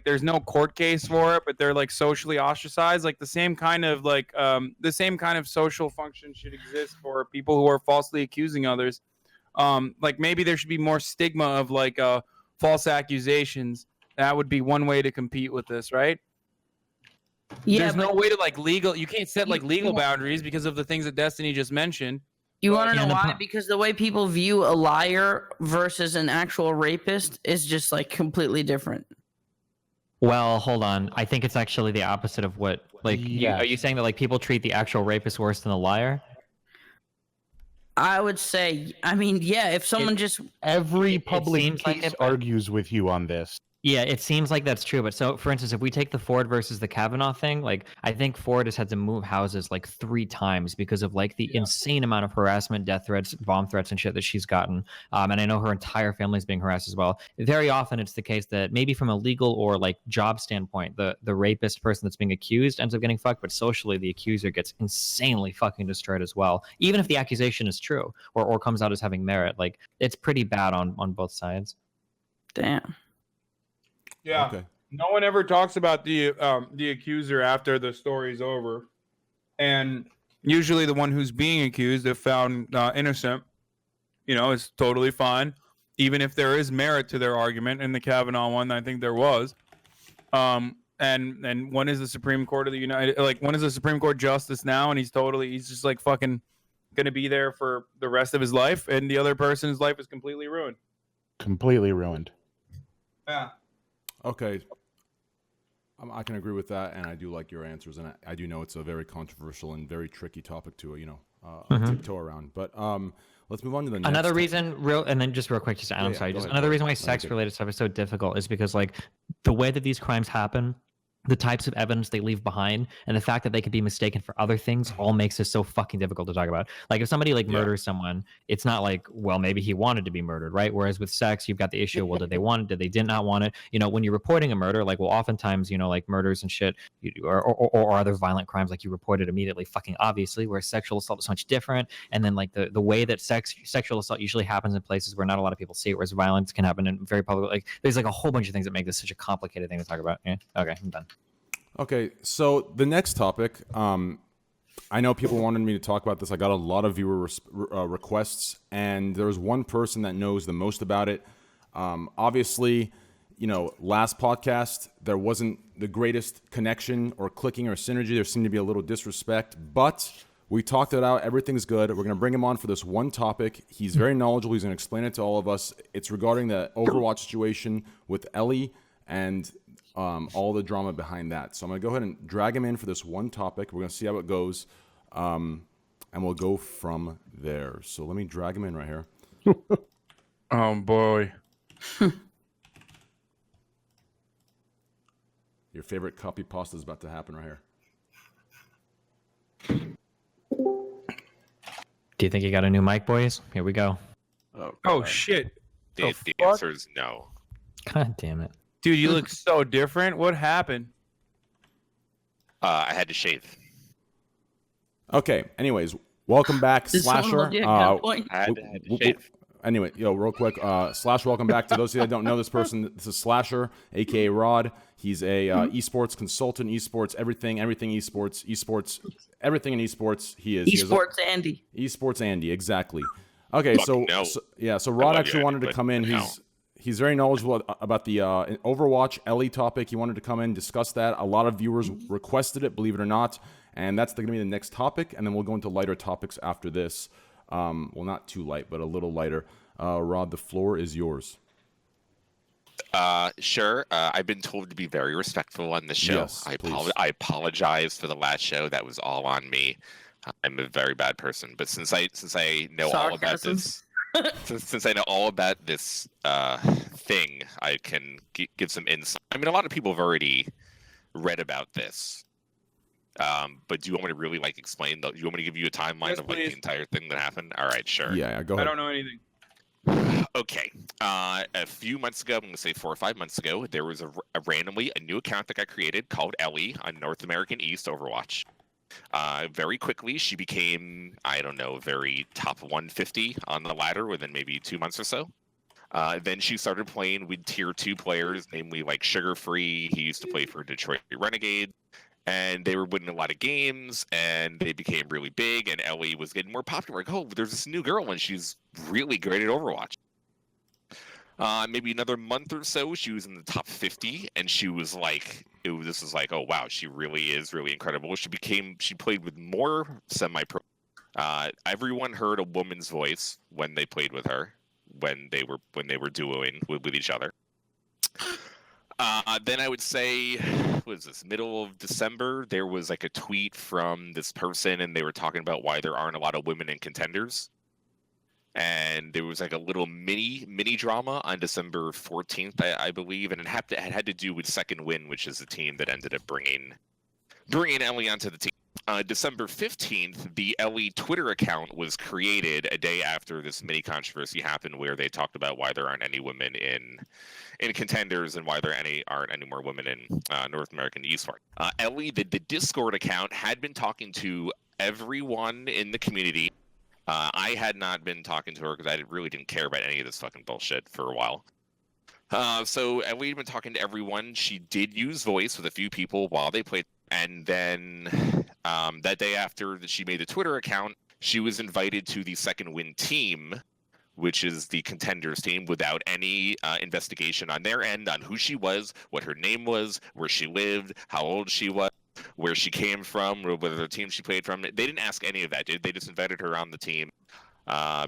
there's no court case for it, but they're like socially ostracized. Like the same kind of social function should exist for people who are falsely accusing others. Like maybe there should be more stigma of like false accusations. That would be one way to compete with this, right? Yeah, There's no way to like legal. You can't set like legal boundaries because of the things that Destiny just mentioned. You want to know why? Because the way people view a liar versus an actual rapist is just like completely different. Well, hold on. I think it's actually the opposite of what are you saying that like people treat the actual rapist worse than the liar? I would say, if someone Every public seems like case it, argues with you on this. Yeah, it seems like that's true. But so, for instance, if we take the Ford versus the Kavanaugh thing, like I think Ford has had to move houses like 3 times because of like the insane amount of harassment, death threats, bomb threats, and shit that she's gotten. And I know her entire family is being harassed as well. Very often, it's the case that maybe from a legal or like job standpoint, the rapist person that's being accused ends up getting fucked, but socially, the accuser gets insanely fucking destroyed as well. Even if the accusation is true or comes out as having merit, like it's pretty bad on both sides. Damn. Yeah. Okay. No one ever talks about the accuser after the story's over, and usually the one who's being accused, if found innocent, is totally fine, even if there is merit to their argument. In the Kavanaugh one, I think there was. And one is the Supreme Court of the United, like one is the Supreme Court justice now, and he's just like fucking gonna be there for the rest of his life, and the other person's life is completely ruined. Completely ruined. Yeah. Okay. I can agree with that, and I do like your answers, and I do know it's a very controversial and very tricky topic to tiptoe around. But let's move on to the next. Another reason, real quick, another reason why sex-related stuff is so difficult is because like the way that these crimes happen, the types of evidence they leave behind, and the fact that they could be mistaken for other things all makes this so fucking difficult to talk about. Like if somebody like murders someone, it's not like, well, maybe he wanted to be murdered, right? Whereas with sex, you've got the issue, well, did they want it? Did they not want it? When you're reporting a murder, like, well, oftentimes, like murders and shit, or other violent crimes, like you report it immediately, fucking obviously, where sexual assault is much different. And then like the way that sexual assault usually happens in places where not a lot of people see it, whereas violence can happen in very public. Like there's like a whole bunch of things that make this such a complicated thing to talk about. Yeah. Okay, I'm done. Okay, so the next topic, I know people wanted me to talk about this. I got a lot of viewer requests, and there's one person that knows the most about it. Obviously, last podcast, there wasn't the greatest connection or clicking or synergy. There seemed to be a little disrespect, but we talked it out. Everything's good. We're going to bring him on for this one topic. He's very knowledgeable. He's going to explain it to all of us. It's regarding the Overwatch situation with Ellie and all the drama behind that. So I'm going to go ahead and drag him in for this one topic. We're going to see how it goes, and we'll go from there. So let me drag him in right here. Oh, boy. Your favorite copy pasta is about to happen right here. Do you think you got a new mic, boys? Here we go. Oh shit. The answer is no. God damn it. Dude, you look so different. What happened? I had to shave. Okay. Anyways, welcome back, Slasher. I had to shave. Anyway, real quick, Slasher, welcome back. To those of you that don't know this person, this is Slasher, aka Rod. He's a esports consultant, everything esports, everything in esports. He is esports Andy. Esports Andy, exactly. Okay, so Rod actually wanted to come in. He's very knowledgeable about the Overwatch Ellie topic. He wanted to come in and discuss that. A lot of viewers requested it, believe it or not. And that's going to be the next topic. And then we'll go into lighter topics after this. Well, not too light, but a little lighter. Rod, the floor is yours. Sure. I've been told to be very respectful on the show. Yes, I apologize for the last show. That was all on me. I'm a very bad person. But since I know all about this, since I know all about this thing, I can give some insight. I mean, a lot of people have already read about this. But do you want me to really explain? Do you want me to give you a timeline of the entire thing that happened? All right, sure. Yeah, go ahead. I don't know anything. Okay. A few months ago, I'm going to say 4 or 5 months ago, there was randomly a new account that got created called Ellie on North American East Overwatch. Very quickly, she became, I don't know, very top 150 on the ladder within maybe 2 months or so. Then she started playing with tier 2 players, namely Sugar Free. He used to play for Detroit Renegade. And they were winning a lot of games, and they became really big, and Ellie was getting more popular. Oh, there's this new girl, and she's really great at Overwatch. Maybe another month or so, she was in the top 50, and she was this was oh wow, she really is really incredible. She played with more semi-pro. Everyone heard a woman's voice when they played with her, when they were duoing with each other. Then I would say, what is this, middle of December, there was a tweet from this person, and they were talking about why there aren't a lot of women in contenders. And there was a little mini drama on December 14th, I believe, and it had to do with Second Win, which is the team that ended up bringing Ellie onto the team. December 15th, the Ellie Twitter account was created a day after this mini controversy happened, where they talked about why there aren't any women in contenders and why there aren't any more women in North American esports. Ellie, the Discord account, had been talking to everyone in the community. I had not been talking to her because I really didn't care about any of this fucking bullshit for a while. So Ellie had been talking to everyone. She did use voice with a few people while they played. And then that day after that she made the Twitter account, she was invited to the Second Win team, which is the contenders team, without any investigation on their end on who she was, what her name was, where she lived, how old she was, where she came from, whether the team she played from. They didn't ask any of that. They just invited her on the team,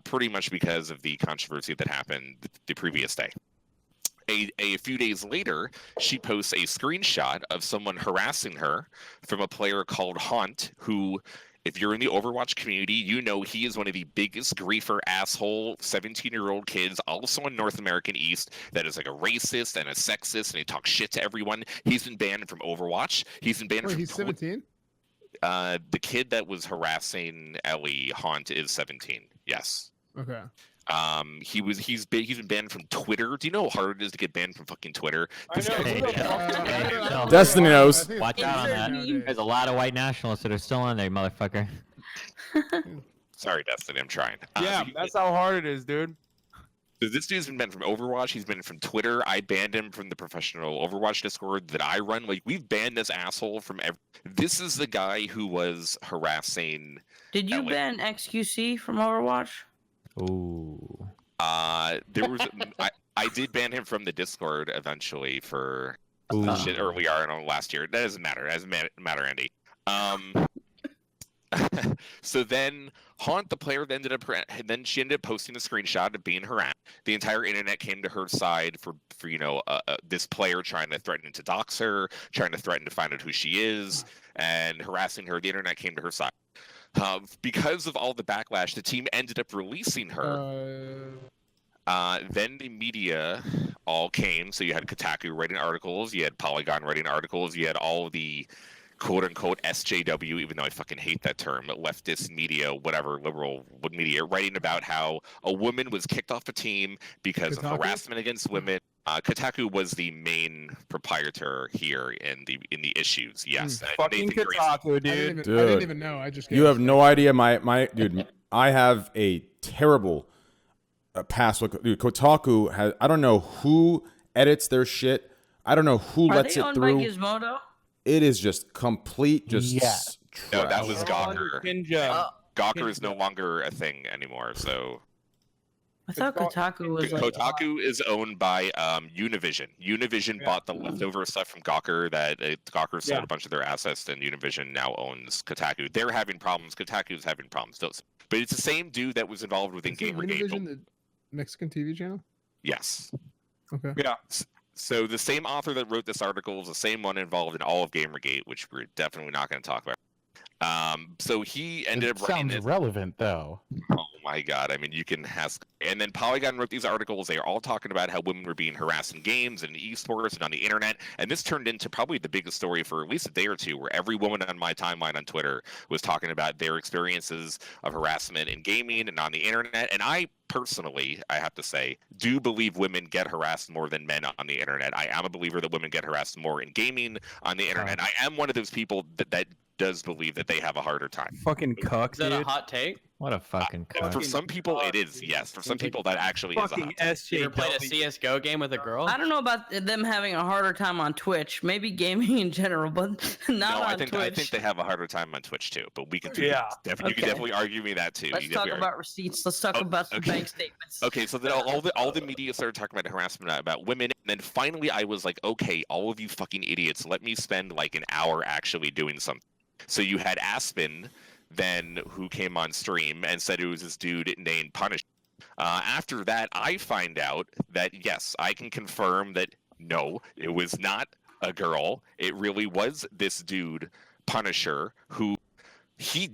pretty much because of the controversy that happened the previous day. A few days later, she posts a screenshot of someone harassing her from a player called Haunt, who, if you're in the Overwatch community, you know he is one of the biggest griefer asshole 17-year-old kids, also in North American East, that is a racist and a sexist, and he talks shit to everyone. He's been banned from Overwatch. He's been banned from... He's 17? The kid that was harassing Ellie, Haunt, is 17. Yes. Okay. He's been banned from Twitter. Do you know how hard it is to get banned from fucking Twitter? Destiny knows. Watch out on that. There's a lot of white nationalists that are still on there, motherfucker. Sorry, Destiny, I'm trying. Yeah, that's how hard it is, dude. So this dude's been banned from Overwatch. He's been from Twitter. I banned him from the professional Overwatch Discord that I run. We've banned this asshole from This is the guy who was harassing... Did you ban XQC from Overwatch? Ooh. There was I did ban him from the Discord eventually for shit early on last year. That doesn't matter. It doesn't matter, Andy. So then Haunt, the player, then she ended up posting a screenshot of being harassed. The entire internet came to her side for this player trying to threaten to dox her, trying to threaten to find out who she is, and harassing her. The internet came to her side. Because of all the backlash, the team ended up releasing her. Then the media all came. So you had Kotaku writing articles, you had Polygon writing articles, you had all the quote-unquote SJW, even though I fucking hate that term, leftist media, whatever, liberal media, writing about how a woman was kicked off a team because of harassment against women. Kotaku was the main proprietor here in the issues. Yes, fucking Kotaku, dude. I didn't even know. I just. You have no idea, my dude. I have a terrible past. Look, dude, Kotaku has. I don't know who edits their shit. I don't know who lets it through. Are they owned by Gizmodo? It is just complete. Trash. No, that was Gawker. Gawker is no longer a thing anymore. So. I thought Kotaku was like Kotaku is owned by Univision. Univision bought the leftover stuff from Gawker that Gawker sold a bunch of their assets, and Univision now owns Kotaku. They're having problems. Kotaku's having problems. But it's the same dude that was involved with Gamergate. Univision, the Mexican TV channel? Yes. Okay. Yeah. So the same author that wrote this article is the same one involved in all of Gamergate, which we're definitely not going to talk about. So he ended up writing Sounds relevant, though. Oh my god! I mean, you can ask. And then Polygon wrote these articles. They are all talking about how women were being harassed in games and esports and on the internet. And this turned into probably the biggest story for at least a day or two, where every woman on my timeline on Twitter was talking about their experiences of harassment in gaming and on the internet. And I personally, I have to say, do believe women get harassed more than men on the internet. I am a believer that women get harassed more in gaming on the internet. I am one of those people that does believe that they have a harder time. Fucking cuck, Is that dude. a hot take? What a fucking cuck. For some people, it is, yes. For some people, that actually is a Fucking hot take. You ever played a CS:GO game with a girl? I don't know about them having a harder time on Twitch, maybe gaming in general, but not No, on I think Twitch. they have a harder time on Twitch too. But we can do Yeah. you can definitely argue me that too. Let's talk about receipts. Let's talk about some bank statements. Okay, so then all the media started talking about harassment about women, and then finally I was like, okay, all of you fucking idiots, let me spend like an hour actually doing something. So you had Aspen, then, who came on stream and said it was this dude named Punish. After that, I find out that yes, I can confirm that no, it was not a girl. It really was this dude, Punisher, who he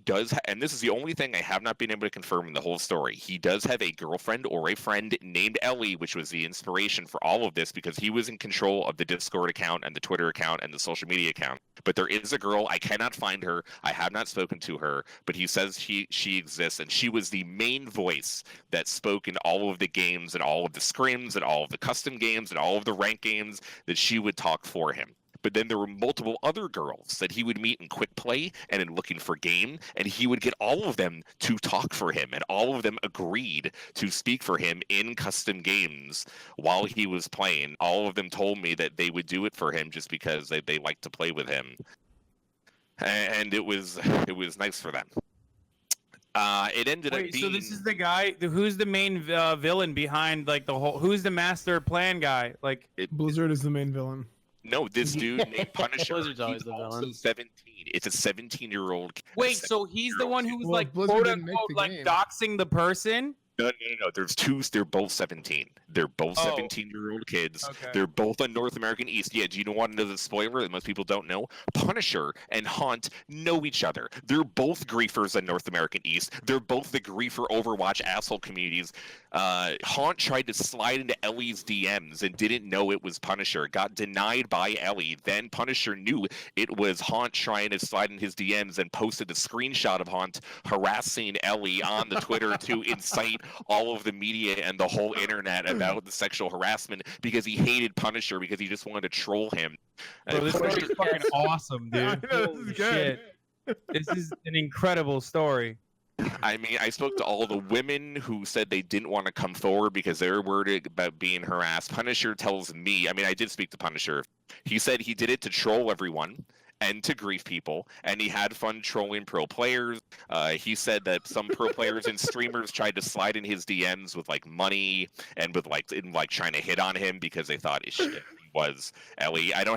does, and this is the only thing I have not been able to confirm in the whole story. He does have a girlfriend or a friend named Ellie, which was the inspiration for all of this because he was in control of the Discord account and the Twitter account and the social media account. But there is a girl. I cannot find her. I have not spoken to her, but he says she exists, and she was the main voice that spoke in all of the games and all of the scrims and all of the custom games and all of the rank games that she would talk for him. But then there were multiple other girls that he would meet in Quick Play and in Looking for Game, and he would get all of them to talk for him, and all of them agreed to speak for him in custom games while he was playing. All of them told me that they would do it for him just because they like to play with him, and it was nice for them. It ended up being. So this is the guy. Who's the main villain behind like the whole? Who's the master plan guy? Like Blizzard is the main villain. No, this dude named Punisher. Blizzard's always He's the also villain. 17. It's a 17-year-old. Wait, so he's the one who's Well, like Blizzard quote didn't make unquote the like game. doxing the person? No. There's two. They're both 17. They're both Oh. 17-year-old kids. Okay. They're both on North American East. Yeah, do you want to know the spoiler that most people don't know? Punisher and Haunt know each other. They're both griefers on North American East. They're both the griefer Overwatch asshole communities. Haunt tried to slide into Ellie's DMs and didn't know it was Punisher. Got denied by Ellie. Then Punisher knew it was Haunt trying to slide in his DMs and posted a screenshot of Haunt harassing Ellie on the Twitter to incite all of the media and the whole internet about the sexual harassment because he hated Punisher because he just wanted to troll him. Bro, this Punisher- story's fucking awesome, dude. I know, this Holy is good. shit. This is an incredible story. I mean, I spoke to all the women who said they didn't want to come forward because they were worried about being harassed. Punisher tells me, I mean, I did speak to Punisher. He said he did it to troll everyone and to grief people, and he had fun trolling pro players. He said that some pro players and streamers tried to slide in his DMs with like money and with like trying to hit on him because they thought it was Ellie. I don't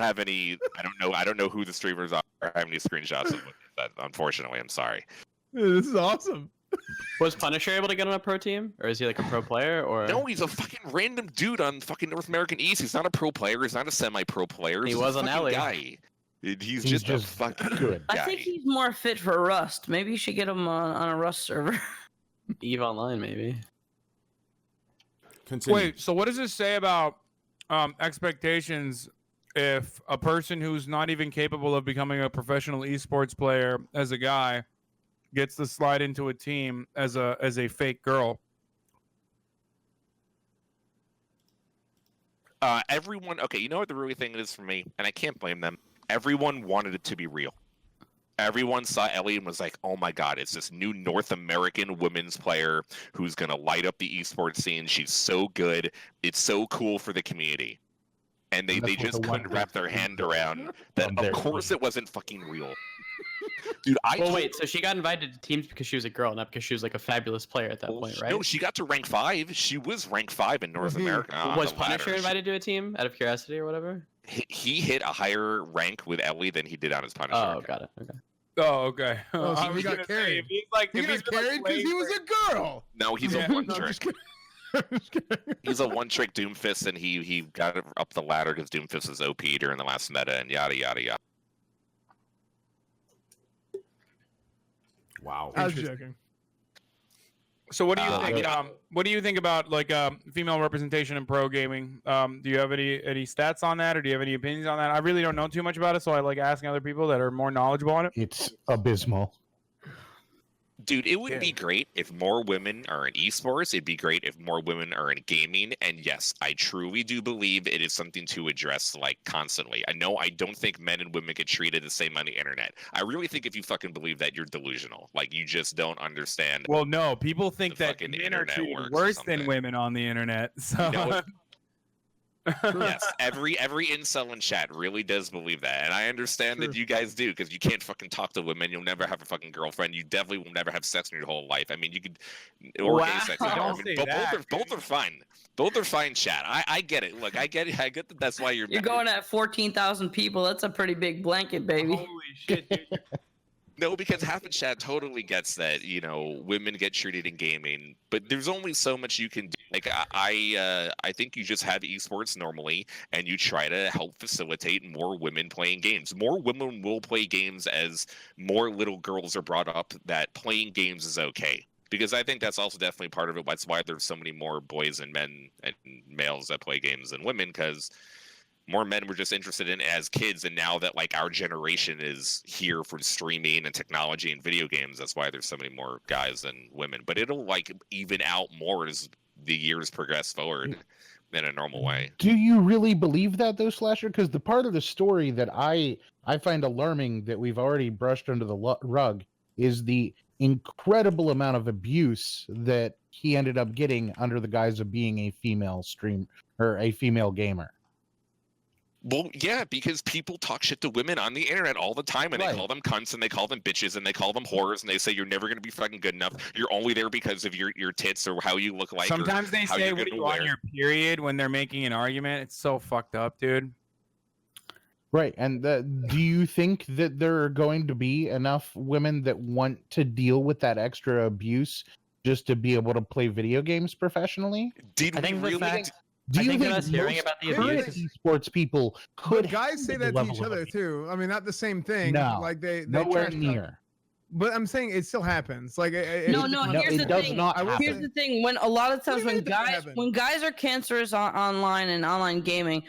know who the streamers are. I have any screenshots of that. Unfortunately, I'm sorry. This is awesome. Was Punisher able to get on a pro team, or is he like a pro player? Or No, he's a fucking random dude on fucking North American East. He's not a pro player. He's not a semi-pro player. He He's was a on fucking Ellie. guy. He's just a fucking good. guy. I think he's more fit for Rust. Maybe you should get him on a Rust server. Eve Online, maybe. Continue. Wait, so what does this say about expectations if a person who's not even capable of becoming a professional esports player as a guy gets to slide into a team as a fake girl? Everyone, okay, you know what the really thing is for me, and I can't blame them. Everyone wanted it to be real. Everyone saw Ellie and was like, "Oh my God, it's this new North American women's player who's gonna light up the esports scene. She's so good. It's so cool for the community." And they That's what just the one couldn't wrap their hand around that. Of course, it wasn't fucking real. Dude, Well, wait. So she got invited to teams because she was a girl, not because she was like a fabulous player at that point, right? No, she got to rank 5. She was rank 5 in North America. on Was the ladder. Punisher invited to a team out of curiosity or whatever? He hit a higher rank with Ellie than he did on his Punisher. Oh, account. got it. Okay. Oh, okay. Oh, so I he was got gonna say, carried. if he's like, He if got he's been, like, carried because he playing was for- a girl. No, he's Yeah. a one No, I'm trick. just kidding. I'm just kidding. He's a one-trick Doomfist, and he got up the ladder because Doomfist was OP during the last meta, and yada yada yada. Wow. I was joking. So what do you I think? mean, What do you think about like female representation in pro gaming? Do you have any stats on that, or do you have any opinions on that? I really don't know too much about it, so I like asking other people that are more knowledgeable on it. It's abysmal. Dude, it would be great if more women are in esports. It'd be great if more women are in gaming. And yes, I truly do believe it is something to address like constantly. I know I don't think men and women get treated the same on the internet. I really think if you fucking believe that, you're delusional. Like you just don't understand. Well, no, people think The that fucking men are internet treated works or worse than something. women on the internet. So No, yes, every incel in chat really does believe that, and I understand that you guys do because you can't fucking talk to women. You'll never have a fucking girlfriend. You definitely will never have sex in your whole life. I mean, you could or gay sex. Don't I say mean, but that, both are fine. Both are fine. Chat. I get it. Look, I get it. I get that. That's why you're. You're going at 14,000 people. That's a pretty big blanket, baby. holy shit, dude. No, because half of chat totally gets that, women get treated in gaming, but there's only so much you can do. Like I think you just have esports normally, and you try to help facilitate more women playing games. More women will play games as more little girls are brought up that playing games is okay. Because I think that's also definitely part of it. That's why there's so many more boys and men and males that play games than women, because more men were just interested in it as kids, and now that like our generation is here for streaming and technology and video games, that's why there's so many more guys than women. But it'll like even out more as the years progress forward in a normal way. Do you really believe that, though, Slasher? Because the part of the story that I find alarming that we've already brushed under the rug is the incredible amount of abuse that he ended up getting under the guise of being a female stream or a female gamer. Well, yeah, because people talk shit to women on the internet all the time, and they call them cunts, and they call them bitches, and they call them whores, and they say you're never going to be fucking good enough. You're only there because of your tits or how you look like. Sometimes they how say you're what gonna you on wear. your period when they're making an argument. It's so fucked up, dude. Right, and do you think that there are going to be enough women that want to deal with that extra abuse just to be able to play video games professionally? Did I think we the really? fact. Do I you think think that us hearing most about the current abuse. esports people could But guys say handle that the to each level of other abuse? too. I mean, not the same thing. No, like they nowhere trash talk. near. But I'm saying it still happens. Like No, No, here's the it does thing. not I will happen. Here's the thing. When a lot of times What do you when mean it doesn't guys happen? when guys are cancerous online and online gaming,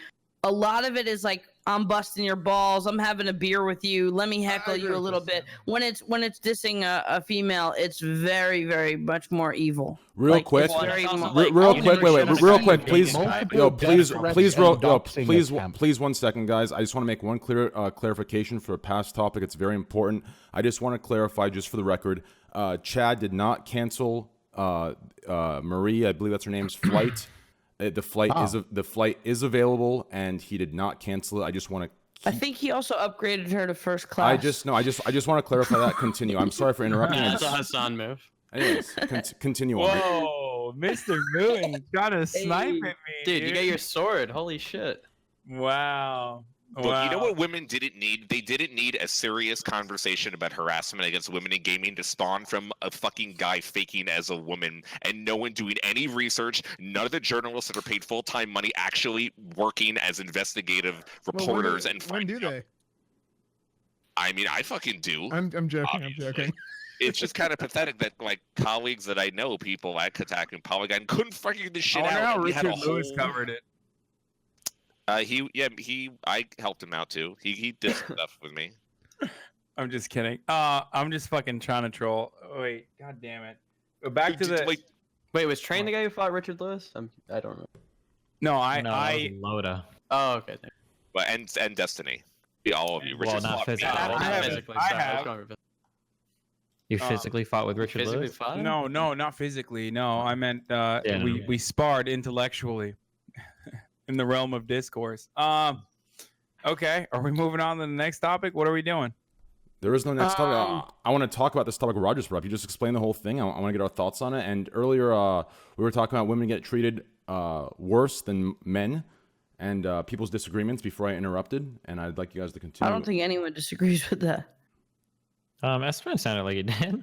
a lot of it is like, I'm busting your balls. I'm having a beer with you. Let me heckle agree you a with little this, bit. When it's dissing a female, it's very, very much more evil. Real Like, quick, it's very also mo- like- real you quick, never wait, should real have quick, seen please, multiple yo, death please, threats please, and yo, doxing please, attempts. please, 1 second, guys. I just want to make one clarification for a past topic. It's very important. I just want to clarify, just for the record, Chad did not cancel Marie, I believe that's her name's flight. The flight is available, and he did not cancel it. I just want to. I think he also upgraded her to first class. I just want to clarify that. Continue. I'm sorry for interrupting. That's a Hassan move. Anyways, continue on. Whoa, Mr. Moon trying to snipe at me, Dude, you got your sword. Holy shit. Wow. Look, Wow. you know what women didn't need? They didn't need a serious conversation about harassment against women in gaming to spawn from a fucking guy faking as a woman and no one doing any research. None of the journalists that are paid full-time money actually working as investigative reporters and when do finding out. they? I mean, I fucking do. I'm joking. I'm Obviously. joking. It's just kind of pathetic that like colleagues that I know, people at Kotaku and Polygon, couldn't figure this I shit wonder out. how and we had a Richard Lewis whole- covered it. I helped him out too. He did stuff with me. I'm just kidding. I'm just fucking trying to troll. Wait, god damn it. Go back to the. Wait, was Train the guy who fought Richard Lewis? I don't remember. No, No, I. that was Loda. Oh, okay. But and Destiny, all of you. Well, Richard not fought me. physically. I Well, not haven't- physically. I Sorry, I was have. going for You physically fought with Richard physically Lewis? fought him? No, not physically. No, I meant Yeah. we sparred intellectually in the realm of discourse. Okay, are we moving on to the next topic? What are we doing? There is no next topic. I want to talk about this topic Rogers brought up. You just explained the whole thing. I want to get our thoughts on it. And earlier, we were talking about women get treated worse than men, and people's disagreements before I interrupted. And I'd like you guys to continue. I don't think anyone disagrees with that. Espen sounded like he did.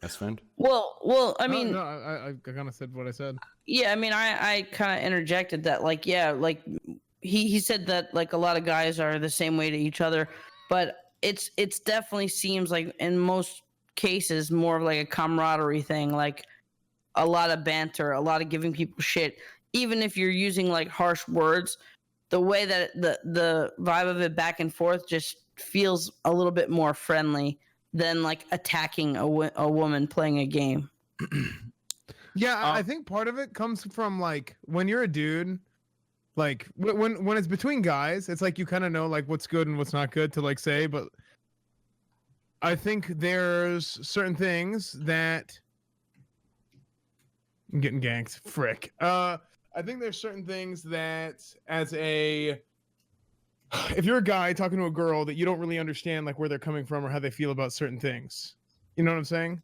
Esfand? Well, I mean, no, I kind of said what I said. yeah, I mean, I kind of interjected that, like, yeah, like he said that like a lot of guys are the same way to each other, but it's definitely seems like in most cases more of like a camaraderie thing, like a lot of banter, a lot of giving people shit, even if you're using like harsh words. The way that the vibe of it back and forth just feels a little bit more friendly than like attacking a woman playing a game. Yeah, I think part of it comes from like when you're a dude, like when it's between guys, it's like you kind of know like what's good and what's not good to like say, but I think there's certain things that I'm getting ganked. Frick. I think there's certain things that if you're a guy talking to a girl that you don't really understand like where they're coming from or how they feel about certain things. You know what I'm saying?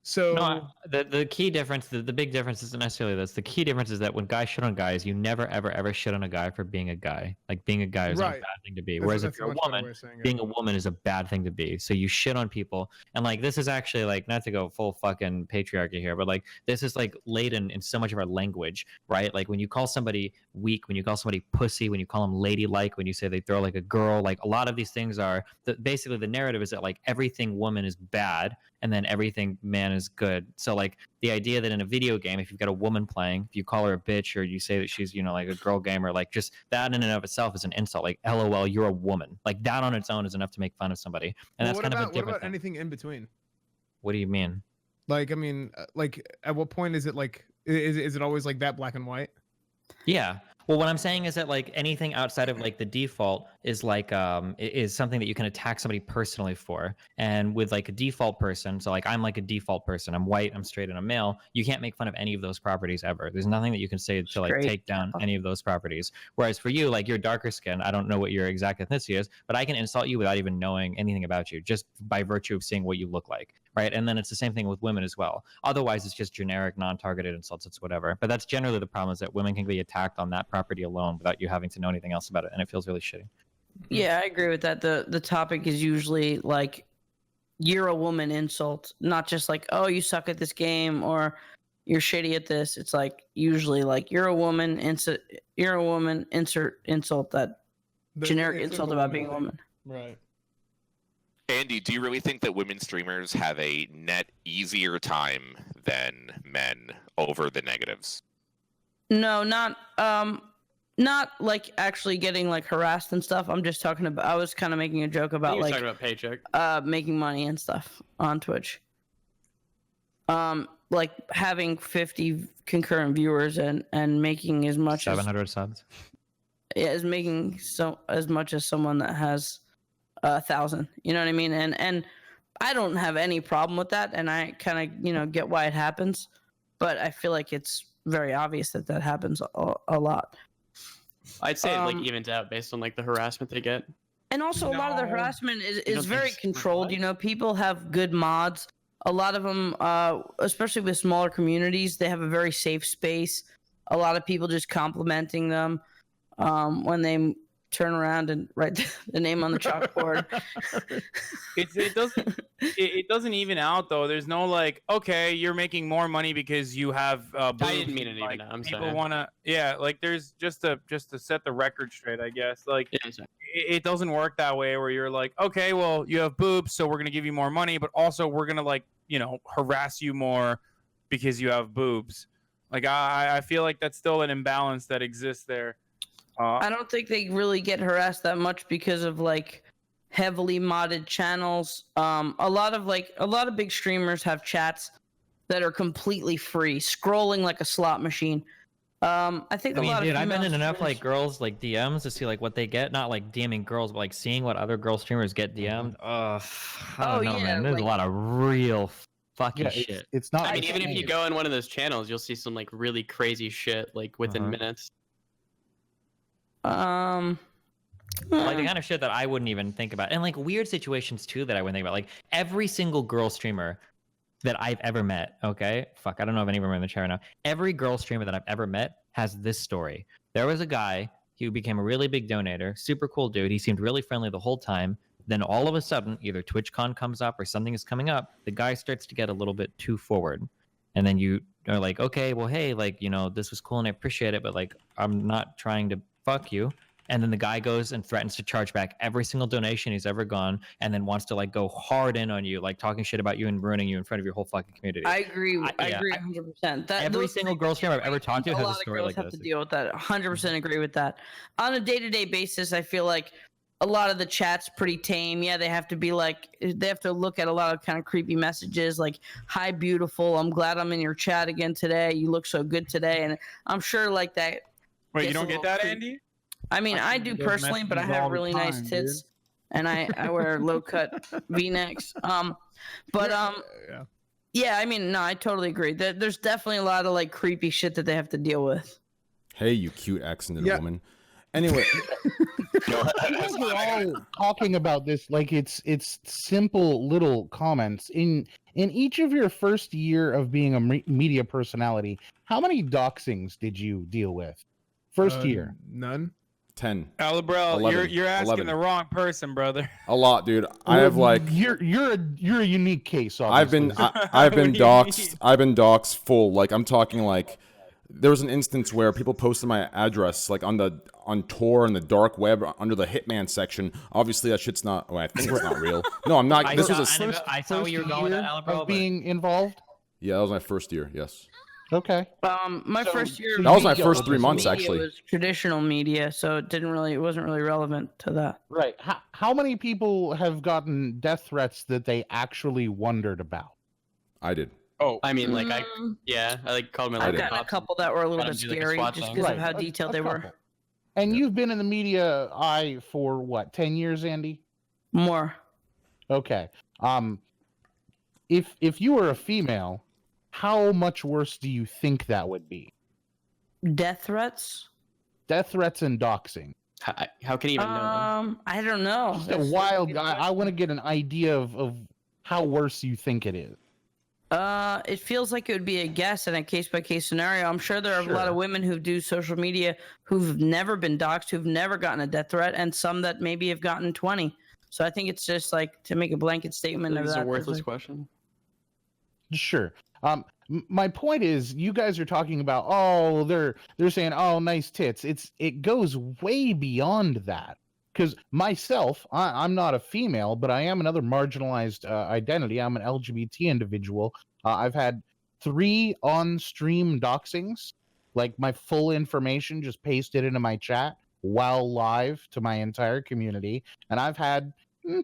So No, the key difference, the big difference isn't necessarily this. The key difference is that when guys shit on guys, you never ever shit on a guy for being a guy. Like being a guy is not a Right. bad thing to be. That's- Whereas that's if you're a much better woman, way of saying it. being a woman is a bad thing to be. So you shit on people, and like this is actually like not to go full fucking patriarchy here, but like this is like laden in so much of our language, right? Like when you call somebody weak, when you call somebody pussy, when you call them ladylike, when you say they throw like a girl, like a lot of these things are basically the narrative is that like everything woman is bad and then everything man is good. So like the idea that in a video game, if you've got a woman playing, if you call her a bitch or you say that she's, you know, like a girl gamer, like just that in and of itself is an insult. Like, LOL, you're a woman. Like that on its own is enough to make fun of somebody. And that's kind of a different what about thing. anything in between? What do you mean? Like, I mean, like, at what point is it like, is it always like that black and white? Yeah. Well, what I'm saying is that like anything outside of like the default is like is something that you can attack somebody personally for. And with like a default person, so like I'm like a default person. I'm white, I'm straight, and I'm male. You can't make fun of any of those properties ever. There's nothing that you can say to like Straight. take down any of those properties. Whereas for you, like you're darker skinned. I don't know what your exact ethnicity is, but I can insult you without even knowing anything about you, just by virtue of seeing what you look like. Right. And then it's the same thing with women as well. Otherwise, it's just generic, non-targeted insults. It's whatever. But that's generally the problem, is that women can be attacked on that property alone without you having to know anything else about it. And it feels really shitty. Yeah, I agree with that. The topic is usually like you're a woman insult, not just like, oh, you suck at this game or you're shitty at this. It's like usually like you're a woman insert insult, that generic insult about being a woman. Right. Andy, do you really think that women streamers have a net easier time than men over the negatives? No, not like actually getting like harassed and stuff. I'm just talking about, I was kind of making a joke about You're like talking about paycheck. making money and stuff on Twitch. Like having 50 concurrent viewers and making as much 700 subs. as making as much as someone that has 1,000. You know what I mean? And I don't have any problem with that, and I kind of get why it happens, but I feel like it's very obvious that happens a lot. I'd say it like evens out based on like the harassment they get. And also, a lot of the harassment don't is very think it's controlled. like- You know, people have good mods. A lot of them, especially with smaller communities, they have a very safe space. A lot of people just complimenting them when they turn around and write the name on the chalkboard. It doesn't even out though. There's no like, okay, you're making more money because you have boobs. I didn't mean it Like, even out. I'm people sorry. want to, yeah, like there's just to set the record straight, I guess. Like Yeah, I'm sorry. it doesn't work that way where you're like, okay, well, you have boobs, so we're going to give you more money, but also we're going to like, harass you more because you have boobs. Like I feel like that's still an imbalance that exists there. I don't think they really get harassed that much because of like heavily modded channels. A lot of big streamers have chats that are completely free, scrolling like a slot machine. I think a lot of I've been in female enough like streamers- girls like DMs to see like what they get. Not like DMing girls, but like seeing what other girl streamers get DM'd. I don't know, yeah, man. There's a lot of real fucking Yeah, shit. it's not. I mean, like even if you saying- go in one of those channels, you'll see some like really crazy shit like within Uh-huh. minutes. Like the kind of shit that I wouldn't even think about, and like weird situations too that I wouldn't think about. Like every single girl streamer that I've ever met. Okay, fuck, I don't know if any of them are in the chat right now. Every girl streamer that I've ever met has this story. There was a guy who became a really big donator, super cool dude. He seemed really friendly the whole time. Then all of a sudden, either TwitchCon comes up or something is coming up. The guy starts to get a little bit too forward, and then you are like, okay, well, hey, like, you know, this was cool and I appreciate it, but like, I'm not trying to fuck you. And then the guy goes and threatens to charge back every single donation he's ever gone, and then wants to like go hard in on you, like talking shit about you and ruining you in front of your whole fucking community. I agree. I agree 100%. Every single girl streamer I've ever talked to has a story like this. this. Have to deal with that. 100% agree with that. On a day-to-day basis, I feel like a lot of the chat's pretty tame. Yeah, they have to be like, they have to look at a lot of kind of creepy messages like, "Hi, beautiful. I'm glad I'm in your chat again today. You look so good today." And I'm sure like that. Wait, you don't get that, Andy? I mean, I do personally, but I have really nice tits, and I wear low-cut V-necks. Yeah, I mean, no, I totally agree. There's definitely a lot of like creepy shit that they have to deal with. Hey, you cute accented woman. Anyway, we're all talking about this like it's simple little comments. In each of your first year of being a media personality, how many doxings did you deal with? First year, none. 10. Alabrel, 11, you're asking 11. the wrong person, brother. A lot, dude. I have like you're a unique case. Obviously. I've been doxxed. I've been doxxed full. Like I'm talking like there was an instance where people posted my address like on Tor and the dark web under the Hitman section. Obviously that shit's not. Well, I think it's not real. No, I'm not. This was I saw where you were going with that, Alabrel, being involved. Yeah, that was my first year. Yes. Okay. My first year. That was my first 3 months actually. It was traditional media, so it wasn't really relevant to that. Right. How many people have gotten death threats that they actually wondered about? I did. Oh, I mean, like I like called my. I've gotten a couple that were a little bit scary just because of how detailed they were. And you've been in the media eye for what, 10 years, Andy? More. Okay. If you were a female, how much worse do you think that would be? Death threats? Death threats and doxing. How can you even know? I don't know. Just a wild guy. I want to get an idea of how worse you think it is. It feels like it would be a guess in a case-by-case scenario. I'm sure there are a lot of women who do social media who've never been doxxed, who've never gotten a death threat, and some that maybe have gotten 20. So I think it's just like to make a blanket statement of that. It's a worthless question. Sure. My point is, you guys are talking about, oh, they're saying, oh, nice tits. It goes way beyond that. Because myself, I'm not a female, but I am another marginalized identity. I'm an LGBT individual. I've had 3 on-stream doxings, like my full information just pasted into my chat while live to my entire community. And I've had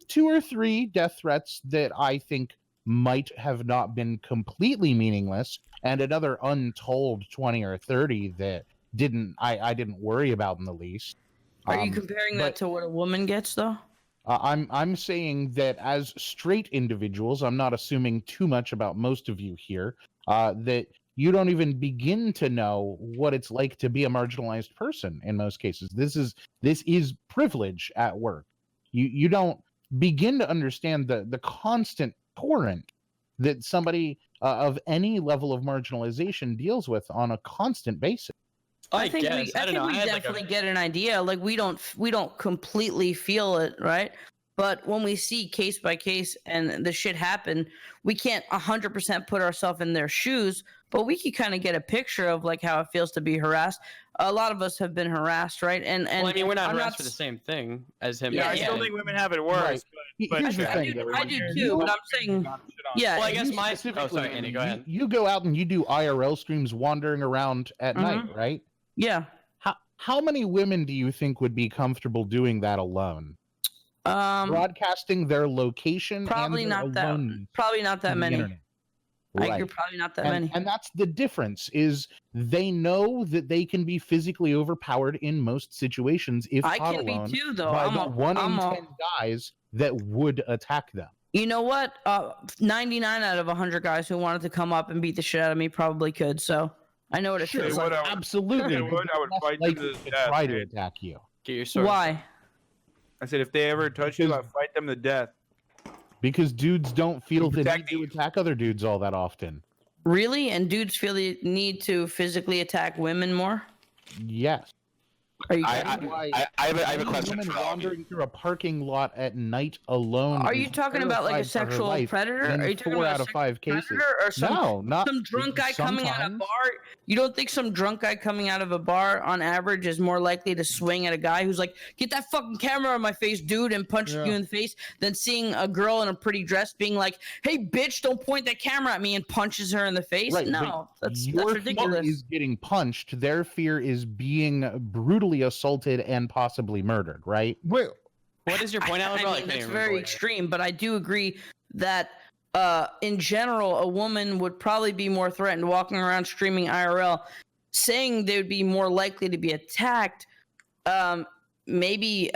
2 or 3 death threats that I think might have not been completely meaningless, and another untold 20 or 30 that I didn't worry about in the least. Are you comparing that to what a woman gets, though? I'm saying that as straight individuals, I'm not assuming too much about most of you here, that you don't even begin to know what it's like to be a marginalized person in most cases. This is privilege at work. You don't begin to understand the constant torrent that somebody of any level of marginalization deals with on a constant basis. I think we definitely get an idea. Like we don't completely feel it, right? But when we see case by case and the shit happen, we can't 100% put ourselves in their shoes, but we can kind of get a picture of like how it feels to be harassed. A lot of us have been harassed, right? And well, I mean, we're not harassed for the same thing as him. Yeah, I still think women have it worse. But Here's the I thing, do too, but I'm saying, yeah. Well, I guess my. specifically, Oh, sorry, Andy. Go ahead. You go out and you do IRL streams wandering around at night, right? Yeah. How many women do you think would be comfortable doing that alone? Broadcasting their location. Probably and their not that. aloneness Probably not that on the many. internet. I Right. agree. Probably not that And, many. and that's the difference, is they know that they can be physically overpowered in most situations if I caught can be alone too, though. by I'm the a- 1 in I'm a- 10 guys that would attack them. You know what? 99 out of 100 guys who wanted to come up and beat the shit out of me probably could. So I know what it Sure, feels like. absolutely. I would because fight they're you to less the likely death, to try to dude. attack you. Get your sword. Why? I said if they ever touch you, I fight them to death. Because dudes don't feel the need protect to you. attack other dudes all that often. Really? And dudes feel the need to physically attack women more? Yes. Are you I kidding me? have a question Woman for all of you. wandering through a parking lot at night alone. Are you is talking about like a terrified for her sexual life predator? in Are you talking 4 about out a of sexual 5 cases? predator or some drunk guy coming out of a sometimes. bar? You don't think some drunk guy coming out of a bar on average is more likely to swing at a guy who's like, get that fucking camera on my face, dude, and punch you in the face than seeing a girl in a pretty dress being like, hey, bitch, don't point that camera at me and punches her in the face? Right, No, but that's your ridiculous. fear is getting punched. Their fear is being brutally assaulted and possibly murdered, right? Wait, What is your point, Alan? I mean, it's very extreme, but I do agree that in general, a woman would probably be more threatened walking around streaming IRL, saying they would be more likely to be attacked. Maybe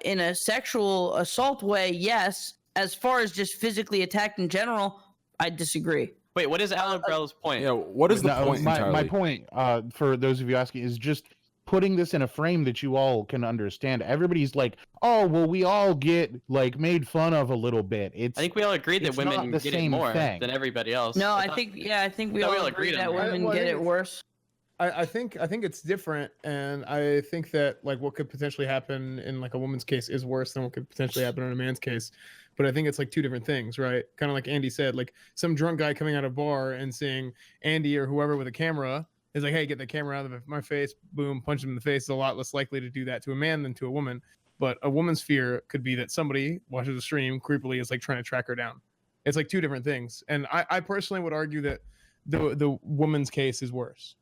in a sexual assault way, yes. As far as just physically attacked in general, I disagree. Wait, what is Alan Brell's point? Yeah, what is the point my entirely? point, for those of you asking, is just putting this in a frame that you all can understand. Everybody's like, oh, well, we all get like made fun of a little bit. I think we all agreed that it's women not the get it same more thing. than everybody else. No, I thought- think we thought all we all agree agreed that on that. women Well, I get think it it's- worse. I think it's different, and I think that like what could potentially happen in like a woman's case is worse than what could potentially happen in a man's case. But I think it's like two different things, right? Kind of like Andy said, like some drunk guy coming out of a bar and seeing Andy or whoever with a camera is like, hey, get the camera out of my face, boom, punch him in the face. Is a lot less likely to do that to a man than to a woman. But a woman's fear could be that somebody watches a stream creepily is like trying to track her down. It's like two different things. And I personally would argue that the woman's case is worse.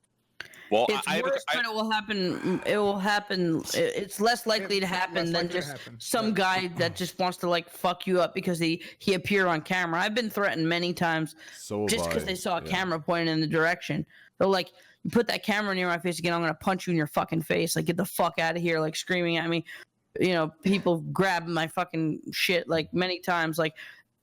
Well, It's worse, but it will happen. It will happen. It's less likely to happen than just some guy that just wants to like fuck you up because he appeared on camera. I've been threatened many times So just because they saw a camera pointing in the direction. They're like, "You put that camera near my face again, I'm gonna punch you in your fucking face. Like, get the fuck out of here!" Like screaming at me. You know, people grab my fucking shit like many times. Like,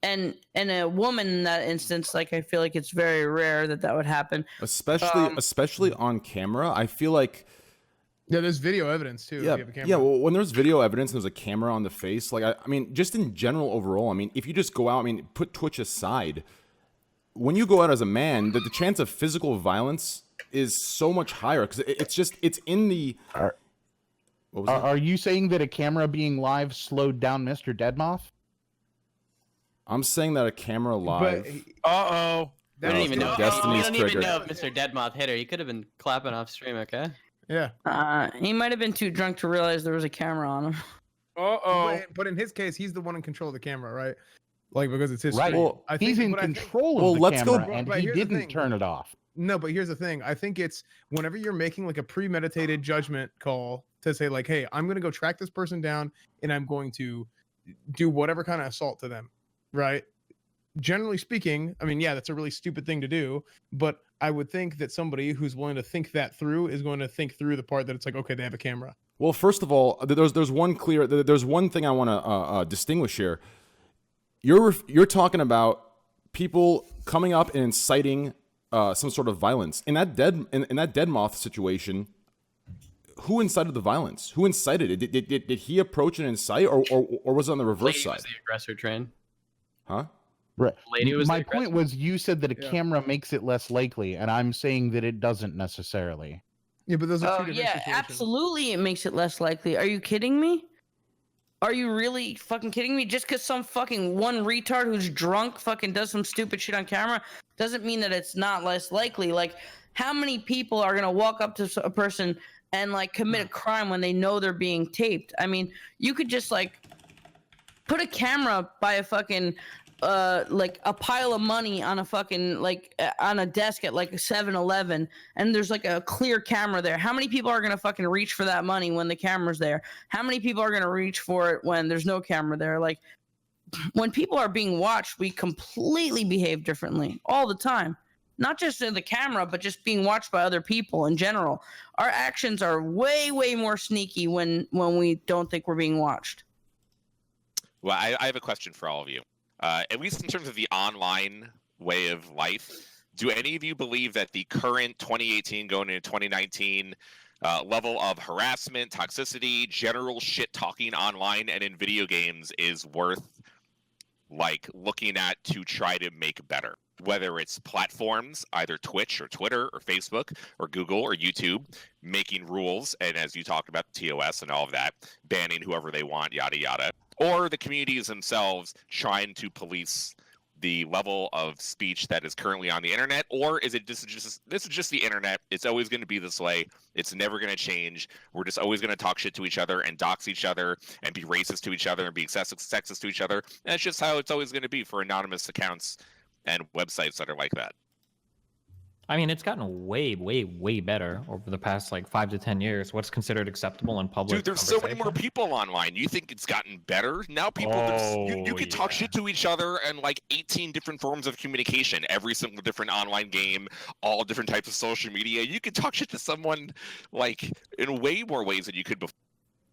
and a woman in that instance, like I feel like it's very rare that would happen. Especially on camera. I feel like Yeah, there's video evidence too. If you have a camera. yeah. Well, when there's video evidence and there's a camera on the face, like I mean, just in general overall, I mean, if you just go out, I mean, put Twitch aside, when you go out as a man, the chance of physical violence is so much higher because it's in the. What was that? Are you saying that a camera being live slowed down Mr. Deadmoth? I'm saying that a camera live. But We don't even know. Destiny's We don't even triggered. know if Mr. Deadmoth hit her. He could have been clapping off stream. Okay. yeah. He might have been too drunk to realize there was a camera on him. But in his case, he's the one in control of the camera, right? Like because it's his Right. stream. Well, I He's think- in but I think- control Well, of the let's go- camera, and but he here's the didn't thing. turn it off. No, but here's the thing. I think it's whenever you're making like a premeditated judgment call to say like, hey, I'm gonna go track this person down and I'm going to do whatever kind of assault to them, right? Generally speaking, I mean, yeah, that's a really stupid thing to do, but I would think that somebody who's willing to think that through is going to think through the part that it's like, okay, they have a camera. Well, first of all, there's one thing I want to distinguish here. You're talking about people coming up and inciting some sort of violence in that Deadmoth situation. Who incited the violence? Who incited it? Did he approach and incite, or was it on the reverse Lady side? was the aggressor, Train. Huh? Right. Lady was My the point was you said that a Yeah. camera makes it less likely, and I'm saying that it doesn't necessarily. Yeah, but those are two Oh different yeah, situations. absolutely. It makes it less likely. Are you kidding me? Are you really fucking kidding me? Just because some fucking one retard who's drunk fucking does some stupid shit on camera doesn't mean that it's not less likely. Like, how many people are gonna walk up to a person and like commit a crime when they know they're being taped? I mean, you could just like put a camera by a fucking like a pile of money on a fucking like on a desk at like a 7-Eleven, and there's like a clear camera there. How many people are gonna fucking reach for that money when the camera's there? How many people are gonna reach for it when there's no camera there? Like, when people are being watched, we completely behave differently all the time. Not just in the camera, but just being watched by other people in general. Our actions are way, way more sneaky when we don't think we're being watched. Well, I have a question for all of you. At least in terms of the online way of life, do any of you believe that the current 2018 going into 2019 level of harassment, toxicity, general shit talking online and in video games is worth like looking at to try to make better. Whether it's platforms, either Twitch or Twitter or Facebook or Google or YouTube, making rules, and as you talked about TOS and all of that, banning whoever they want, yada yada, or the communities themselves trying to police the level of speech that is currently on the internet, or is it this is just the internet? It's always going to be this way. It's never going to change. We're just always going to talk shit to each other and dox each other and be racist to each other and be sexist to each other. And it's just how it's always going to be for anonymous accounts and websites that are like that. I mean, it's gotten way, way, way better over the past like 5 to 10 years. What's considered acceptable in public? Dude, there's so many more people online. You think it's gotten better? Now people, you can talk shit to each other and like 18 different forms of communication, every single different online game, all different types of social media. You can talk shit to someone like in way more ways than you could before.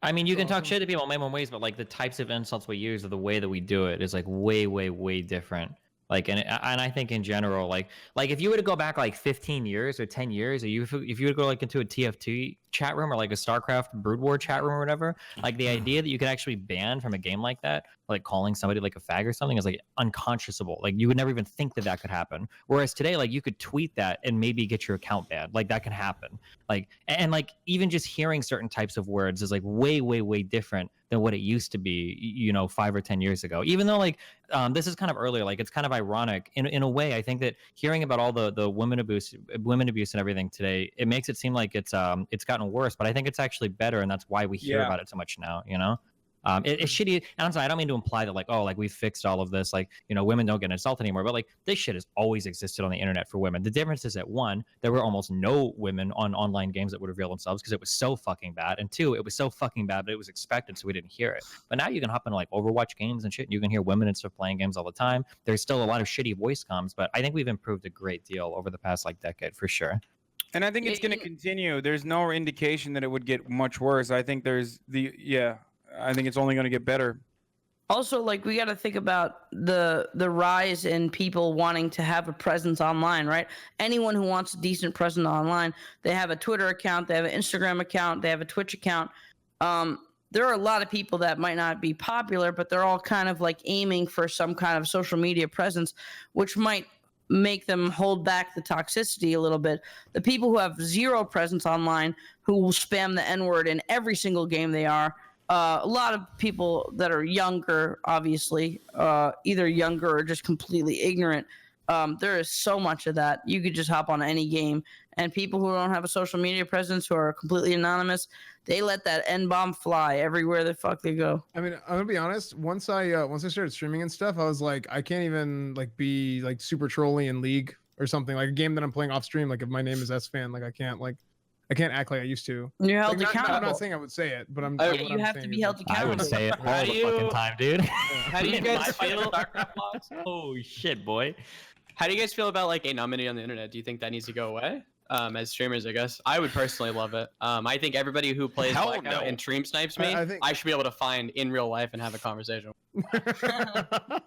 I mean, you can talk shit to people in way more ways, but like the types of insults we use or the way that we do it is like way, way, way different. Like, and I think in general, like if you were to go back like 15 years or 10 years, or if you would go like into a TFT chat room or like a StarCraft Brood War chat room or whatever, like the idea that you could actually ban from a game like that, like calling somebody like a fag or something, is like unconscionable. Like you would never even think that that could happen. Whereas today, like you could tweet that and maybe get your account banned. Like that can happen. Like, and like even just hearing certain types of words is like way, way, way different than what it used to be, you know, 5 or 10 years ago. Even though like this is kind of earlier, like it's kind of ironic in a way. I think that hearing about all the women abuse and everything today, it makes it seem like it's gotten worse, but I think it's actually better, and that's why we hear about it so much now, you know. It's shitty, and I'm sorry, I don't mean to imply that like, oh, like we fixed all of this, like, you know, women don't get insulted anymore, but like this shit has always existed on the internet for women. The difference is that one, there were almost no women on online games that would reveal themselves because it was so fucking bad, and two, it was so fucking bad but it was expected, so we didn't hear it. But now you can hop into like Overwatch games and shit, and you can hear women and stuff playing games all the time. There's still a lot of shitty voice comms, but I think we've improved a great deal over the past like decade for sure. And I think it's going to continue. There's no indication that it would get much worse. I think I think it's only going to get better. Also, like we got to think about the rise in people wanting to have a presence online, right? Anyone who wants a decent presence online, they have a Twitter account, they have an Instagram account, they have a Twitch account. There are a lot of people that might not be popular, but they're all kind of like aiming for some kind of social media presence, which might make them hold back the toxicity a little bit. The people who have zero presence online, who will spam the N-word in every single game they are, a lot of people that are younger, obviously, either younger or just completely ignorant. There is so much of that. You could just hop on any game, and people who don't have a social media presence, who are completely anonymous, they let that N-bomb fly everywhere the fuck they go. I mean, I'm gonna be honest. Once I started streaming and stuff, I was like, I can't even like be like super trolly in League or something, like a game that I'm playing off stream. Like if my name is SFan, like I can't act like I used to. You're held like, accountable. I'm not saying I would say it, but I'm. You have to be held accountable. I would say it all the fucking time, dude. How do you guys feel? Oh shit, boy. How do you guys feel about like anonymity on the internet? Do you think that needs to go away? As streamers, I guess I would personally love it. I think everybody who plays Blackout and stream snipes me, I should be able to find in real life and have a conversation.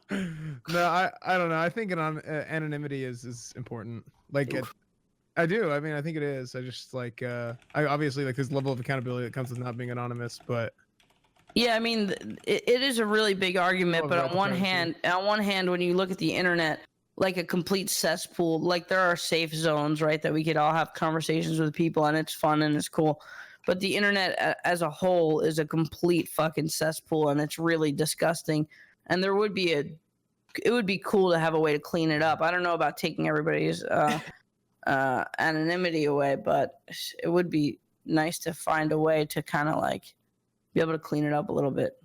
No, I don't know. I think anonymity is important. Like I do. I mean, I think it is. I just like I obviously like this level of accountability that comes with not being anonymous, but yeah, I mean, it is a really big argument. But on one hand, when you look at the internet, like a complete cesspool, like there are safe zones, right, that we could all have conversations with people and it's fun and it's cool. But the internet as a whole is a complete fucking cesspool and it's really disgusting. And it would be cool to have a way to clean it up. I don't know about taking everybody's anonymity away, but it would be nice to find a way to kind of like be able to clean it up a little bit.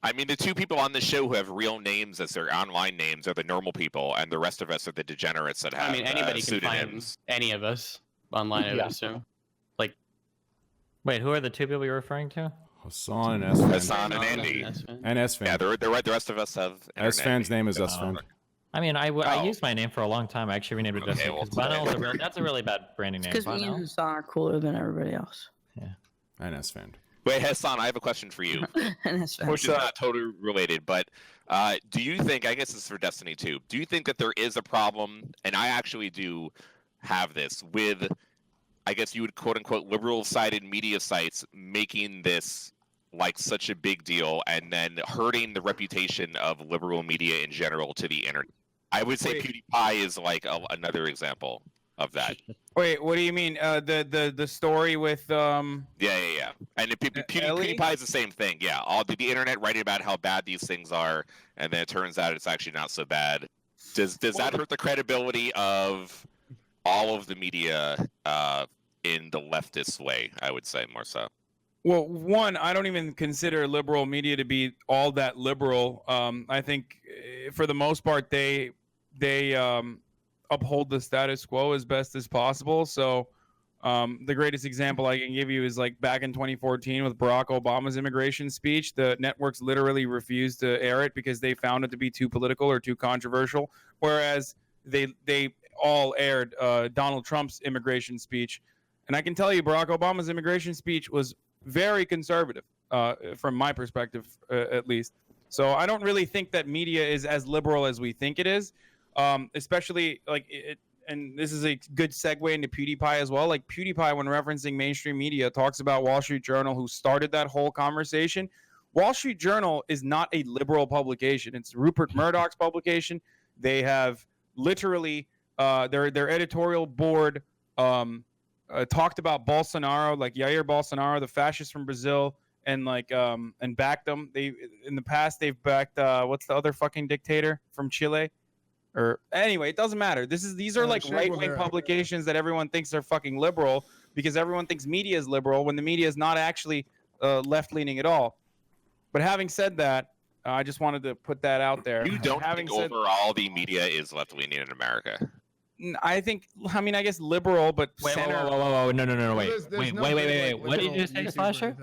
I mean, the two people on the show who have real names as their online names are the normal people, and the rest of us are the degenerates that have. I mean, anybody can pseudonyms. find any of us online, I would assume. Like, wait, who are the two people you're referring to? Hassan and SFan. Hassan and Andy. And SFan. Yeah, they're right. The rest of us have. SFan's name is SFan. I mean, I used my name for a long time. I actually renamed it because that's a really bad branding name. Because me and Hassan are cooler than everybody else. Yeah. And SFan. Wait, Hassan, I have a question for you. Which is not totally related, but do you think, I guess this is for Destiny 2, do you think that there is a problem, and I actually do have this, with I guess you would quote unquote liberal sided media sites making this like such a big deal and then hurting the reputation of liberal media in general to the internet. I would say PewDiePie is like another example of that. Wait, what do you mean? The story with Yeah. And Ellie? PewDiePie is the same thing. Yeah, all the internet writing about how bad these things are, and then it turns out it's actually not so bad. Does that hurt the credibility of all of the media in the leftist way? I would say more so. Well, one, I don't even consider liberal media to be all that liberal. I think, for the most part, they uphold the status quo as best as possible. So, the greatest example I can give you is like back in 2014 with Barack Obama's immigration speech. The networks literally refused to air it because they found it to be too political or too controversial. Whereas they all aired Donald Trump's immigration speech, and I can tell you, Barack Obama's immigration speech was very conservative, from my perspective, at least. So I don't really think that media is as liberal as we think it is, especially like it. And this is a good segue into PewDiePie as well. Like PewDiePie, when referencing mainstream media, talks about Wall Street Journal, who started that whole conversation. Wall Street Journal is not a liberal publication. It's Rupert Murdoch's publication. They have literally their editorial board talked about Bolsonaro, like Jair Bolsonaro, the fascist from Brazil, and like and backed them. They in the past they've backed what's the other fucking dictator from Chile? Or anyway, it doesn't matter. These are like right-wing publications that everyone thinks are fucking liberal because everyone thinks media is liberal when the media is not actually left-leaning at all. But having said that, I just wanted to put that out there. You don't think overall the media is left-leaning in America? I mean, I guess liberal, but center. Whoa. No, wait. There's Wait. What did you just say, Slasher?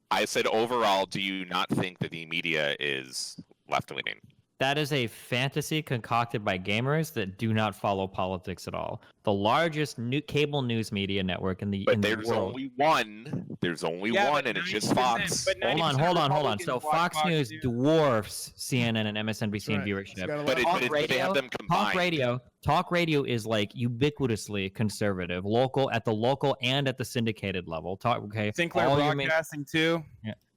I said overall, do you not think that the media is left-leaning? That is a fantasy concocted by gamers that do not follow politics at all. The largest cable news media network in the world. There's only one, and it's just Fox. Hold on. So Fox News dwarfs CNN and MSNBC in viewership. But they have them combined. Talk radio is like ubiquitously conservative, at the local and at the syndicated level. Sinclair Broadcasting too.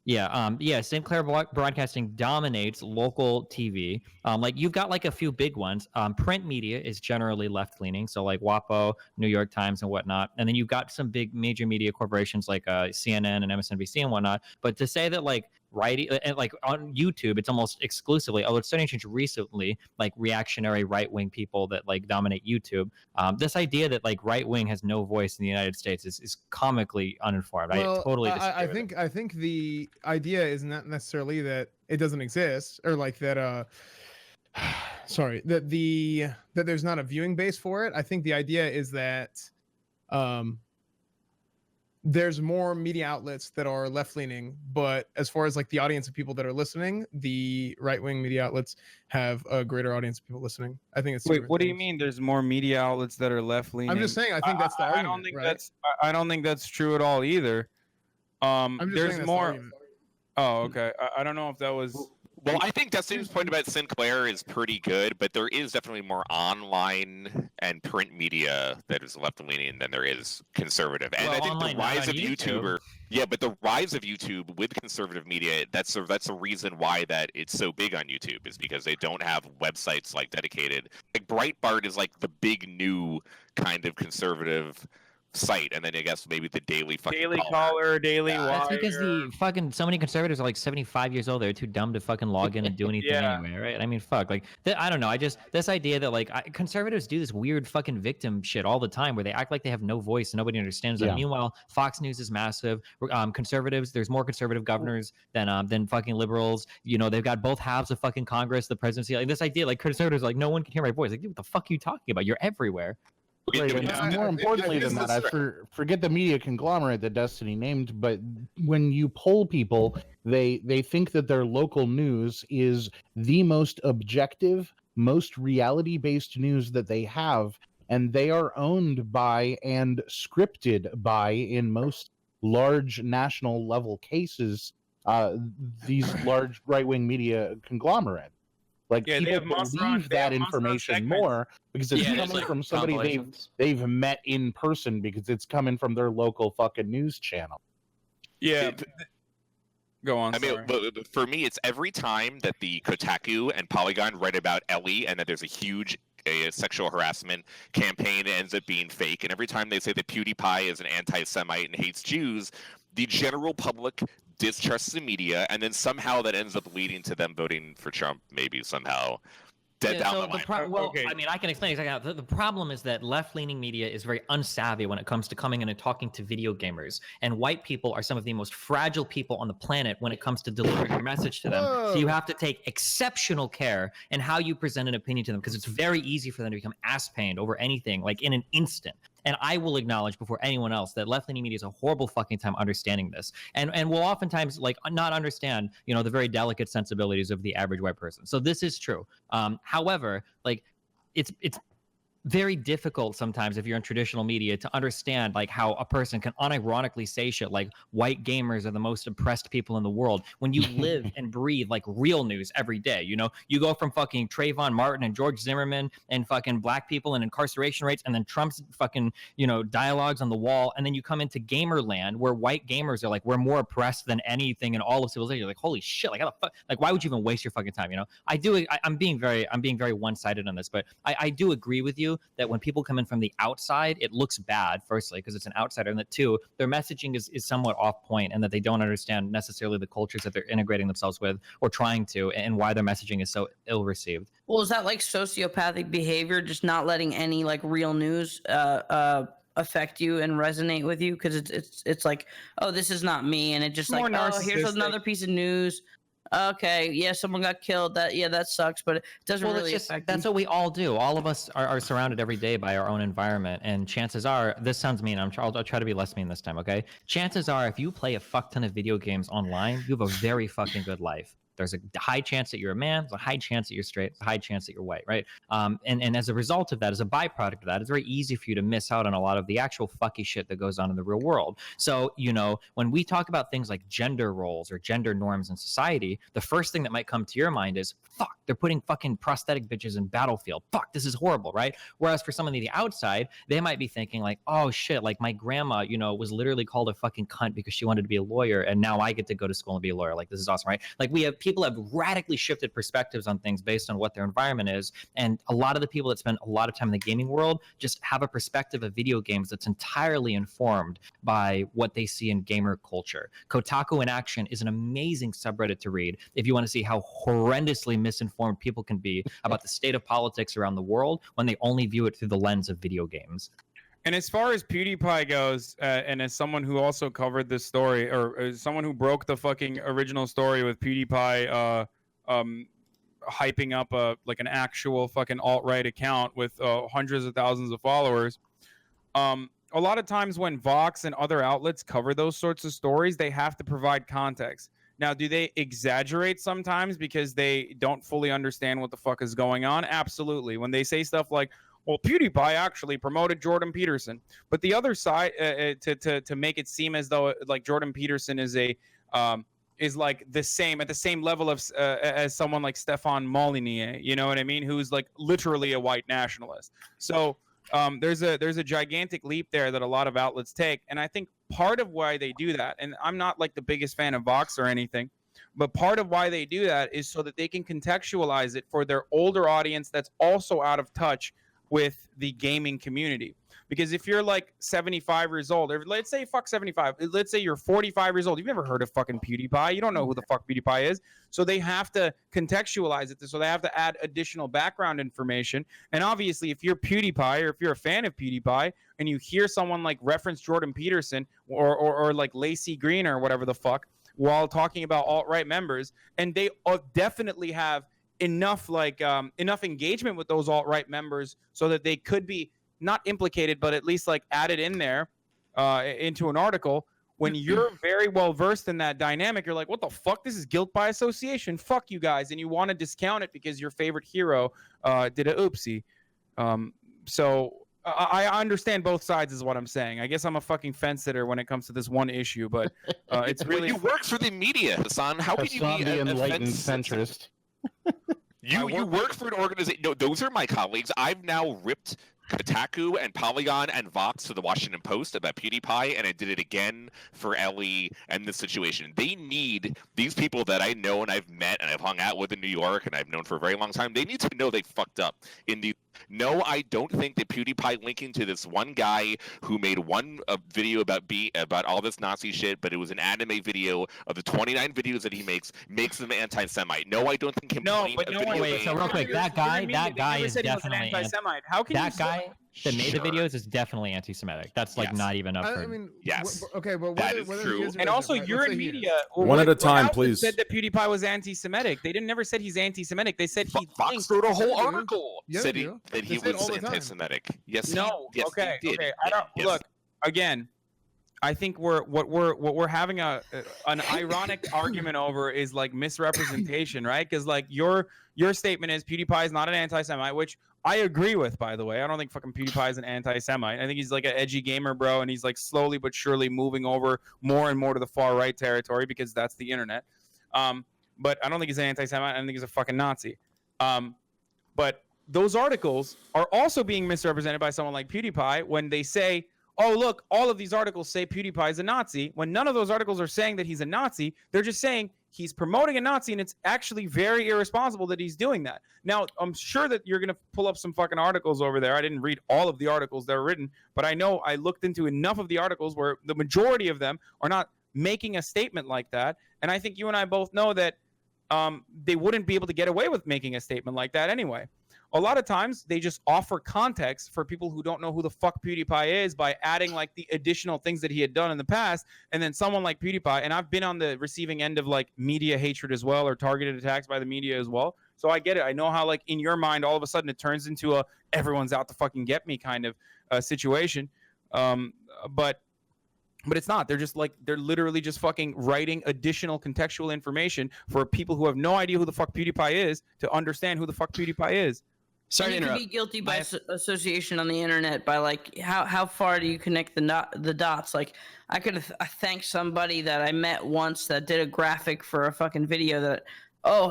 Yeah. Sinclair Broadcasting dominates local TV. Like you've got like a few big ones. Print media is generally left-leaning, so like WAPO, New York Times, and whatnot. And then you've got some big major media corporations like CNN and MSNBC and whatnot. But to say that like and like on YouTube, it's almost exclusively, although it's starting to change recently, like reactionary right-wing people that like dominate YouTube. This idea that like right-wing has no voice in the United States is comically uninformed. Well, I totally disagree. I think the idea is not necessarily that it doesn't exist or like that that there's not a viewing base for it. I think the idea is that there's more media outlets that are left-leaning, but as far as like the audience of people that are listening, the right-wing media outlets have a greater audience of people listening. I think it's what do you mean there's more media outlets that are left-leaning? I'm just saying I think that's the argument. I don't think that's true at all either. There's more. Oh, okay. I don't know if that was. Well, I think Destiny's point about Sinclair is pretty good, but there is definitely more online and print media that is left-leaning than there is conservative. And I think the rise of YouTube. But the rise of YouTube with conservative media, that's a reason why that it's so big on YouTube, is because they don't have websites like dedicated. Like Breitbart is like the big new kind of conservative site, and then I guess maybe the Daily Caller, Daily Wire. That's because so many conservatives are like 75 years old. They're too dumb to fucking log in and do anything anyway, right? I mean, fuck. Like, I don't know. This idea that like conservatives do this weird fucking victim shit all the time, where they act like they have no voice and nobody understands them. Meanwhile, Fox News is massive. Conservatives, there's more conservative governors than fucking liberals. You know, they've got both halves of fucking Congress, the presidency. Like this idea, like conservatives, like no one can hear my voice. Like, dude, what the fuck are you talking about? You're everywhere. More importantly than that, I forget the media conglomerate that Destiny named, but when you poll people, they think that their local news is the most objective, most reality-based news that they have, and they are owned by and scripted by, in most large national level cases, these large right-wing media conglomerate. Like Yeah, they have people must-run- believe they have that must-run information segments. more because it's Yeah, there's, coming like, from somebody compilations. they've met in person because it's coming from their local fucking news channel. Yeah. It- Go on. I mean, Sorry. but for me, it's every time that the Kotaku and Polygon write about Ellie and that there's a huge sexual harassment campaign that ends up being fake, and every time they say that PewDiePie is an anti-Semite and hates Jews, the general public distrusts the media, and then somehow that ends up leading to them voting for Trump, maybe somehow. Dead down the line. Well, Okay. I mean, I can explain exactly how. The problem is that left-leaning media is very unsavvy when it comes to coming in and talking to video gamers. And white people are some of the most fragile people on the planet when it comes to delivering your message to them. So you have to take exceptional care in how you present an opinion to them, because it's very easy for them to become ass-pained over anything, like in an instant. And I will acknowledge before anyone else that left-leaning media is a horrible fucking time understanding this, and will oftentimes like not understand, you know, the very delicate sensibilities of the average white person. So this is true. However, like it's very difficult sometimes if you're in traditional media to understand like how a person can unironically say shit like white gamers are the most oppressed people in the world when you live and breathe like real news every day. You know, you go from fucking Trayvon Martin and George Zimmerman and fucking black people and incarceration rates, and then Trump's fucking, you know, dialogues on the wall, and then you come into gamer land where white gamers are like, we're more oppressed than anything in all of civilization. You're like, holy shit, like how the fuck, like why would you even waste your fucking time? You know, I'm being very one-sided on this, but I do agree with you that when people come in from the outside, it looks bad, firstly, because it's an outsider, and that two, their messaging is somewhat off point, and that they don't understand necessarily the cultures that they're integrating themselves with or trying to, and why their messaging is so ill-received. Well, is that like sociopathic behavior, just not letting any like real news affect you and resonate with you? Because it's like, oh, this is not me, and it just More like, oh, here's narcissistic. another piece of news. Okay, yeah, someone got killed. That sucks, but it doesn't Well, really it's just, affect that's me. what we all do. All of us are surrounded every day by our own environment, and chances are, this sounds mean. I'll try to be less mean this time, okay? Chances are, if you play a fuck ton of video games online, you have a very fucking good life. There's a high chance that you're a man. There's a high chance that you're straight. There's a high chance that you're white, right? And as a result of that, as a byproduct of that, it's very easy for you to miss out on a lot of the actual fucky shit that goes on in the real world. So, you know, when we talk about things like gender roles or gender norms in society, the first thing that might come to your mind is, fuck, they're putting fucking prosthetic bitches in Battlefield. Fuck, this is horrible, right? Whereas for someone on the outside, they might be thinking like, oh shit, like my grandma, you know, was literally called a fucking cunt because she wanted to be a lawyer, and now I get to go to school and be a lawyer. Like, this is awesome, right? Like, people have radically shifted perspectives on things based on what their environment is, and a lot of the people that spend a lot of time in the gaming world just have a perspective of video games that's entirely informed by what they see in gamer culture. Kotaku in Action is an amazing subreddit to read if you want to see how horrendously misinformed people can be about the state of politics around the world when they only view it through the lens of video games. And as far as PewDiePie goes, and as someone who also covered this story, or as someone who broke the fucking original story with PewDiePie hyping up like an actual fucking alt-right account with hundreds of thousands of followers, a lot of times when Vox and other outlets cover those sorts of stories, they have to provide context. Now, do they exaggerate sometimes because they don't fully understand what the fuck is going on? Absolutely. When they say stuff like, well, PewDiePie actually promoted Jordan Peterson, but the other side to make it seem as though like Jordan Peterson is is like the same level of as someone like Stefan Molyneux, you know what I mean, who's like literally a white nationalist. So there's a gigantic leap there that a lot of outlets take, and I think part of why they do that, and I'm not like the biggest fan of Vox or anything, but part of why they do that is so that they can contextualize it for their older audience that's also out of touch with the gaming community. Because if you're like 75 years old, or let's say fuck 75, let's say you're 45 years old, you've never heard of fucking PewDiePie, you don't know who the fuck PewDiePie is, so they have to contextualize it, so they have to add additional background information. And obviously if you're PewDiePie, or if you're a fan of PewDiePie, and you hear someone like reference Jordan Peterson or like Lacey Green or whatever the fuck while talking about alt-right members, and they definitely have enough engagement with those alt-right members so that they could be not implicated, but at least like added in there into an article. When you're very well versed in that dynamic, you're like, what the fuck? This is guilt by association. Fuck you guys. And you want to discount it because your favorite hero did a oopsie. So I understand both sides is what I'm saying. I guess I'm a fucking fence sitter when it comes to this one issue, but it's really... When you work for the media, Hassan, how can you be the a enlightened fence sitter? centrist? You work for an organization. No, those are my colleagues. I've now ripped Kotaku and Polygon and Vox to the Washington Post about PewDiePie, and I did it again for Ellie and this situation. They need these people that I know and I've met and I've hung out with in New York and I've known for a very long time. They need to know they fucked up. No, I don't think that PewDiePie linking to this one guy who made one video about all this Nazi shit, but it was an anime video of the 29 videos that he makes him anti-Semite. No, I don't think him. No, but no, wait. So real quick, that guy is definitely anti-Semite. How can that guy that made the videos is definitely anti-Semitic. That's like not even up for. I mean, yes. Okay, but that is true. And also, you're in media. One at a time, please. Said that PewDiePie was anti-Semitic. They never said he's anti-Semitic. They said he. Fox wrote a whole article. Said that he was anti-Semitic. Yes. No. Yes, okay. he did. Okay. I don't look again. I think what we're having an ironic argument over is like misrepresentation, right? Because like your statement is PewDiePie is not an anti-Semite, which I agree with, by the way. I don't think fucking PewDiePie is an anti-Semite. I think he's like an edgy gamer, bro, and he's like slowly but surely moving over more and more to the far right territory because that's the internet. But I don't think he's an anti-Semite. I don't think he's a fucking Nazi. But those articles are also being misrepresented by someone like PewDiePie when they say, oh, look, all of these articles say PewDiePie is a Nazi, when none of those articles are saying that he's a Nazi. They're just saying he's promoting a Nazi, and it's actually very irresponsible that he's doing that. Now, I'm sure that you're going to pull up some fucking articles over there. I didn't read all of the articles that were written, but I know I looked into enough of the articles where the majority of them are not making a statement like that. And I think you and I both know that they wouldn't be able to get away with making a statement like that anyway. A lot of times they just offer context for people who don't know who the fuck PewDiePie is by adding like the additional things that he had done in the past. And then someone like PewDiePie, and I've been on the receiving end of like media hatred as well, or targeted attacks by the media as well. So I get it. I know how like in your mind, all of a sudden it turns into a everyone's out to fucking get me kind of situation. But it's not. They're literally just fucking writing additional contextual information for people who have no idea who the fuck PewDiePie is to understand who the fuck PewDiePie is. Sorry to interrupt. You could be guilty by association on the internet by like how far do you connect the dots? Like I could thank somebody that I met once that did a graphic for a fucking video that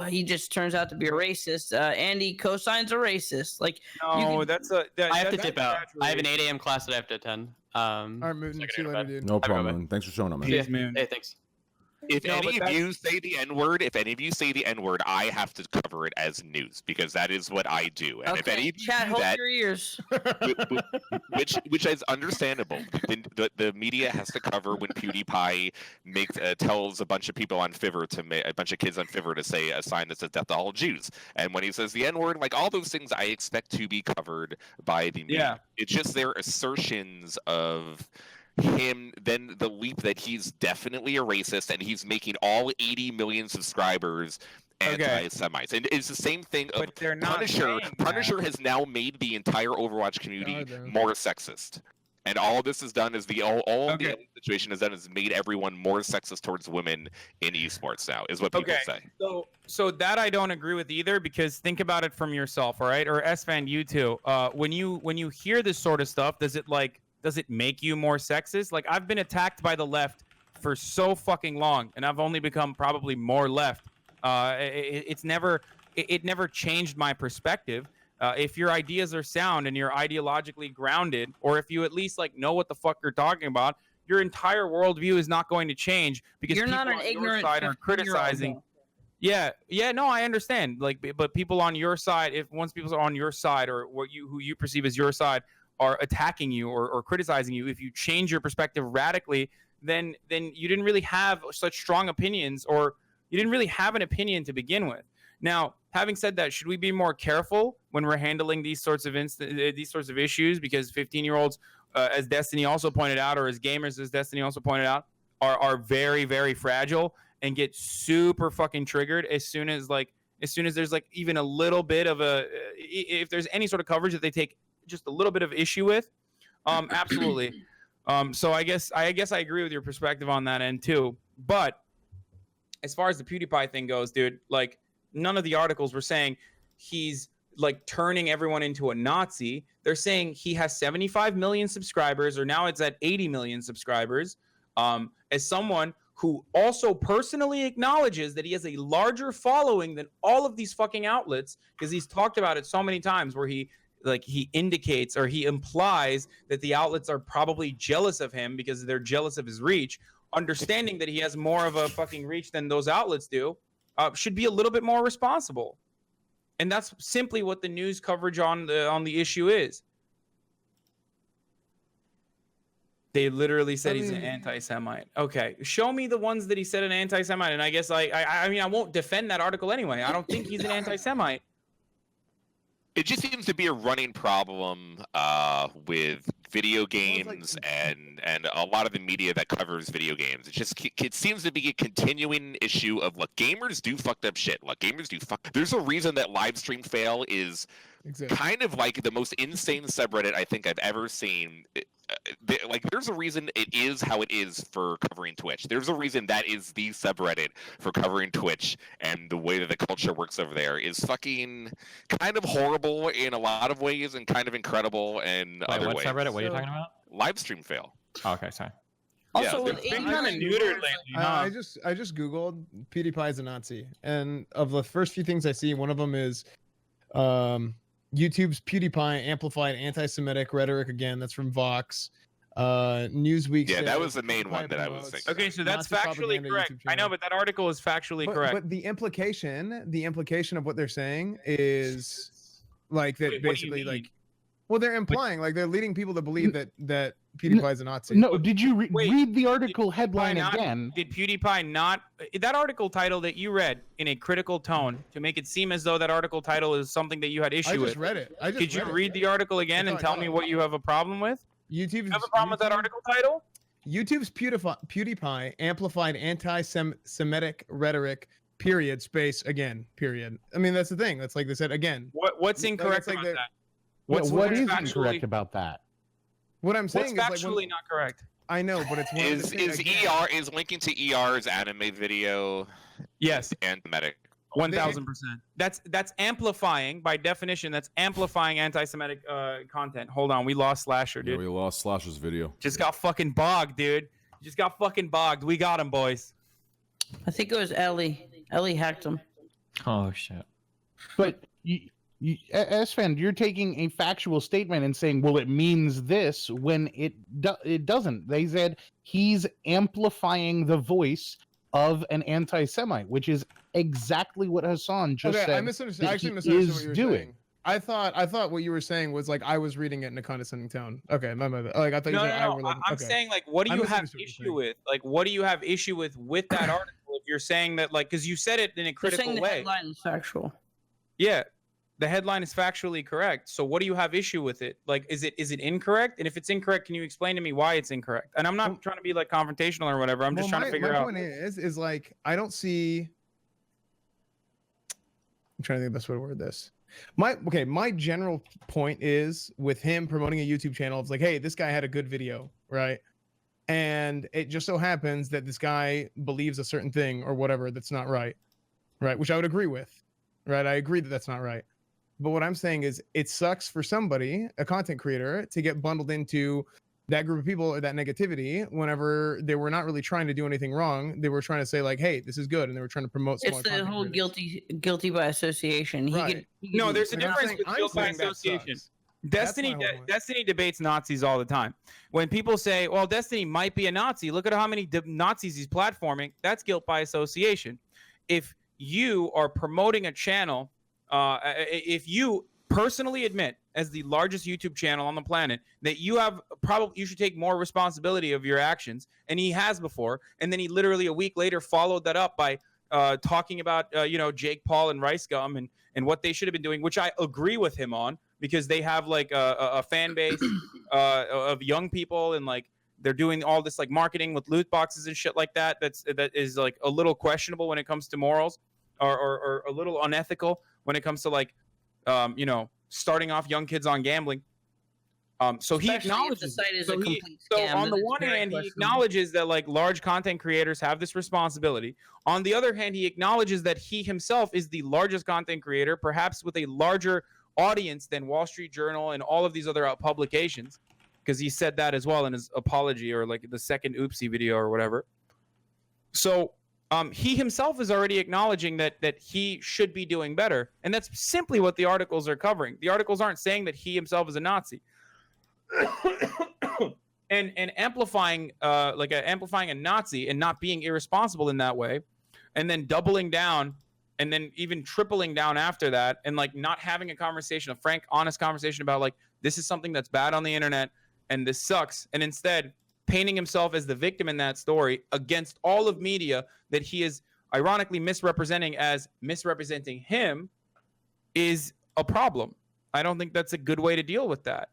he just turns out to be a racist. Andy cosigns a racist. Like no, I have to tip out. I have an 8 a.m. class that I have to attend. All right, Moon. See you later, dude. No problem, Moon. Thanks for showing up, man. Cheers, Moon. Hey, thanks. If any of you say the N-word, I have to cover it as news because that is what I do. And if any of you Chat, do hold that, your ears. which is understandable. The media has to cover when PewDiePie tells a bunch of people on Fiverr a bunch of kids on Fiverr to say a sign that says "Death to all Jews," and when he says the N-word, like all those things, I expect to be covered by the media. Yeah. It's just their assertions of him, then the leap that he's definitely a racist and he's making all 80 million subscribers anti-Semites. And it's the same thing of Punisher. Punisher has now made the entire Overwatch community more sexist. And all this has done is the situation has done is made everyone more sexist towards women in esports now, is what people say. So that I don't agree with either, because think about it from yourself, all right? Or S-Fan, you too. When you hear this sort of stuff, does it make you more sexist? Like, I've been attacked by the left for so fucking long, and I've only become probably more left. It never changed my perspective. If your ideas are sound and you're ideologically grounded, or if you at least like know what the fuck you're talking about, your entire worldview is not going to change because you're people not an on ignorant your side are criticizing. Yeah, no, I understand. Like, but people on your side, once people are on your side or who you perceive as your side are attacking you or criticizing you, if you change your perspective radically, then you didn't really have such strong opinions, or you didn't really have an opinion to begin with. Now, having said that, should we be more careful when we're handling these sorts of issues? Because 15-year-olds, as Destiny also pointed out, or as gamers, as Destiny also pointed out, are very, very fragile and get super fucking triggered as soon as there's like even a little bit of if there's any sort of coverage that they take just a little bit of issue with. Absolutely. So I guess I agree with your perspective on that end too. But as far as the PewDiePie thing goes, dude, like, none of the articles were saying he's like turning everyone into a Nazi. They're saying he has 75 million subscribers, or now it's at 80 million subscribers. As someone who also personally acknowledges that he has a larger following than all of these fucking outlets, because he's talked about it so many times where he indicates or he implies that the outlets are probably jealous of him because they're jealous of his reach, understanding that he has more of a fucking reach than those outlets do, should be a little bit more responsible. And that's simply what the news coverage on the issue is. They literally said he's an anti-Semite. Okay, show me the ones that he said an anti-Semite, and I guess I mean I won't defend that article anyway. I don't think he's an anti-Semite. It just seems to be a running problem with video games and a lot of the media that covers video games. It seems to be a continuing issue of, look, gamers do fucked up shit. Look, gamers do There's a reason that live stream fail is kind of like the most insane subreddit I think I've ever seen. There's a reason it is how it is for covering Twitch. There's a reason that is the subreddit for covering Twitch, and the way that the culture works over there is fucking kind of horrible in a lot of ways and kind of incredible in other ways. What subreddit? What are you talking about? Live stream fail. Oh, okay, sorry. Also, it's been kind of neutered lately. I just googled PewDiePie is a Nazi, and of the first few things I see, one of them is YouTube's PewDiePie amplified anti-Semitic rhetoric again. That's from Vox. Newsweek. Yeah, that was the main one that I was thinking. Okay, so that's factually correct. I know, but that article is factually correct. But the implication of what they're saying is like that. Basically, like, well, they're implying like they're leading people to believe that PewDiePie is a Nazi. No, did you read the article headline again? Did PewDiePie not? That article title that you read in a critical tone to make it seem as though that article title is something that you had issue with. I just read it. Did you read the article again and tell me what you have a problem with? YouTube. You have a problem with that article title? YouTube's PewDiePie amplified anti-Semitic rhetoric. Period. Space again. Period. I mean, that's the thing. That's like they said again. What's incorrect about that? What is incorrect about that? What I'm saying what's is factually not correct. I know, but it's one is linking to ER's anime video. Yes. Anti-Semitic. 1000%. That's amplifying, by definition. That's amplifying anti-Semitic content. Hold on, we lost Slasher, dude. Yeah, we lost Slasher's video. Just got fucking bogged, dude. Just got fucking bogged. We got him, boys. I think it was Ellie. Ellie hacked him. Oh shit. But S-Fan, you're taking a factual statement and saying, well, it means this when it doesn't. They said he's amplifying the voice of an anti-Semite, which is exactly what Hassan just said. I misunderstood. I actually misunderstood what you were saying. I thought what you were saying was like I was reading it in a condescending tone. Okay, my bad. Like I thought you said I were like, I'm saying like, what do you have issue with? Like, what do you have issue with that article? If you're saying that, like, because you said it in a critical way. The headline is factual. Yeah, the headline is factually correct. So what do you have issue with it? Like, is it incorrect? And if it's incorrect, can you explain to me why it's incorrect? And I'm not trying to be like confrontational or whatever. I'm just trying to figure out. My point is like I don't see. I'm trying to think the best way to word this. My general point is with him promoting a YouTube channel, it's like, hey, this guy had a good video, right? And it just so happens that this guy believes a certain thing or whatever that's not right, which I would agree with, right? I agree that that's not right. But what I'm saying is it sucks for somebody, a content creator, to get bundled into that group of people or that negativity whenever they were not really trying to do anything wrong. They were trying to say like, hey, this is good. And they were trying to promote. It's the whole guilty by association. No, there's a difference with guilt by association. Destiny debates Nazis all the time. When people say, well, Destiny might be a Nazi, look at how many Nazis he's platforming. That's guilt by association. If you are promoting a channel, if you personally admit as the largest YouTube channel on the planet that you should take more responsibility of your actions, and he has before, and then he literally a week later followed that up by talking about Jake Paul and Rice Gum and what they should have been doing, which I agree with him on, because they have like a fan base of young people, and like they're doing all this like marketing with loot boxes and shit like that. That is like a little questionable when it comes to morals, or a little unethical when it comes to like starting off young kids on gambling. So he acknowledges. So on the one hand, he acknowledges that like large content creators have this responsibility. On the other hand, he acknowledges that he himself is the largest content creator, perhaps with a larger audience than Wall Street Journal and all of these other publications, because he said that as well in his apology, or like the second oopsie video or whatever. So he himself is already acknowledging that he should be doing better, and that's simply what the articles are covering. The articles aren't saying that he himself is a Nazi. and amplifying amplifying a Nazi and not being irresponsible in that way, and then doubling down and then even tripling down after that, and like not having a conversation, a frank, honest conversation about like, this is something that's bad on the internet and this sucks, and instead painting himself as the victim in that story against all of media that he is ironically misrepresenting as misrepresenting him is a problem. I don't think that's a good way to deal with that.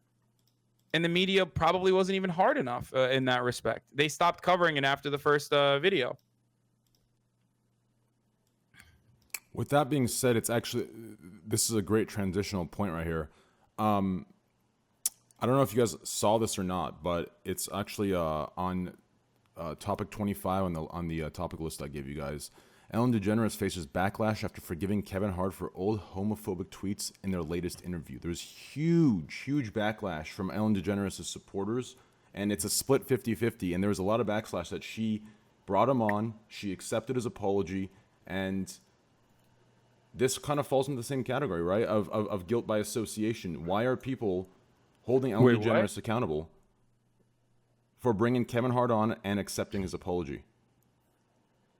And the media probably wasn't even hard enough in that respect. They stopped covering it after the first video. With that being said, it's actually, this is a great transitional point right here. I don't know if you guys saw this or not, but it's actually on topic 25 on the topic list I gave you guys. Ellen DeGeneres faces backlash after forgiving Kevin Hart for old homophobic tweets in their latest interview. There's huge backlash from Ellen DeGeneres' supporters, and it's a split 50-50, and there was a lot of backlash that she brought him on, she accepted his apology, and this kind of falls into the same category, right, of guilt by association. Why are people holding Ellen DeGeneres accountable for bringing Kevin Hart on and accepting his apology?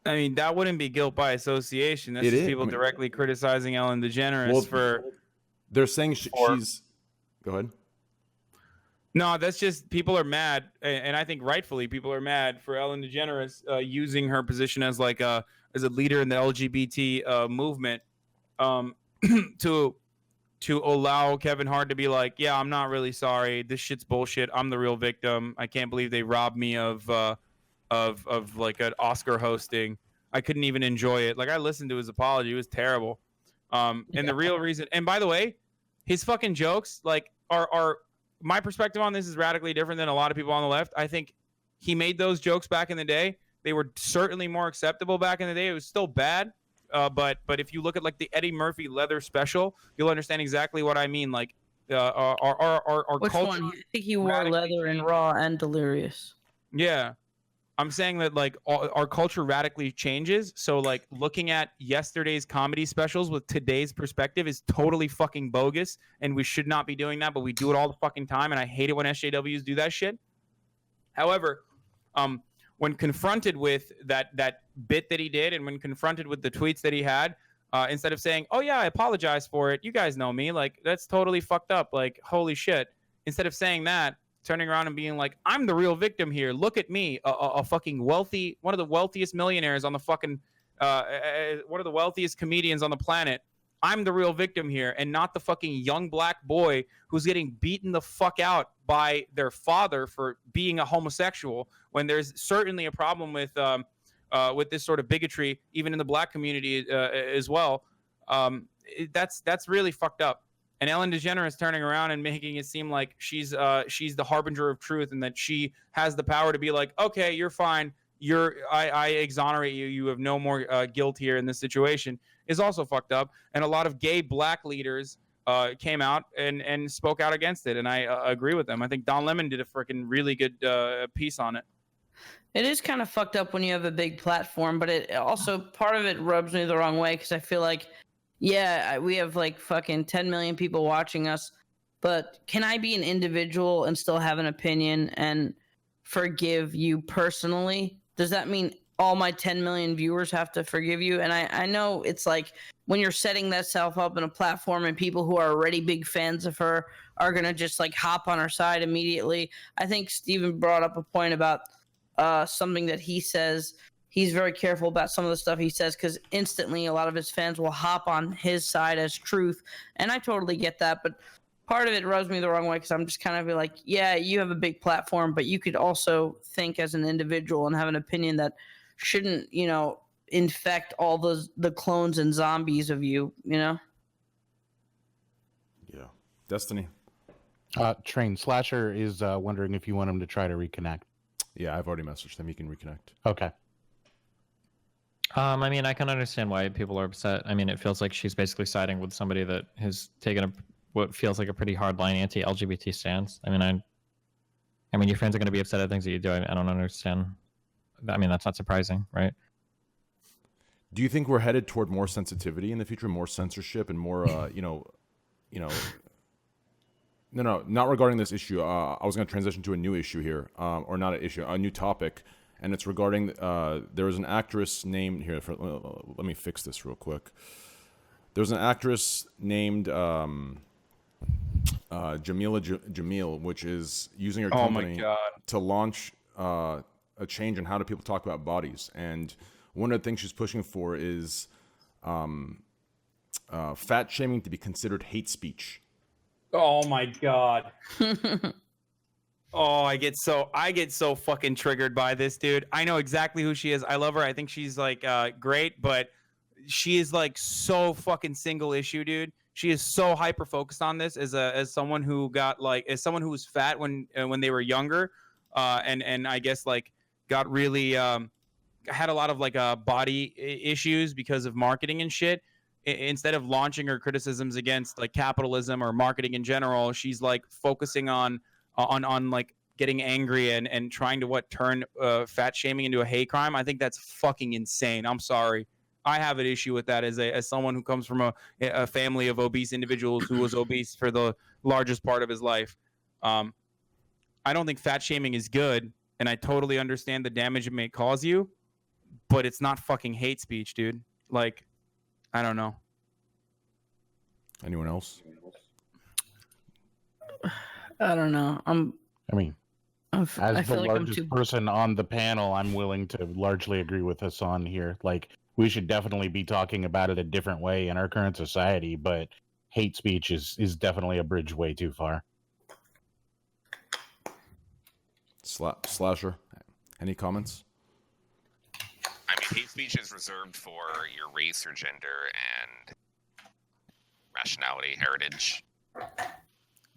I mean, that wouldn't be guilt by association. That's just people directly criticizing Ellen DeGeneres for... They're saying she's... Go ahead. No, that's just people are mad, and I think rightfully people are mad for Ellen DeGeneres using her position as like a leader in the LGBT movement to allow Kevin Hart to be like, yeah, I'm not really sorry. This shit's bullshit. I'm the real victim. I can't believe they robbed me of like an Oscar hosting. I couldn't even enjoy it. Like, I listened to his apology. It was terrible. And the real reason, and by the way, his fucking jokes like are my perspective on this is radically different than a lot of people on the left. I think he made those jokes back in the day. They were certainly more acceptable back in the day. It was still bad. But if you look at like the Eddie Murphy leather special, you'll understand exactly what I mean. Like our Which culture. one? I think he wore leather in Raw and Delirious. Yeah. I'm saying that like our culture radically changes. So like looking at yesterday's comedy specials with today's perspective is totally fucking bogus, and we should not be doing that, but we do it all the fucking time, and I hate it when SJWs do that shit. However, when confronted with that bit that he did, and when confronted with the tweets that he had, instead of saying, oh yeah, I apologize for it, you guys know me, like that's totally fucked up, like holy shit. Instead of saying that, turning around and being like, I'm the real victim here. Look at me, a fucking wealthy, one of the wealthiest millionaires on the fucking, one of the wealthiest comedians on the planet. I'm the real victim here, and not the fucking young black boy who's getting beaten the fuck out by their father for being a homosexual, when there's certainly a problem with this sort of bigotry, even in the black community as well. That's really fucked up. And Ellen DeGeneres turning around and making it seem like she's the harbinger of truth, and that she has the power to be like, okay, you're fine. I exonerate you. You have no more guilt here in this situation, is also fucked up. And a lot of gay black leaders came out and spoke out against it. And I agree with them. I think Don Lemon did a freaking really good piece on it. It is kind of fucked up when you have a big platform, but it also, part of it rubs me the wrong way, because I feel like, yeah, we have like fucking 10 million people watching us, but can I be an individual and still have an opinion and forgive you personally? Does that mean all my 10 million viewers have to forgive you? And I know it's like when you're setting that self up in a platform and people who are already big fans of her are going to just like hop on her side immediately. I think Steven brought up a point about something that he says. He's very careful about some of the stuff he says, because instantly a lot of his fans will hop on his side as truth. And I totally get that. But part of it rubs me the wrong way, because I'm just kind of like, yeah, you have a big platform, but you could also think as an individual and have an opinion that shouldn't, infect all the clones and zombies of you, Yeah. Destiny. Train Slasher is wondering if you want him to try to reconnect. Yeah, I've already messaged him. He can reconnect. Okay. I mean, I can understand why people are upset. I mean, it feels like she's basically siding with somebody that has taken what feels like a pretty hardline anti-LGBT stance. I mean, your fans are going to be upset at things that you do. I don't understand. I mean, that's not surprising, right? Do you think we're headed toward more sensitivity in the future, more censorship, and more, No, not regarding this issue. I was going to transition to a new issue here, or not an issue, a new topic, and it's regarding. There was an actress named here. Let me fix this real quick. There's an actress named Jamil, which is using her company to launch a change in how do people talk about bodies, and one of the things she's pushing for is fat shaming to be considered hate speech. Oh my god. Oh, I get so fucking triggered by this, dude. I know exactly who she is. I love her. I think she's like great, but she is like so fucking single issue, dude. She is so hyper focused on this as someone who got like as someone who was fat when they were younger, and I guess like got really had a lot of like body issues because of marketing and shit. Instead of launching her criticisms against like capitalism or marketing in general, she's like focusing on like getting angry and trying to turn fat shaming into a hate crime. I think that's fucking insane. I'm sorry. I have an issue with that as someone who comes from a family of obese individuals who was obese for the largest part of his life. I don't think fat shaming is good, and I totally understand the damage it may cause you, but it's not fucking hate speech, dude. Like, I don't know. Anyone else? I don't know. As the largest person on the panel, I'm willing to largely agree with Hassan here. Like, we should definitely be talking about it a different way in our current society, but hate speech is definitely a bridge way too far. Slasher, any comments? I mean, hate speech is reserved for your race or gender and nationality, heritage,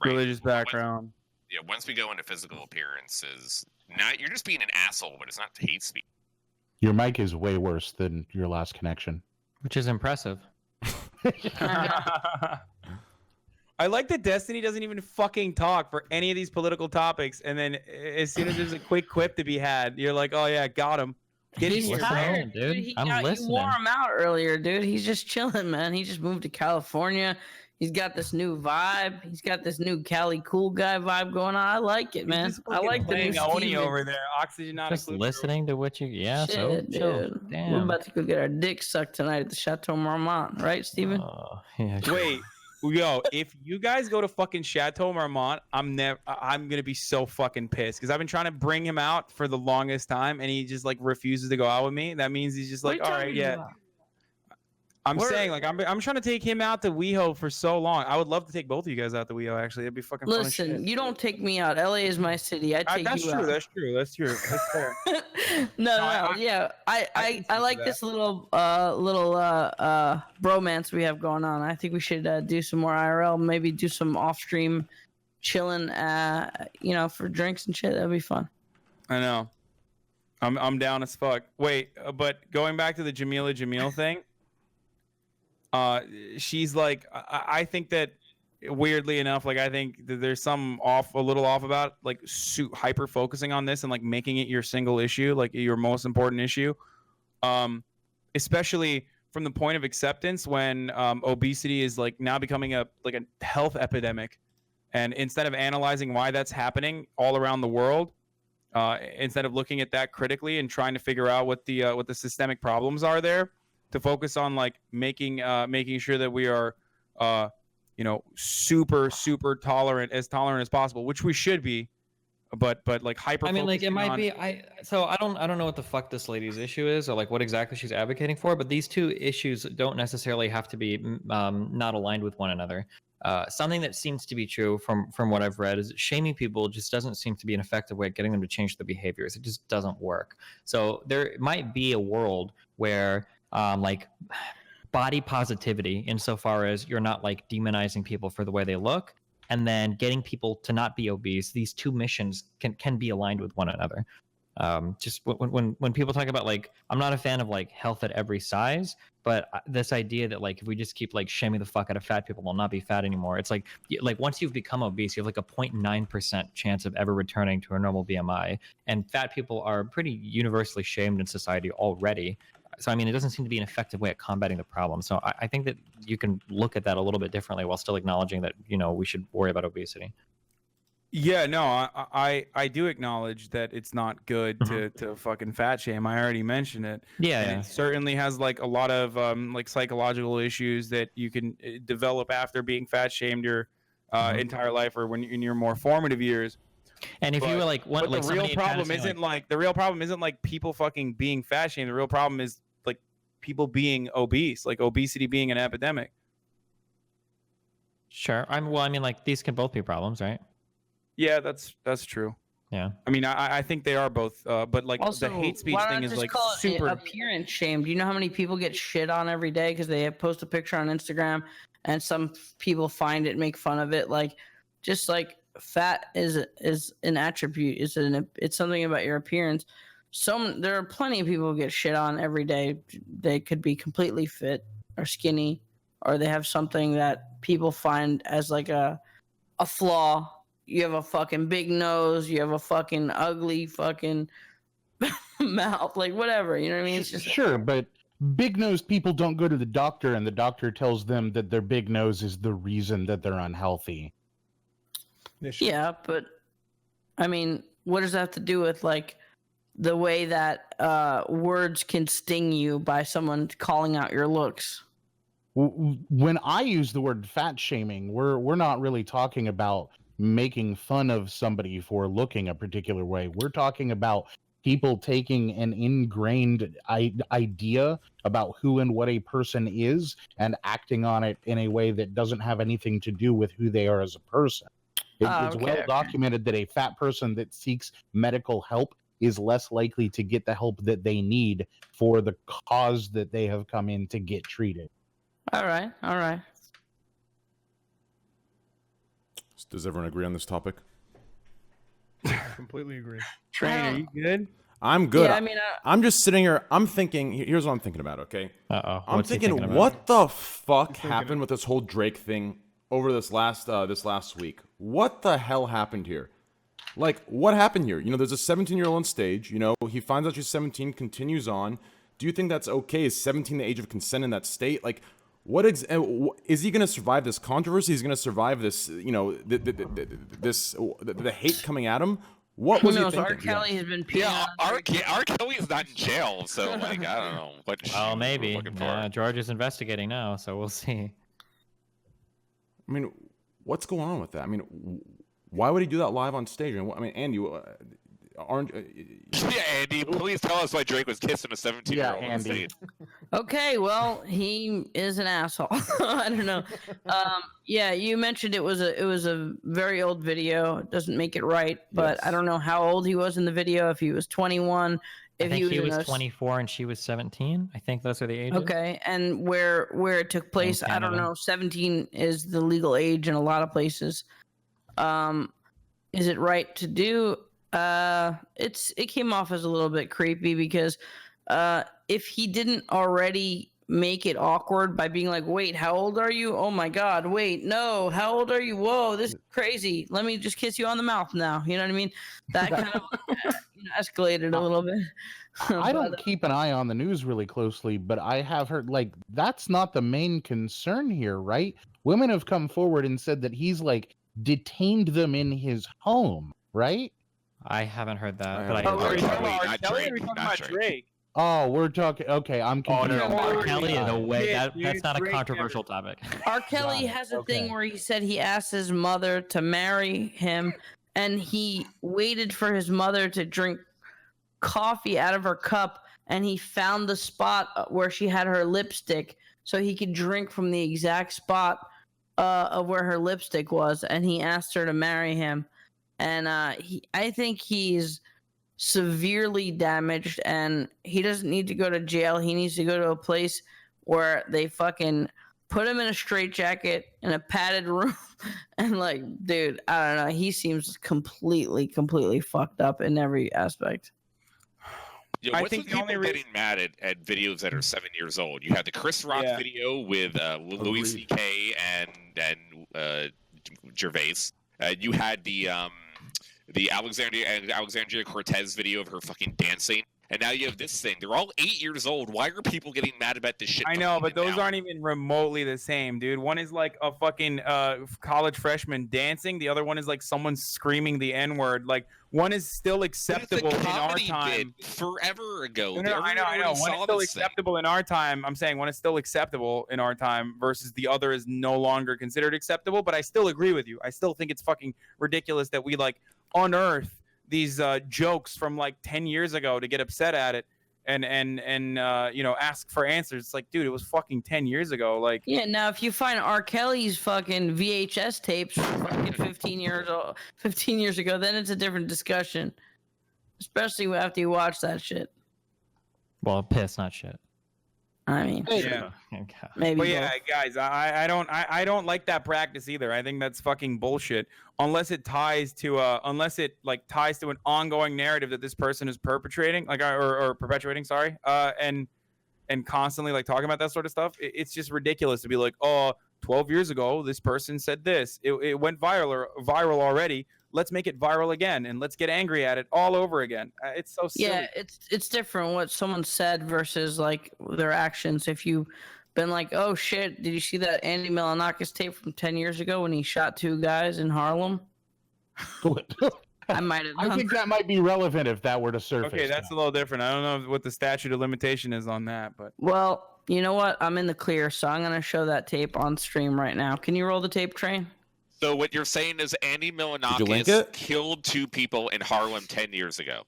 religious background. Once we go into physical appearances, now you're just being an asshole, but it's not hate speech. Your mic is way worse than your last connection, which is impressive. I like that Destiny doesn't even fucking talk for any of these political topics, and then as soon as there's a quick quip to be had, you're like, "Oh yeah, got him." He's tired, dude. I'm listening. You wore him out earlier, dude. He's just chilling, man. He just moved to California. He's got this new vibe. He's got this new Cali cool guy vibe going on. I like it, man. I like the new Oni over there. Oxygen not just listening to what you. Yeah, shit, so dude. Damn. We're about to go get our dick sucked tonight at the Chateau Marmont, right, Steven? Yeah, wait. Yo, if you guys go to fucking Chateau Marmont, I'm gonna be so fucking pissed because I've been trying to bring him out for the longest time, and he just like refuses to go out with me. That means he's just like, all right, yeah. I'm saying like I'm trying to take him out to WeHo for so long. I would love to take both of you guys out to WeHo. Actually, it'd be fucking fun. Listen, you don't take me out. LA is my city. I take you out. That's true. That's fair. No, yeah. I like this little bromance we have going on. I think we should do some more IRL. Maybe do some off stream chilling. For drinks and shit. That'd be fun. I know. I'm down as fuck. Wait, but going back to the Jamil thing. She's like, I think that weirdly enough, like I think that there's a little off about like hyper focusing on this and like making it your single issue, like your most important issue, especially from the point of acceptance when obesity is like now becoming a health epidemic, and instead of analyzing why that's happening all around the world, instead of looking at that critically and trying to figure out what the systemic problems are there. To focus on like making sure that we are, super tolerant as possible, which we should be, but like hyper. I mean, like it might be. I don't know what the fuck this lady's issue is or like what exactly she's advocating for. But these two issues don't necessarily have to be not aligned with one another. Something that seems to be true from what I've read is that shaming people just doesn't seem to be an effective way of getting them to change their behaviors. It just doesn't work. So there might be a world where like body positivity insofar as you're not like demonizing people for the way they look and then getting people to not be obese. These two missions can be aligned with one another. Just when people talk about like, I'm not a fan of like health at every size, but this idea that like if we just keep like shaming the fuck out of fat people, they'll not be fat anymore. It's like once you've become obese, you have like a 0.9% chance of ever returning to a normal BMI, and fat people are pretty universally shamed in society already. So I mean, it doesn't seem to be an effective way at combating the problem. So I think that you can look at that a little bit differently while still acknowledging that we should worry about obesity. Yeah, no, I do acknowledge that it's not good to fucking fat shame. I already mentioned it. Yeah, And yeah. it certainly has like a lot of like psychological issues that you can develop after being fat shamed your entire life or when in your more formative years. And if you were like, But the real problem isn't like people fucking being fat shamed. The real problem is like people being obese, like obesity being an epidemic. Sure. I mean, like these can both be problems, right? Yeah, that's true. Yeah. I mean, I think they are both, but like Also, the hate speech why not thing is just like call it super. appearance shame? Do you know how many people get shit on every day because they post a picture on Instagram and some people find it and make fun of it? Like, just like fat is an attribute. It's something about your appearance. There are plenty of people who get shit on every day. They could be completely fit or skinny, or they have something that people find as like a flaw. You have a fucking big nose. You have a fucking ugly fucking mouth. Like whatever. You know what I mean? It's just Sure, but big-nosed people don't go to the doctor, and the doctor tells them that their big nose is the reason that they're unhealthy. yeah, but I mean, what does that have to do with like the way that words can sting you by someone calling out your looks? When I use the word fat shaming, we're not really talking about making fun of somebody for looking a particular way. We're talking about people taking an ingrained idea about who and what a person is and acting on it in a way that doesn't have anything to do with who they are as a person. It's well documented that a fat person that seeks medical help is less likely to get the help that they need for the cause that they have come in to get treated. All right. Does everyone agree on this topic? Completely agree. Train, are you good? I'm good. Yeah, I mean, I'm just sitting here. I'm thinking. Here's what I'm thinking about. Okay. I'm thinking, what the fuck happened with this whole Drake thing over this last week? What the hell happened here? Like, what happened here? There's a 17-year-old on stage. He finds out she's 17, continues on. Do you think that's okay? Is 17 the age of consent in that state? Like, is he going to survive this controversy? He's going to survive this, the hate coming at him? What was he thinking? R. Kelly has been peeing on R. Kelly is not in jail, so like I don't know what. Well, maybe. George is investigating now, so we'll see. I mean, what's going on with that? I mean, why would he do that live on stage? I mean, Andy, Yeah, Andy, please tell us why Drake was kissing a 17-year-old on stage. Okay, well, he is an asshole. I don't know. Yeah, you mentioned it was a very old video. It doesn't make it right, but yes. I don't know how old he was in the video. If he was 21, I think he was 24 and she was 17. I think those are the ages. Okay, and where it took place, I don't know. 17 is the legal age in a lot of places. Is it right to do? It came off as a little bit creepy because if he didn't already make it awkward by being like, wait, how old are you? Oh my God, wait, no, how old are you? Whoa, this is crazy. Let me just kiss you on the mouth now. You know what I mean? That kind of escalated a little bit. I don't keep an eye on the news really closely, but I have heard like that's not the main concern here, right? Women have come forward and said that he's like detained them in his home, right? I haven't heard that, but we're talking about Drake. Oh, we're talking. Okay, I'm confused. Oh no, R. Kelly in a way that's not a controversial topic. R. Kelly has a thing where he said he asked his mother to marry him, and he waited for his mother to drink coffee out of her cup, and he found the spot where she had her lipstick, so he could drink from the exact spot of where her lipstick was, and he asked her to marry him. And I think he's severely damaged, and he doesn't need to go to jail. He needs to go to a place where they fucking put him in a straitjacket in a padded room. And like, dude, I don't know. He seems completely fucked up in every aspect. Yeah, what's with people getting mad at videos that are 7 years old? You had the Chris Rock video with Louis C.K. and Gervais. You had the Alexandria Cortez video of her fucking dancing And now you have this thing. They're all 8 years old. Why are people getting mad about this shit? I know, but those now? aren't even remotely the same, dude. One is like a fucking college freshman dancing. The other one is like someone screaming the N-word. Like, one is still acceptable in our time. Forever ago. No, I know. One is still acceptable in our time. I'm saying one is still acceptable in our time versus the other is no longer considered acceptable. But I still agree with you. I still think it's fucking ridiculous that we like unearth these jokes from like 10 years ago to get upset at it and you know, ask for answers. It's like, dude, it was fucking 10 years ago. Like, yeah, now if you find R. Kelly's fucking VHS tapes from fucking 15 years ago, then it's a different discussion. Especially after you watch that shit. Well, piss, not shit. I mean, yeah. Maybe. But yeah, guys, I don't like that practice either. I think that's fucking bullshit. Unless it ties to an ongoing narrative that this person is perpetrating, like or perpetuating, sorry, and constantly like talking about that sort of stuff. It's just ridiculous to be like, oh, 12 years ago, this person said this. It went viral already. Let's make it viral again, and let's get angry at it all over again. It's so silly. Yeah, it's different what someone said versus like their actions. If you've been like, oh shit, did you see that Andy Milonakis tape from 10 years ago when he shot 2 guys in Harlem? I might have. I think that might be relevant if that were to surface. Okay, that's a little different. I don't know what the statute of limitation is on that, but well, you know what? I'm in the clear, so I'm gonna show that tape on stream right now. Can you roll the tape train? So what you're saying is Andy Milonakis killed 2 people in Harlem 10 years ago.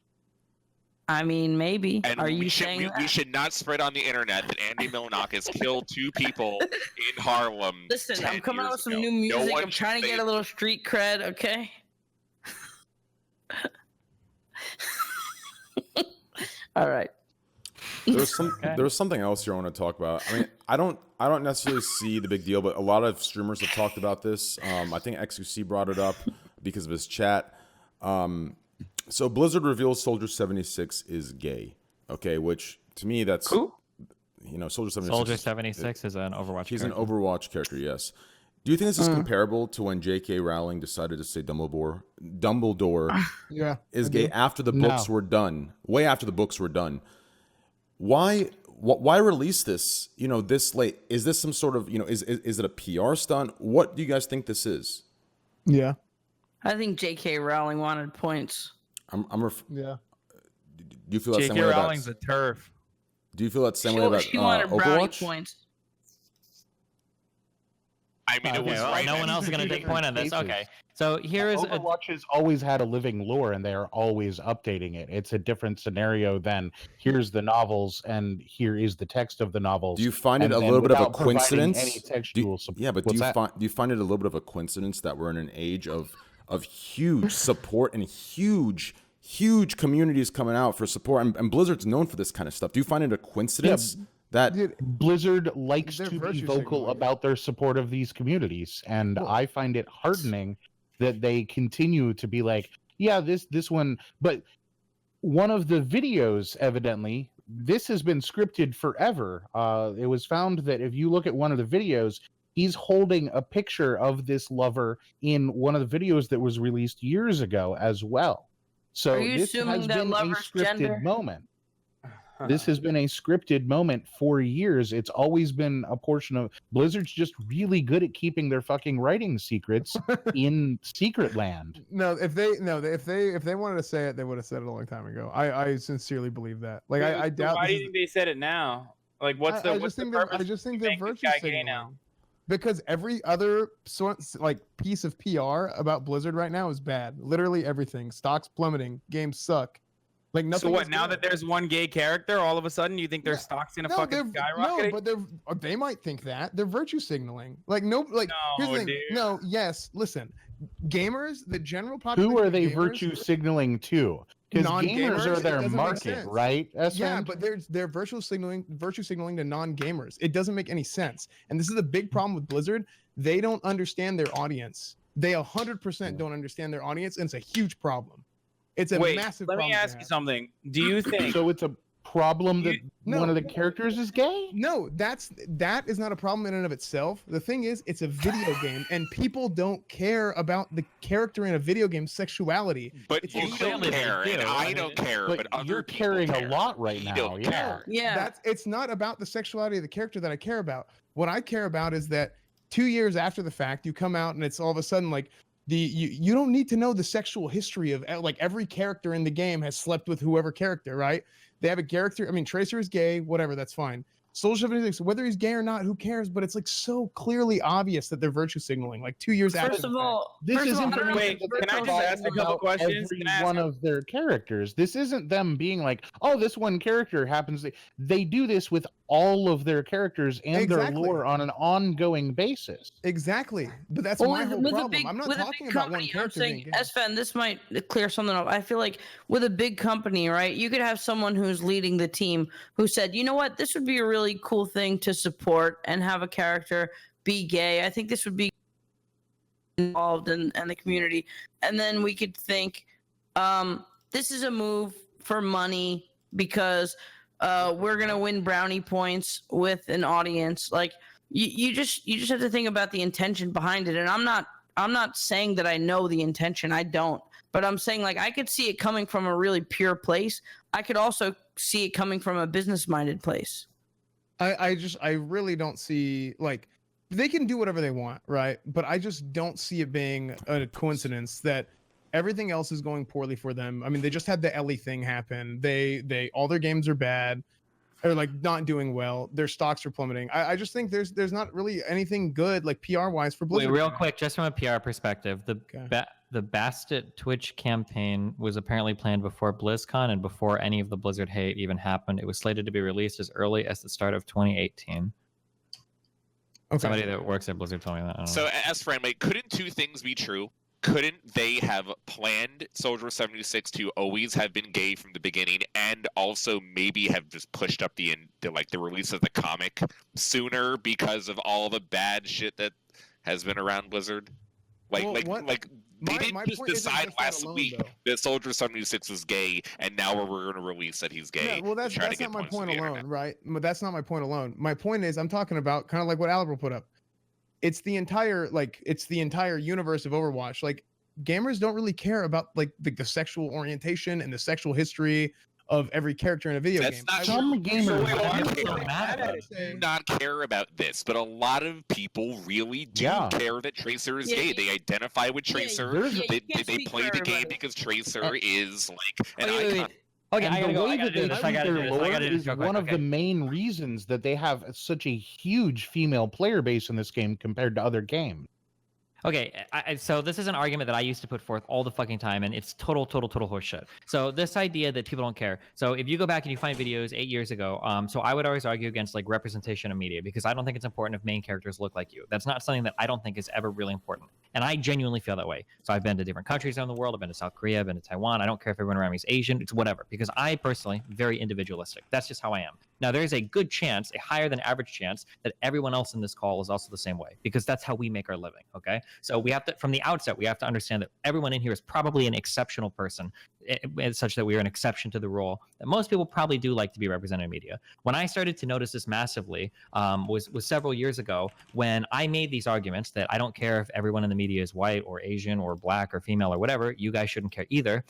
I mean, maybe. And are you saying that? We should not spread on the internet that Andy Milonakis killed 2 people in Harlem. Listen, I'm coming out with some new music. I'm trying to get a little street cred, okay? All right. There's something else here I want to talk about. I mean, I don't necessarily see the big deal, but a lot of streamers have talked about this. I think XQC brought it up because of his chat. So Blizzard reveals Soldier 76 is gay. Okay, which to me that's who? You know, Soldier 76. Soldier 76 is an Overwatch. He's character. an Overwatch character. Yes. Do you think this is comparable to when J.K. Rowling decided to say Dumbledore Yeah, is gay after the books were done? Way after the books were done. Why release this, you know, this late? Is this some sort of, you know, is it a PR stunt? What do you guys think this is? Yeah. I think J.K. Rowling wanted points. Yeah. Do you feel that same way J.K. about? Rowling's a turf. Do you feel that same way about She wanted brownie Overwatch? points. I mean, it was right. No one else is going to take point on this. Okay, so here is Overwatch has always had a living lore, and they are always updating it. It's a different scenario than here's the novels and here is the text of the novels. Do you find it a little bit of a coincidence? Do you find it a little bit of a coincidence that we're in an age of huge support and huge communities coming out for support, and Blizzard's known for this kind of stuff? Do you find it a coincidence? That Blizzard likes to be vocal about their support of these communities, and I find it heartening that they continue to be like, yeah, this one. But one of the videos, evidently, this has been scripted forever. It was found that if you look at one of the videos, he's holding a picture of this lover in one of the videos that was released years ago as well. So this has been a scripted moment. This has been a scripted moment for years. It's always been a portion of Blizzard's just really good at keeping their fucking writing secrets in secret land. If they wanted to say it, they would have said it a long time ago. I sincerely believe that. Like I doubt. Why do you think they said it now? Like, what's the purpose? I just think they're virtue signaling now. Because every other piece of PR about Blizzard right now is bad. Literally everything. Stocks plummeting. Games suck. Like nothing. So what? Now that there's one gay character, all of a sudden you think their stock's gonna fucking skyrocket? No, but they might think that they're virtue signaling. Here's the thing. Dude. No, yes. Listen, gamers, the general population. Who are they virtue signaling to? Because gamers are their market, right? Yeah, but they're virtue signaling to non-gamers. It doesn't make any sense. And this is the big problem with Blizzard. They don't understand their audience. They 100% don't understand their audience, and it's a huge problem. It's a massive problem. Let me ask you something. Do you think so? It's a problem that one of the characters is gay? No, that is not a problem in and of itself. The thing is, it's a video game, and people don't care about the character in a video game sexuality. But It's you don't clearly care, they and do. I don't care, but other you're people caring care. a lot right We now. don't Yeah. care. Yeah. It's not about the sexuality of the character that I care about. What I care about is that 2 years after the fact, you come out and it's all of a sudden like you don't need to know the sexual history of like every character in the game has slept with whoever character, right? They have a character. I mean, Tracer is gay, whatever, that's fine. Soldier 76, whether he's gay or not, who cares? But it's like so clearly obvious that they're virtue signaling. Like 2 years after. First of all, This first of all, isn't I don't know Wait, if can I virtual- just ask a couple about questions? every Can I ask one a- of their characters. This isn't them being like, oh, this one character happens. They do this with all of their characters and their Exactly. lore on an ongoing basis. Exactly. But that's Well, my whole problem. I'm not with a talking big about one company, character I'm being saying, gay. SFN, this might clear something up. I feel like with a big company, right, you could have someone who's leading the team who said, you know what, this would be a really cool thing to support and have a character be gay. I think this would be involved in the community. And then we could think, this is a move for money because we're gonna win brownie points with an audience. Like you just have to think about the intention behind it. And I'm not saying that I know the intention. I don't. But I'm saying like I could see it coming from a really pure place. I could also see it coming from a business-minded place. I really don't see like they can do whatever they want, right? But I just don't see it being a coincidence that everything else is going poorly for them. I mean, they just had the Ellie thing happen. They all their games are bad or like not doing well. Their stocks are plummeting. I just think there's not really anything good like PR wise for Wait, Blizzard. real quick, just from a PR perspective, Okay. the Bastet Twitch campaign was apparently planned before BlizzCon and before any of the Blizzard hate even happened. It was slated to be released as early as the start of 2018. Okay. Somebody that works at Blizzard told me that. I don't know. So, as friend, couldn't two things be true? Couldn't they have planned Soldier 76 to always have been gay from the beginning, and also maybe have just pushed up the release of the comic sooner because of all the bad shit that has been around Blizzard? They My didn't just point isn't decide just that last alone, week though. that Soldier 76 was gay, and now we're going to release that he's gay. Yeah, well, that's to try to not get my points from point the alone, internet. right? But that's not my point alone. My point is, I'm talking about kind of like what Albert put up. It's the entire universe of Overwatch. Like gamers don't really care about like the sexual orientation and the sexual history of every character in a video That's game. not Some gamers why are do you so care. mad about it? Do not care about this, but a lot of people really do Yeah. care that Tracer is Yeah, gay. you- They identify with Tracer. There's- you they can't they speak play for the game everybody. because Tracer is like an Wait, icon. Okay, And I gotta the go. way I gotta that do they this. I treat gotta do their this. lore I gotta do is this real quick. one of Okay. the main reasons that they have such a huge female player base in this game compared to other games. Okay, so this is an argument that I used to put forth all the fucking time, and it's total horseshit. So this idea that people don't care. So if you go back and you find videos 8 years ago, so I would always argue against like representation of media because I don't think it's important if main characters look like you. That's not something that I don't think is ever really important. And I genuinely feel that way. So I've been to different countries around the world. I've been to South Korea, I've been to Taiwan. I don't care if everyone around me is Asian. It's whatever. Because I personally, very individualistic. That's just how I am. Now, there is a good chance, a higher than average chance, that everyone else in this call is also the same way. Because that's how we make our living, okay? So we have to, from the outset, we have to understand that everyone in here is probably an exceptional person, such that we are an exception to the rule that most people probably do like to be represented in media. When I started to notice this massively was several years ago when I made these arguments that I don't care if everyone in the media is white or Asian or black or female or whatever, you guys shouldn't care either.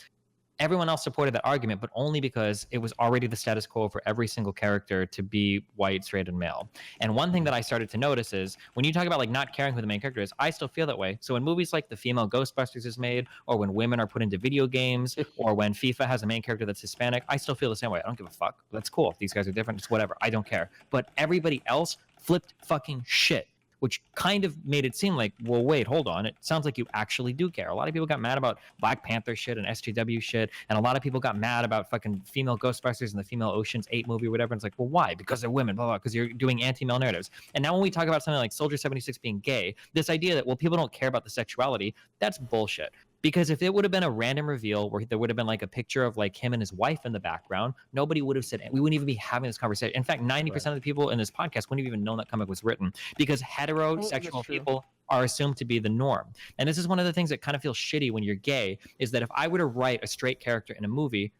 Everyone else supported that argument, but only because it was already the status quo for every single character to be white, straight, and male. And one thing that I started to notice is when you talk about like not caring who the main character is, I still feel that way. So when movies like the female Ghostbusters is made, or when women are put into video games, or when FIFA has a main character that's Hispanic, I still feel the same way. I don't give a fuck. That's cool. If these guys are different, it's whatever. I don't care. But everybody else flipped fucking shit, which kind of made it seem like, well, wait, hold on. It sounds like you actually do care. A lot of people got mad about Black Panther shit and SJW shit, and a lot of people got mad about fucking female Ghostbusters and the female Ocean's 8 movie or whatever. And it's like, well, why? Because they're women, blah, blah, because you're doing anti-male narratives. And now when we talk about something like Soldier 76 being gay, this idea that, well, people don't care about the sexuality, that's bullshit. Because if it would have been a random reveal where there would have been like a picture of like him and his wife in the background, nobody would have said it. We wouldn't even be having this conversation. In fact, 90% of the people in this podcast wouldn't have even known that comic was written because heterosexual people are assumed to be the norm. And this is one of the things that kind of feels shitty when you're gay is that if I were to write a straight character in a movie,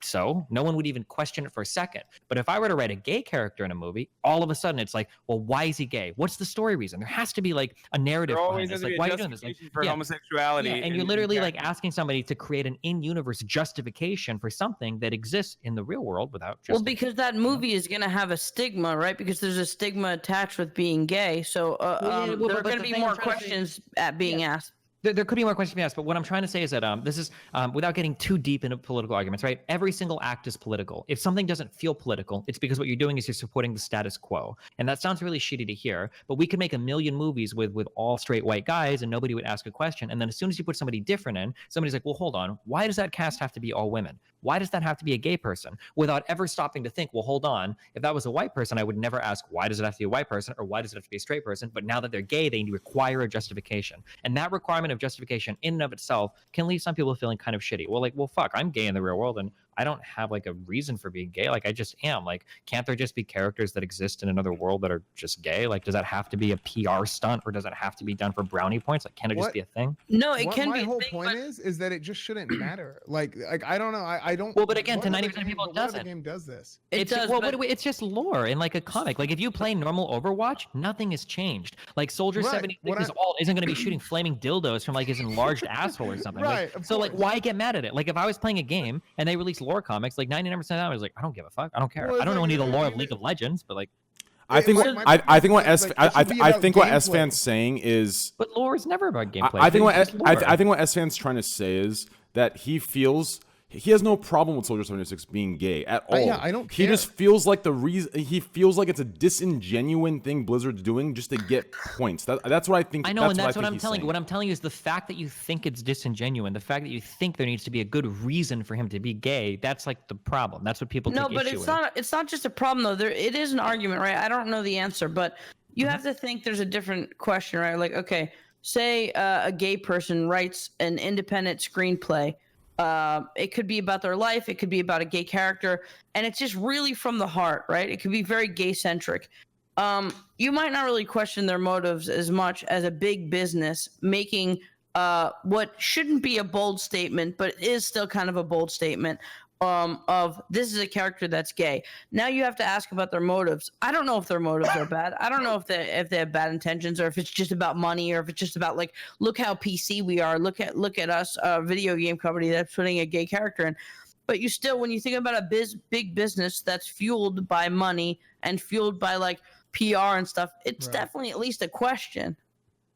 So no one would even question it for a second. But if I were to write a gay character in a movie, all of a sudden it's like, well, why is he gay? What's the story reason? There has to be like a narrative There behind always this. has to Like, be why a are you doing this? Like, justification for yeah. homosexuality. Yeah, and you're literally like asking somebody to create an in-universe justification for something that exists in the real world without Well, justification. because that movie is going to have a stigma, right? Because there's a stigma attached with being gay. So Well, there are but going the to be thing I'm more trying to say- questions at being asked. There could be more questions to be asked, but what I'm trying to say is that this is, without getting too deep into political arguments, right? Every single act is political. If something doesn't feel political, it's because what you're doing is you're supporting the status quo. And that sounds really shitty to hear, but we could make a million movies with all straight white guys and nobody would ask a question. And then as soon as you put somebody different in, somebody's like, well, hold on. Why does that cast have to be all women? Why does that have to be a gay person? Without ever stopping to think, well, hold on. If that was a white person, I would never ask, why does it have to be a white person or why does it have to be a straight person? But now that they're gay, they require a justification. And that requirement of justification in and of itself can leave some people feeling kind of shitty. Well, fuck, I'm gay in the real world and I don't have like a reason for being gay. Like I just am. Like, can't there just be characters that exist in another world that are just gay? Like, does that have to be a PR stunt or does it have to be done for brownie points? Like, can it just be a thing? No, it can my be. whole point is that it just shouldn't matter. Like I don't know. I don't. Well, but again, to what 90% other of people, game- it what other doesn't. game does this? It does, well, but- it's just lore in like a comic. Like if you play normal Overwatch, nothing has changed. Like Soldier Right, 76 what is isn't going to be shooting flaming dildos from like his enlarged asshole or something. Right, Like, of so like, course. why get mad at it? Like if I was playing a game and they released lore comics, like 99% of the time I was like, I don't give a fuck. I don't care. Well, I don't know like, any of the lore of it- League of Legends, but like, I think my- what my I think what point is, S like, it should be I about think what gameplay. S fans saying is but lore is never about gameplay. I think what It's just lore. I think what S fans trying to say is that he feels he has no problem with Soldier 76 being gay at all. Yeah, I don't He care. just feels like he feels like it's a disingenuine thing Blizzard's doing just to get points. That's what I think. I know, and that's what what I'm he's telling you. saying. What I'm telling you is the fact that you think it's disingenuous, the fact that you think there needs to be a good reason for him to be gay, that's like the problem. That's what people No, take but issue it's with. not. It's not just a problem though. It is an argument, right? I don't know the answer, but you have to think there's a different question, right? Like, okay, say a gay person writes an independent screenplay. It could be about their life. It could be about a gay character, and it's just really from the heart, right? It could be very gay centric. You might not really question their motives as much as a big business making what shouldn't be a bold statement, but is still kind of a bold statement. Of this is a character that's gay. Now you have to ask about their motives. I don't know if their motives are bad. I don't know if they have bad intentions or if it's just about money or if it's just about like, look how PC we are. Look at us, a video game company that's putting a gay character in. But you still, when you think about a big business that's fueled by money and fueled by like PR and stuff, it's definitely at least a question.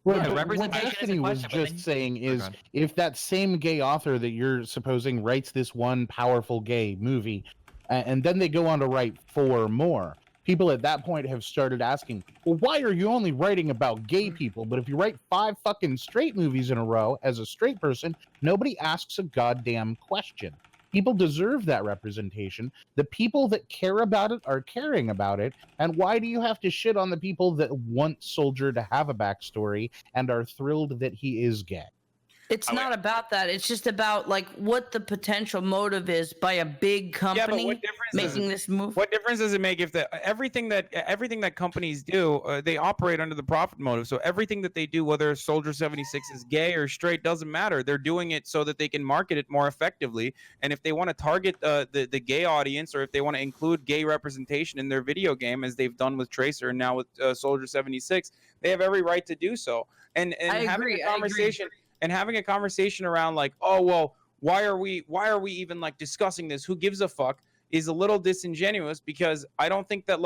Well, Yeah, but representation what is a Destiny was question, but just then- saying Oh, is, God. if that same gay author that you're supposing writes this one powerful gay movie, and then they go on to write 4 more, people at that point have started asking, well, why are you only writing about gay people? But if you write 5 fucking straight movies in a row as a straight person, nobody asks a goddamn question. People deserve that representation. The people that care about it are caring about it. And why do you have to shit on the people that want Soldier to have a backstory and are thrilled that he is gay? It's not about that. It's just about like what the potential motive is by a big company what difference making this move. What difference does it make if everything that companies do, they operate under the profit motive? So everything that they do, whether Soldier 76 is gay or straight, doesn't matter. They're doing it so that they can market it more effectively. And if they want to target the gay audience, or if they want to include gay representation in their video game, as they've done with Tracer and now with Soldier 76, they have every right to do so. And I having agree, a conversation. And having a conversation around like, oh well, why are we even like discussing this? Who gives a fuck? Is a little disingenuous, because I don't think that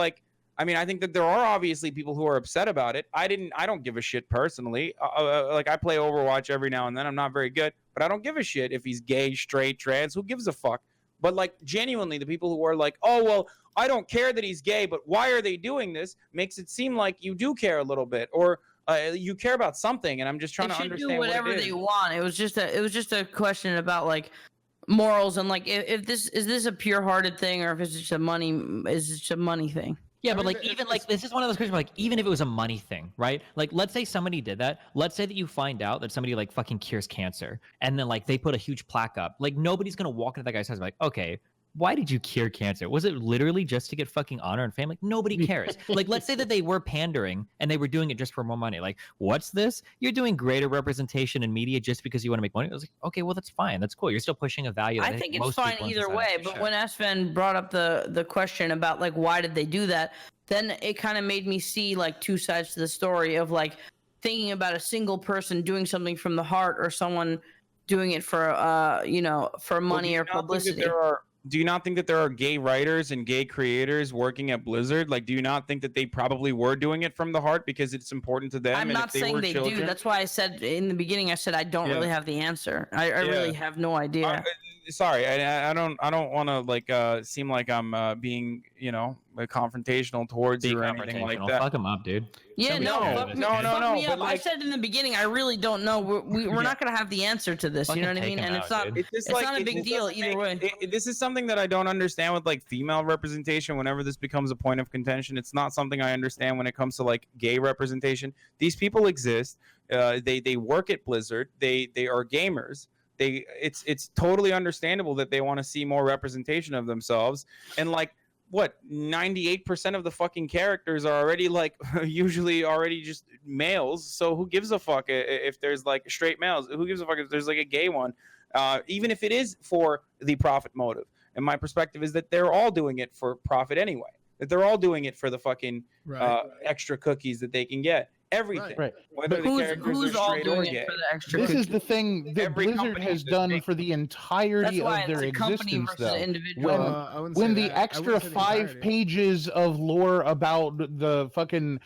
I think that there are obviously people who are upset about it. I don't give a shit personally. Like I play Overwatch every now and then. I'm not very good, but I don't give a shit if he's gay, straight, trans. Who gives a fuck? But like genuinely, the people who are like, oh well, I don't care that he's gay, but why are they doing this? Makes it seem like you do care a little bit, or you care about something, and I'm just trying They to should understand do whatever what it is. they want. It was just a question about like morals and like if this is a pure-hearted thing or if it's just a money thing. Yeah, I but mean, like even like this is one of those questions where, like, even if it was a money thing, right? Like let's say somebody did that. Let's say that you find out that somebody like fucking cures cancer, and then like they put a huge plaque up. Like nobody's gonna walk into that guy's house and be like, okay, why did you cure cancer? Was it literally just to get fucking honor and fame? Like, nobody cares. Like, let's say that they were pandering and they were doing it just for more money. Like, what's this? You're doing greater representation in media just because you want to make money. I was like, okay, well, that's fine. That's cool. You're still pushing a value. That I think it's most fine people in either society way. actually But share. when Sven brought up the question about like why did they do that, then it kind of made me see like two sides to the story of like thinking about a single person doing something from the heart or someone doing it for for money or publicity. Do you not think that there are gay writers and gay creators working at Blizzard? Like, do you not think that they probably were doing it from the heart because it's important to them? I'm and not if they saying were they children, do. That's why I said in the beginning, I said I don't really have the answer. I really have no idea. Sorry, I don't want to like seem like I'm being confrontational towards you or anything like that. Fuck them up, dude. Yeah, Nobody cares. fuck me, No, fuck me but up. I like- said in the beginning, I really don't know. We're not gonna have the answer to this. You know what I Fucking mean? take And 'em it's out, not. dude. It's not a big deal either way. This is something that I don't understand with like female representation. Whenever this becomes a point of contention, it's not something I understand when it comes to like gay representation. These people exist. They work at Blizzard. They are gamers. It's totally understandable that they want to see more representation of themselves. And like, what, 98% of the fucking characters are already like usually already just males. So who gives a fuck if there's like straight males? Who gives a fuck if there's like a gay one? Even if it is for the profit motive. And my perspective is that they're all doing it for profit anyway. That they're all doing it for the fucking extra cookies that they can get. Everything. Right. Whether the characters Who's are all straight or doing gay. it for the extra? This is cookies? the thing that Every Blizzard company has is done big. for the entirety That's why of their it's a company existence, versus though. individual. I wouldn't When say the that. I extra wouldn't say the 5 entirety. pages of lore about the fucking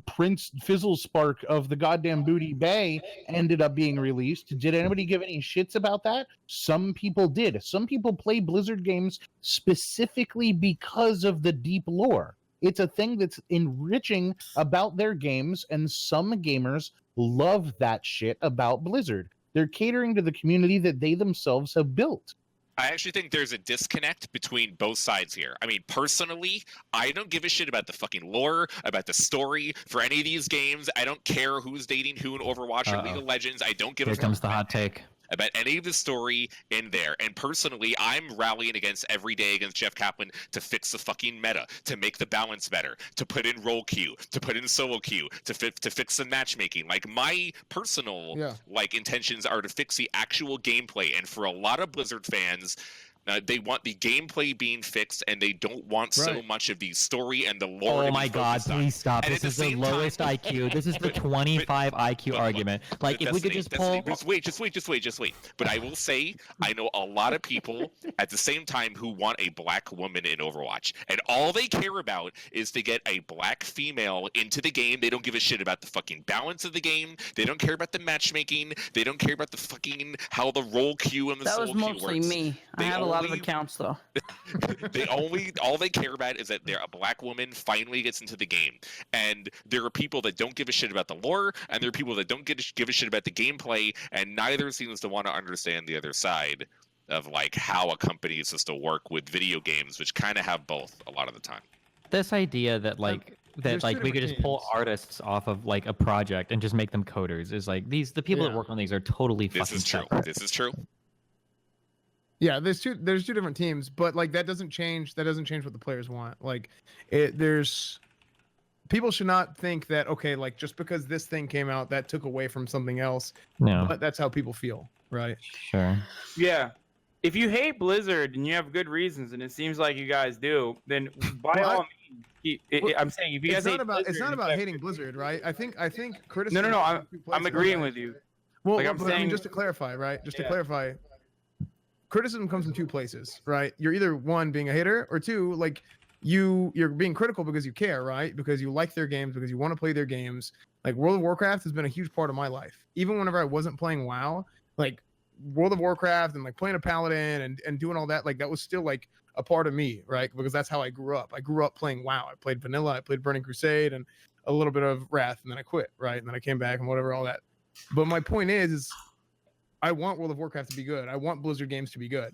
Prince Fizzlespark of the goddamn Booty Bay ended up being released, did anybody give any shits about that? Some people did. Some people play Blizzard games specifically because of the deep lore. It's a thing that's enriching about their games, and some gamers love that shit about Blizzard. They're catering to the community that they themselves have built. I actually think there's a disconnect between both sides here. I mean, personally, I don't give a shit about the fucking lore, about the story for any of these games. I don't care who's dating who in Overwatch or League of Legends. I don't give Here a fuck comes the hot take. about any of the story in there. And personally, I'm rallying against every day against Jeff Kaplan to fix the fucking meta, to make the balance better, to put in role queue, to put in solo queue, to fix the matchmaking. Like, my personal like intentions are to fix the actual gameplay. And for a lot of Blizzard fans, they want the gameplay being fixed, and they don't want so much of the story and the lore. Oh my god, please stop. And This at is the the same lowest time- IQ. This is the 25 IQ argument. Like, if we could just pull... Just wait. But I will say, I know a lot of people at the same time who want a black woman in Overwatch. And all they care about is to get a black female into the game. They don't give a shit about the fucking balance of the game. They don't care about the matchmaking. They don't care about the fucking, how the role queue and the That solo was queue mostly works. me. I They have a lot of only- accounts though. all they care about is that a black woman finally gets into the game. And there are people that don't give a shit about the lore, and there are people that don't give a shit about the gameplay, and neither seems to want to understand the other side of like how a company is supposed to work with video games, which kind of have both a lot of the time. This idea that like there's two we could different just pull teams. artists off of like a project and just make them coders is like the people that work on these are totally This fucking is true. separate. This is true. Yeah, there's two different teams, but like that doesn't change what the players want. Like there's people should not think that okay, like just because this thing came out that took away from something else. No. But that's how people feel, right? Sure. Yeah. If you hate Blizzard and you have good reasons, and it seems like you guys do, then by all means, I'm saying if you guys hate Blizzard, it's not about hating Blizzard, right? I think criticism. No. I'm agreeing with you. Well, Like, I'm but I mean, saying- just to clarify, right? Just to clarify, criticism comes from two places, right? You're either one being a hater, or two, like you're being critical because you care, right? Because you like their games, because you want to play their games. Like World of Warcraft has been a huge part of my life. Even whenever I wasn't playing WoW, like World of Warcraft and like playing a paladin and doing all that, like that was still like a part of me, right? Because that's how I grew up. I grew up playing WoW. I played vanilla, I played Burning Crusade and a little bit of Wrath, and then I quit, right? And then I came back and whatever, all that. But my point is I want World of Warcraft to be good. I want Blizzard games to be good.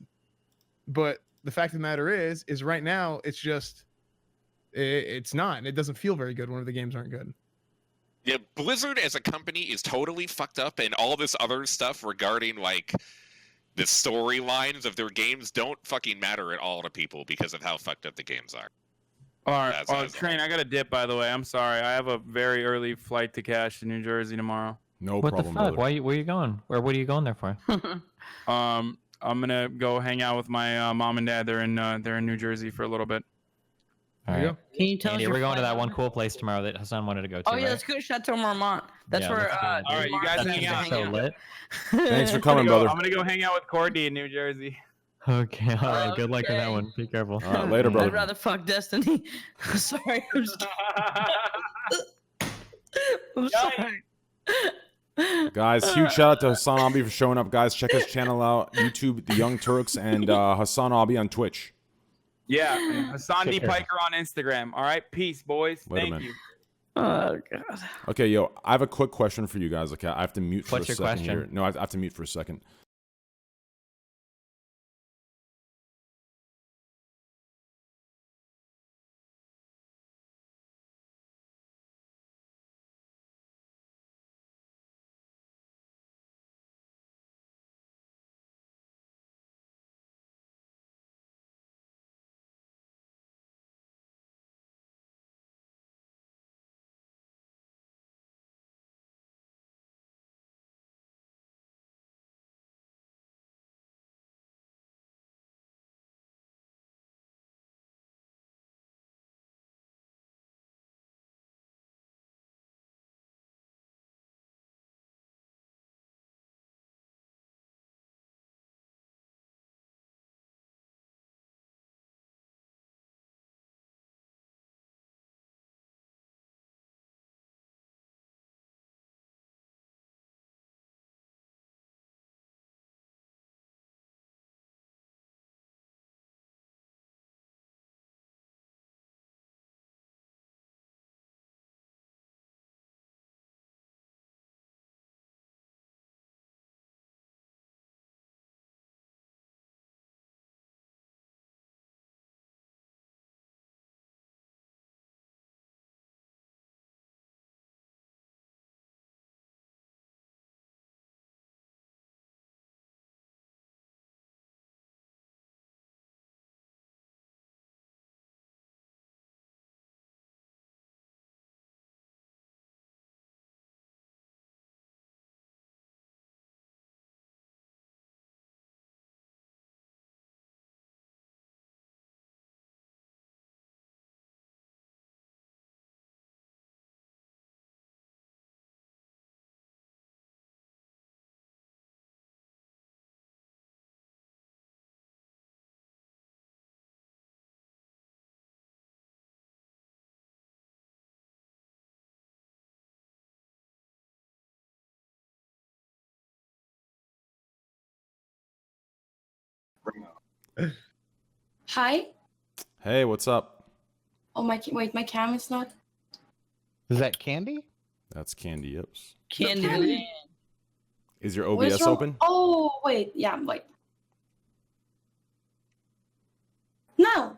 But the fact of the matter is right now it's just it's not, and it doesn't feel very good whenever the games aren't good. Yeah, Blizzard as a company is totally fucked up, and all this other stuff regarding like The storylines of their games don't fucking matter at all to people because of how fucked up the games are. All right, That's Train, I got to dip, by the way. I'm sorry. I have a very early flight to catch to New Jersey tomorrow. No What problem, the fuck? brother. Where are you going? Or what are you going there for? I'm gonna go hang out with my mom and dad. They're in New Jersey for a little bit. All There you right. go. Can you tell Andy, us your we're going to flight that one number? cool place tomorrow that Hassan wanted to go to. Oh yeah, right? let's go to Chateau Marmont. That's Yeah, where. let's go. All right, you guys Mark hang likes to out. So lit. Thanks for I'm coming, gonna go- brother. I'm gonna go hang out with Courtney in New Jersey. Okay, all right. Good luck with that Okay. one. Be careful. All right, later, I'd brother. rather fuck Destiny. Sorry, I'm just. I'm sorry. Guys, huge shout out to Hassan Abi for showing up. Guys, check his channel out. YouTube, The Young Turks, and Hassan Abi on Twitch. Yeah, and Hassan D Take care. Piker on Instagram. All right, peace, boys. Wait a Thank minute. you. Oh god. Okay, yo, I have a quick question for you guys. Okay, I have to mute for What's a your second question? here. No, I have to mute for a second. Hi. Hey, what's up? Oh my! Wait, my cam is not. Is that Candy? That's Candy Yips. Candy. Candy. Man. Is your What is OBS wrong? open? Oh wait, yeah, wait. No.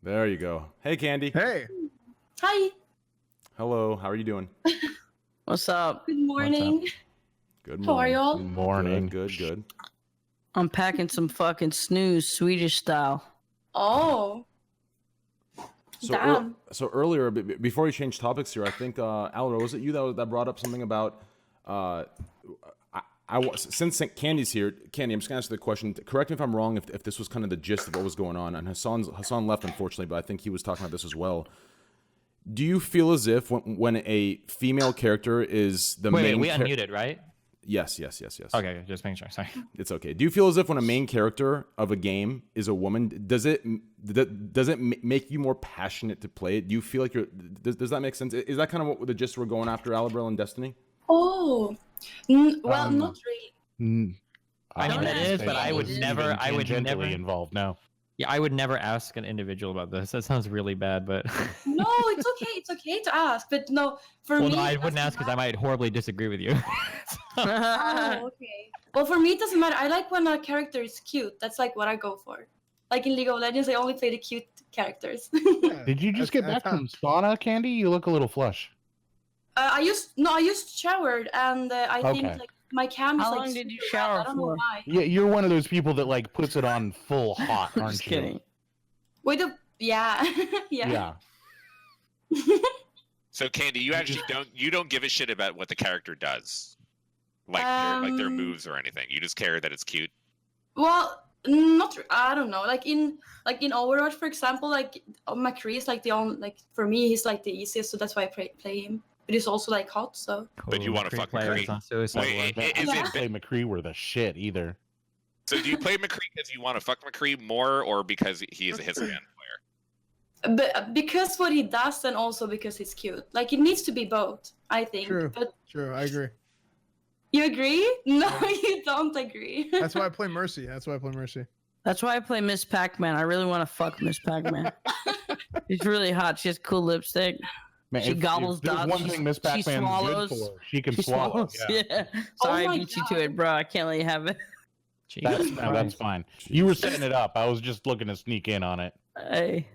There you go. Hey, Candy. Hey. Hi. Hello. How are you doing? What's up? Good morning. Good morning. How are y'all? Good morning. Good, good. I'm packing some fucking snooze, Swedish style. Oh. So, Damn. so earlier, before we change topics here, I think Alro, was it you that brought up something about? Since Candy's here, Candy, I'm just gonna ask you the question. Correct me if I'm wrong. If this was kind of the gist of what was going on, and Hassan left unfortunately, but I think he was talking about this as well. Do you feel as if when a female character is the Wait, main? we unmuted, right? Yes. Okay, just making sure. Sorry. It's okay. Do you feel as if when a main character of a game is a woman, does it make you more passionate to play it? Do you feel like does that make sense? Is that kind of what the gist we're going after, Alibril and Destiny? Oh. Well, not really. I mean, that is, but I would never. Tangentially involved. No. Yeah, I would never ask an individual about this. That sounds really bad, but. No, it's okay. It's okay to ask, but no, for Well, me. no, I it wouldn't doesn't ask because I might horribly disagree with you. Oh, okay. Well, for me, it doesn't matter. I like when a character is cute. That's like what I go for. Like in League of Legends, I only play the cute characters. Did you just get back from sauna, Candy? You look a little flush. I just showered, and I think Okay. like my cam is How like long did you super shower red. I don't know for? why. Yeah, you're one of those people that like puts it on full hot, aren't Just you? kidding. Wait, yeah, yeah. Yeah. So Candy, you actually don't give a shit about what the character does, like their moves or anything. You just care that it's cute. Well, not. I don't know. Like in Overwatch, for example, like McCree is like the only, like for me he's like the easiest, so that's why I play him. But he's also like hot, so. But you want to fuck McCree? Wait, I don't play McCree were the shit either. So do you play McCree because you want to fuck McCree more, or because he is a hitman player? But because what he does, and also because he's cute. Like it needs to be both, I think. True. But True, I agree. you agree? No, you don't agree. That's why I play Mercy. That's why I play Miss Pac-Man. I really want to fuck Miss Pac-Man. She's really hot. She has cool lipstick. Man, She gobbles there's dots. one thing Miss Pac-Man's good swallows. for. She can She swallow. swallows. Yeah. Yeah. Oh Sorry, I my beat you to God. it, bro. I can't let you have it. That's fine. You were setting it up. I was just looking to sneak in on it. Hey.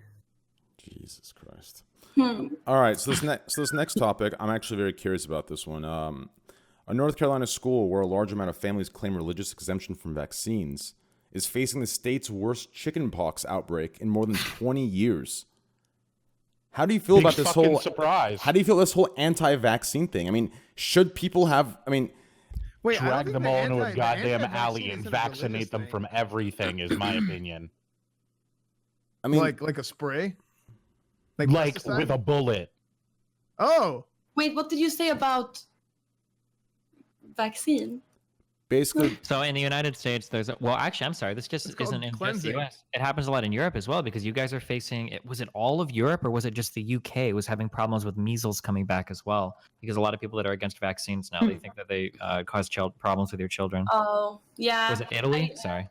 Jesus Christ. Hmm. All right, so this next topic, I'm actually very curious about this one. A North Carolina school where a large amount of families claim religious exemption from vaccines is facing the state's worst chickenpox outbreak in more than 20 years. How do you feel Big about this fucking whole surprise? How do you feel this whole anti-vaccine thing? I mean, should people have? I mean, Wait, I don't drag think them the all into a anti- the goddamn anti-vaccine alley and isn't a religious vaccinate them thing. from everything. Is my opinion. I mean, like a spray, Like pesticide? with a bullet. Oh, Wait, what did you say about vaccine? basically, So in the United States, there's actually, I'm sorry, this just It's called isn't in just the cleansing. US. It happens a lot in Europe as well because you guys are facing it. Was it all of Europe or was it just the UK was having problems with measles coming back as well? Because a lot of people that are against vaccines now, they think that they cause problems with your children. Oh, yeah. Was it Italy? Sorry.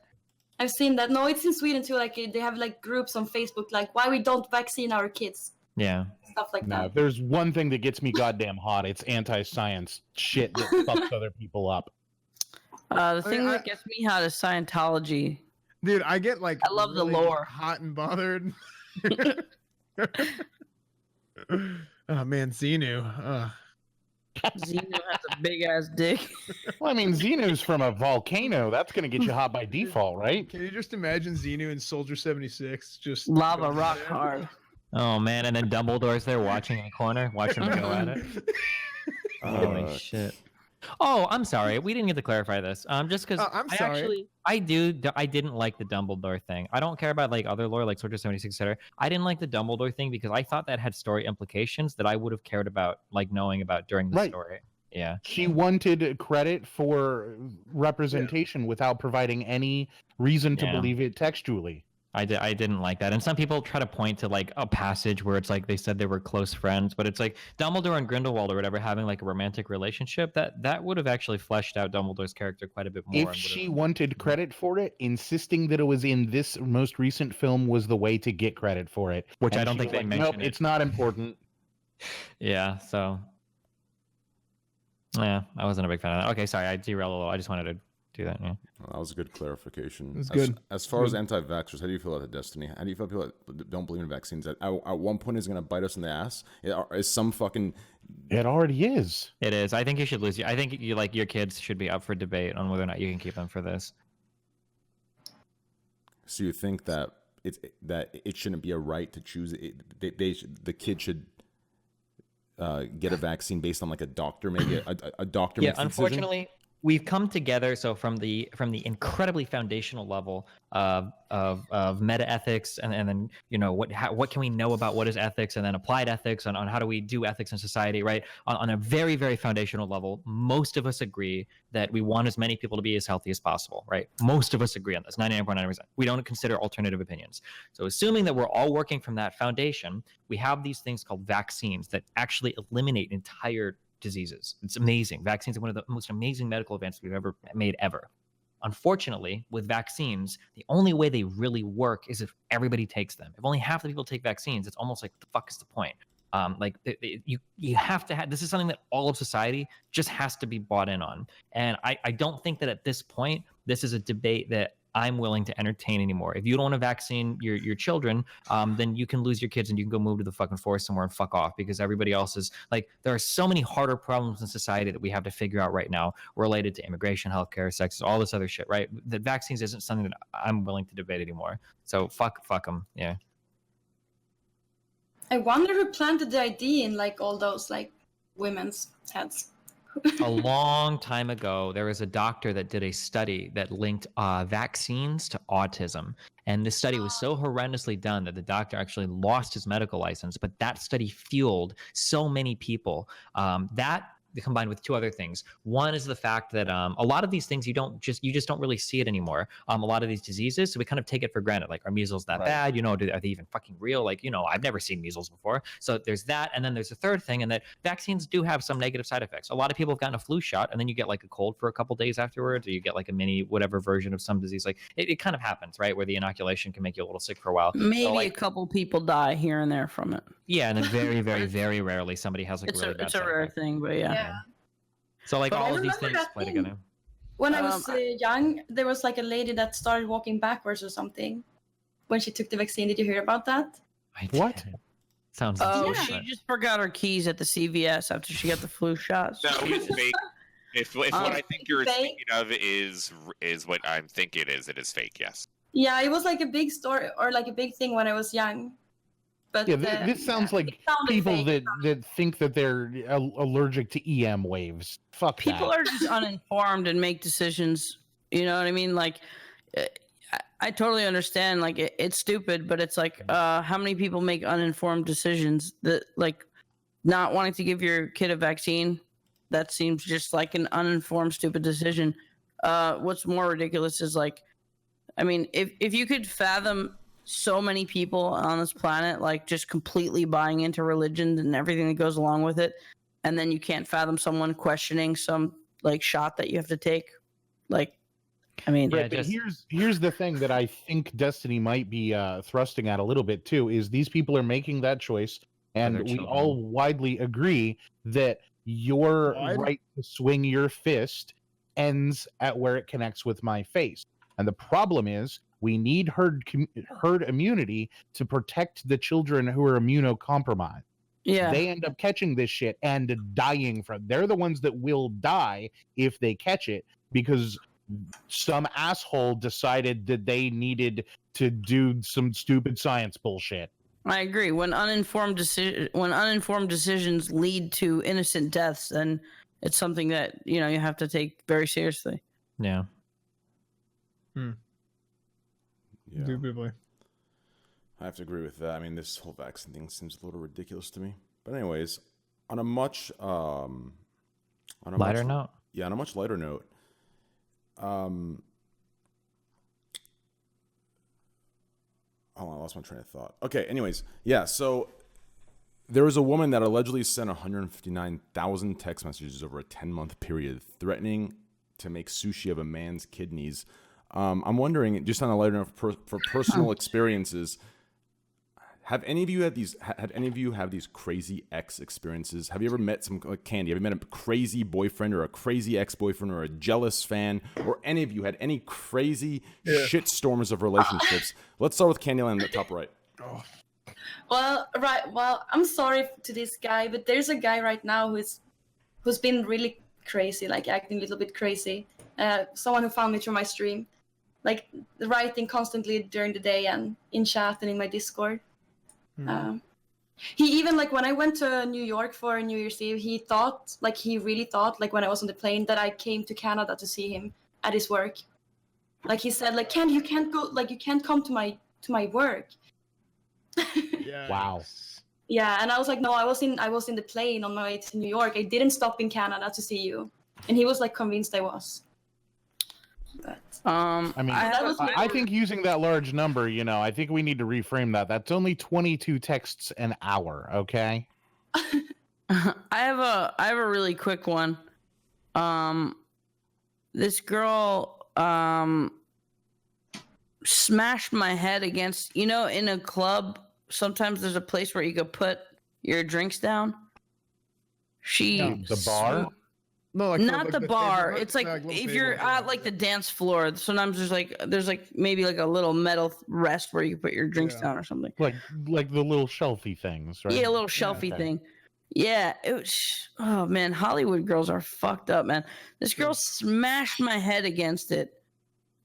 I've seen that. No, it's in Sweden too. Like they have like groups on Facebook, like why we don't vaccine our kids, Yeah. stuff like No, that. if there's one thing that gets me goddamn hot, it's anti-science shit that fucks other people up. The thing I- that gets me hot is Scientology. dude, I get like I love the really lore. hot and bothered. Oh man, Xenu. Xenu has a big ass dick. Well, I mean, Xenu's from a volcano. That's gonna get you hot by default, right? Can you just imagine Xenu and Soldier 76 just Lava going rock there? hard. Oh man, and then Dumbledore's there watching in the corner, watching them go at it. Holy shit. Oh, I'm sorry. We didn't get to clarify this. Just because I'm sorry. I didn't like the Dumbledore thing. I don't care about like other lore, like Soldier 76, etc. I didn't like the Dumbledore thing because I thought that had story implications that I would have cared about, like knowing about during the Right. story. Yeah. She wanted credit for representation without providing any reason to Yeah. believe it textually. I didn't like that. And some people try to point to like a passage where it's like they said they were close friends, but it's like Dumbledore and Grindelwald or whatever having like a romantic relationship. That would have actually fleshed out Dumbledore's character quite a bit more. If and she would've- wanted credit for it, insisting that it was in this most recent film was the way to get credit for it. Which I And don't she think was they like, mentioned Nope, it. it's not important. Yeah, so yeah, I wasn't a big fan of that. Okay, sorry, I derailed a little. I just wanted to do that. Yeah. well, that was a good clarification. That's As- good. As far as anti-vaxxers, how do you feel about the Destiny? How do you feel about people that don't believe in vaccines? At one point, is going to bite us in the ass? Is some fucking It already is. It is. I think you should lose. I think you like your kids should be up for debate on whether or not you can keep them for this. So you think that it shouldn't be a right to choose it? The kid should get a vaccine based on like a doctor, maybe a doctor. Yeah, makes the decision? unfortunately, we've come together. So from the incredibly foundational level of meta ethics, and then what can we know about what is ethics, and then applied ethics on how do we do ethics in society, right? On a very, very foundational level, most of us agree that we want as many people to be as healthy as possible, right? Most of us agree on this, 99.9%. We don't consider alternative opinions. So assuming that we're all working from that foundation, we have these things called vaccines that actually eliminate entire diseases. It's amazing. Vaccines are one of the most amazing medical advances we've ever made ever. Unfortunately, with vaccines, the only way they really work is if everybody takes them. If only half the people take vaccines, it's almost like, what the fuck is the point? You have to have, this is something that all of society just has to be bought in on. And I don't think that at this point, this is a debate that I'm willing to entertain anymore. If you don't want to vaccine your children, then you can lose your kids and you can go move to the fucking forest somewhere and fuck off, because everybody else is like, there are so many harder problems in society that we have to figure out right now related to immigration, healthcare, sex, all this other shit, right? That vaccines isn't something that I'm willing to debate anymore. So fuck them. Yeah. I wonder who planted the idea in like all those like women's heads. A long time ago, there was a doctor that did a study that linked vaccines to autism. And this study was so horrendously done that the doctor actually lost his medical license. But that study fueled so many people. That combined with two other things. One is the fact that a lot of these things you just don't really see it anymore. A lot of these diseases, so we kind of take it for granted. Like, are measles that bad? You know, are they even fucking real? Like, you know, I've never seen measles before. So there's that, and then there's a third thing, and that vaccines do have some negative side effects. A lot of people have gotten a flu shot, and then you get like a cold for a couple days afterwards, or you get like a mini whatever version of some disease. Like it kind of happens, right? Where the inoculation can make you a little sick for a while. Maybe so, like, a couple people die here and there from it. Yeah, and then very, very, very rarely somebody has like It's really a, bad it's a side rare effect. thing, but yeah. So like But I all of these remember things that play thing. together. When I was young, there was like a lady that started walking backwards or something when she took the vaccine. Did you hear about that? What? Sounds Oh, insane, she but- just forgot her keys at the CVS after she got the flu shot. No, it's fake. If what I think you're fake? thinking of is what I'm thinking it is fake. Yes. Yeah, it was like a big story or like a big thing when I was young. But Yeah, this sounds like it sounded people fake. that think that they're allergic to EM waves. Fuck People that. are just uninformed and make decisions. You know what I mean? Like, I totally understand. Like, it's stupid, but it's like, how many people make uninformed decisions that, like, not wanting to give your kid a vaccine? That seems just like an uninformed, stupid decision. What's more ridiculous is like, I mean, if you could fathom so many people on this planet like just completely buying into religion and everything that goes along with it, and then you can't fathom someone questioning some like shot that you have to take, like, I mean, But here's the thing that I think Destiny might be thrusting at a little bit too, is these people are making that choice, and their we children. all widely agree that your right to swing your fist ends at where it connects with my face. And the problem is we need herd immunity to protect the children who are immunocompromised. yeah. They end up catching this shit and dying from. They're the ones that will die if they catch it, because some asshole decided that they needed to do some stupid science bullshit. I agree. When uninformed decisions lead to innocent deaths, then it's something that you have to take very seriously. Yeah. Yeah. Indubitably. I have to agree with that. I mean, this whole vaccine thing seems a little ridiculous to me. But anyways, on a much Lighter note. Yeah, on a much lighter note. Hold on, I lost my train of thought. Okay, anyways, yeah, so there was a woman that allegedly sent 159,000 text messages over a 10-month period threatening to make sushi of a man's kidneys. I'm wondering, just on a lighter note, for personal experiences, have any of you had any of you have these crazy ex experiences? Have you ever met some, like Candy? Have you met a crazy boyfriend or a crazy ex-boyfriend or a jealous fan? Or any of you had any crazy shit storms of relationships? Let's start with Candyland in the top right. Well, right. Well, I'm sorry to this guy, but there's a guy right now who's been really crazy, like acting a little bit crazy. Someone who found me through my stream, like writing constantly during the day and in chat and in my Discord. He even, like, when I went to New York for New Year's Eve, he really thought, like, when I was on the plane, that I came to Canada to see him at his work. Like, he said, like, Candy, you can't go, like, you can't come to my work. Wow. Yeah, and I was like, no, I was in the plane on my way to New York. I didn't stop in Canada to see you. And he was like convinced I was. But I mean, I think using that large number, I think we need to reframe that. That's only 22 texts an hour, okay? I have a really quick one. This girl smashed my head against, in a club, sometimes there's a place where you could put your drinks down. The bar? No, like Not like the bar. table, It's like little if table you're or at whatever. like the dance floor, sometimes there's like maybe like a little metal rest where you can put your drinks Yeah. down or something. like the little shelfy things, right? Yeah, a little shelfy okay. thing. Yeah, it was. Oh man, Hollywood girls are fucked up, man. This girl smashed my head against it.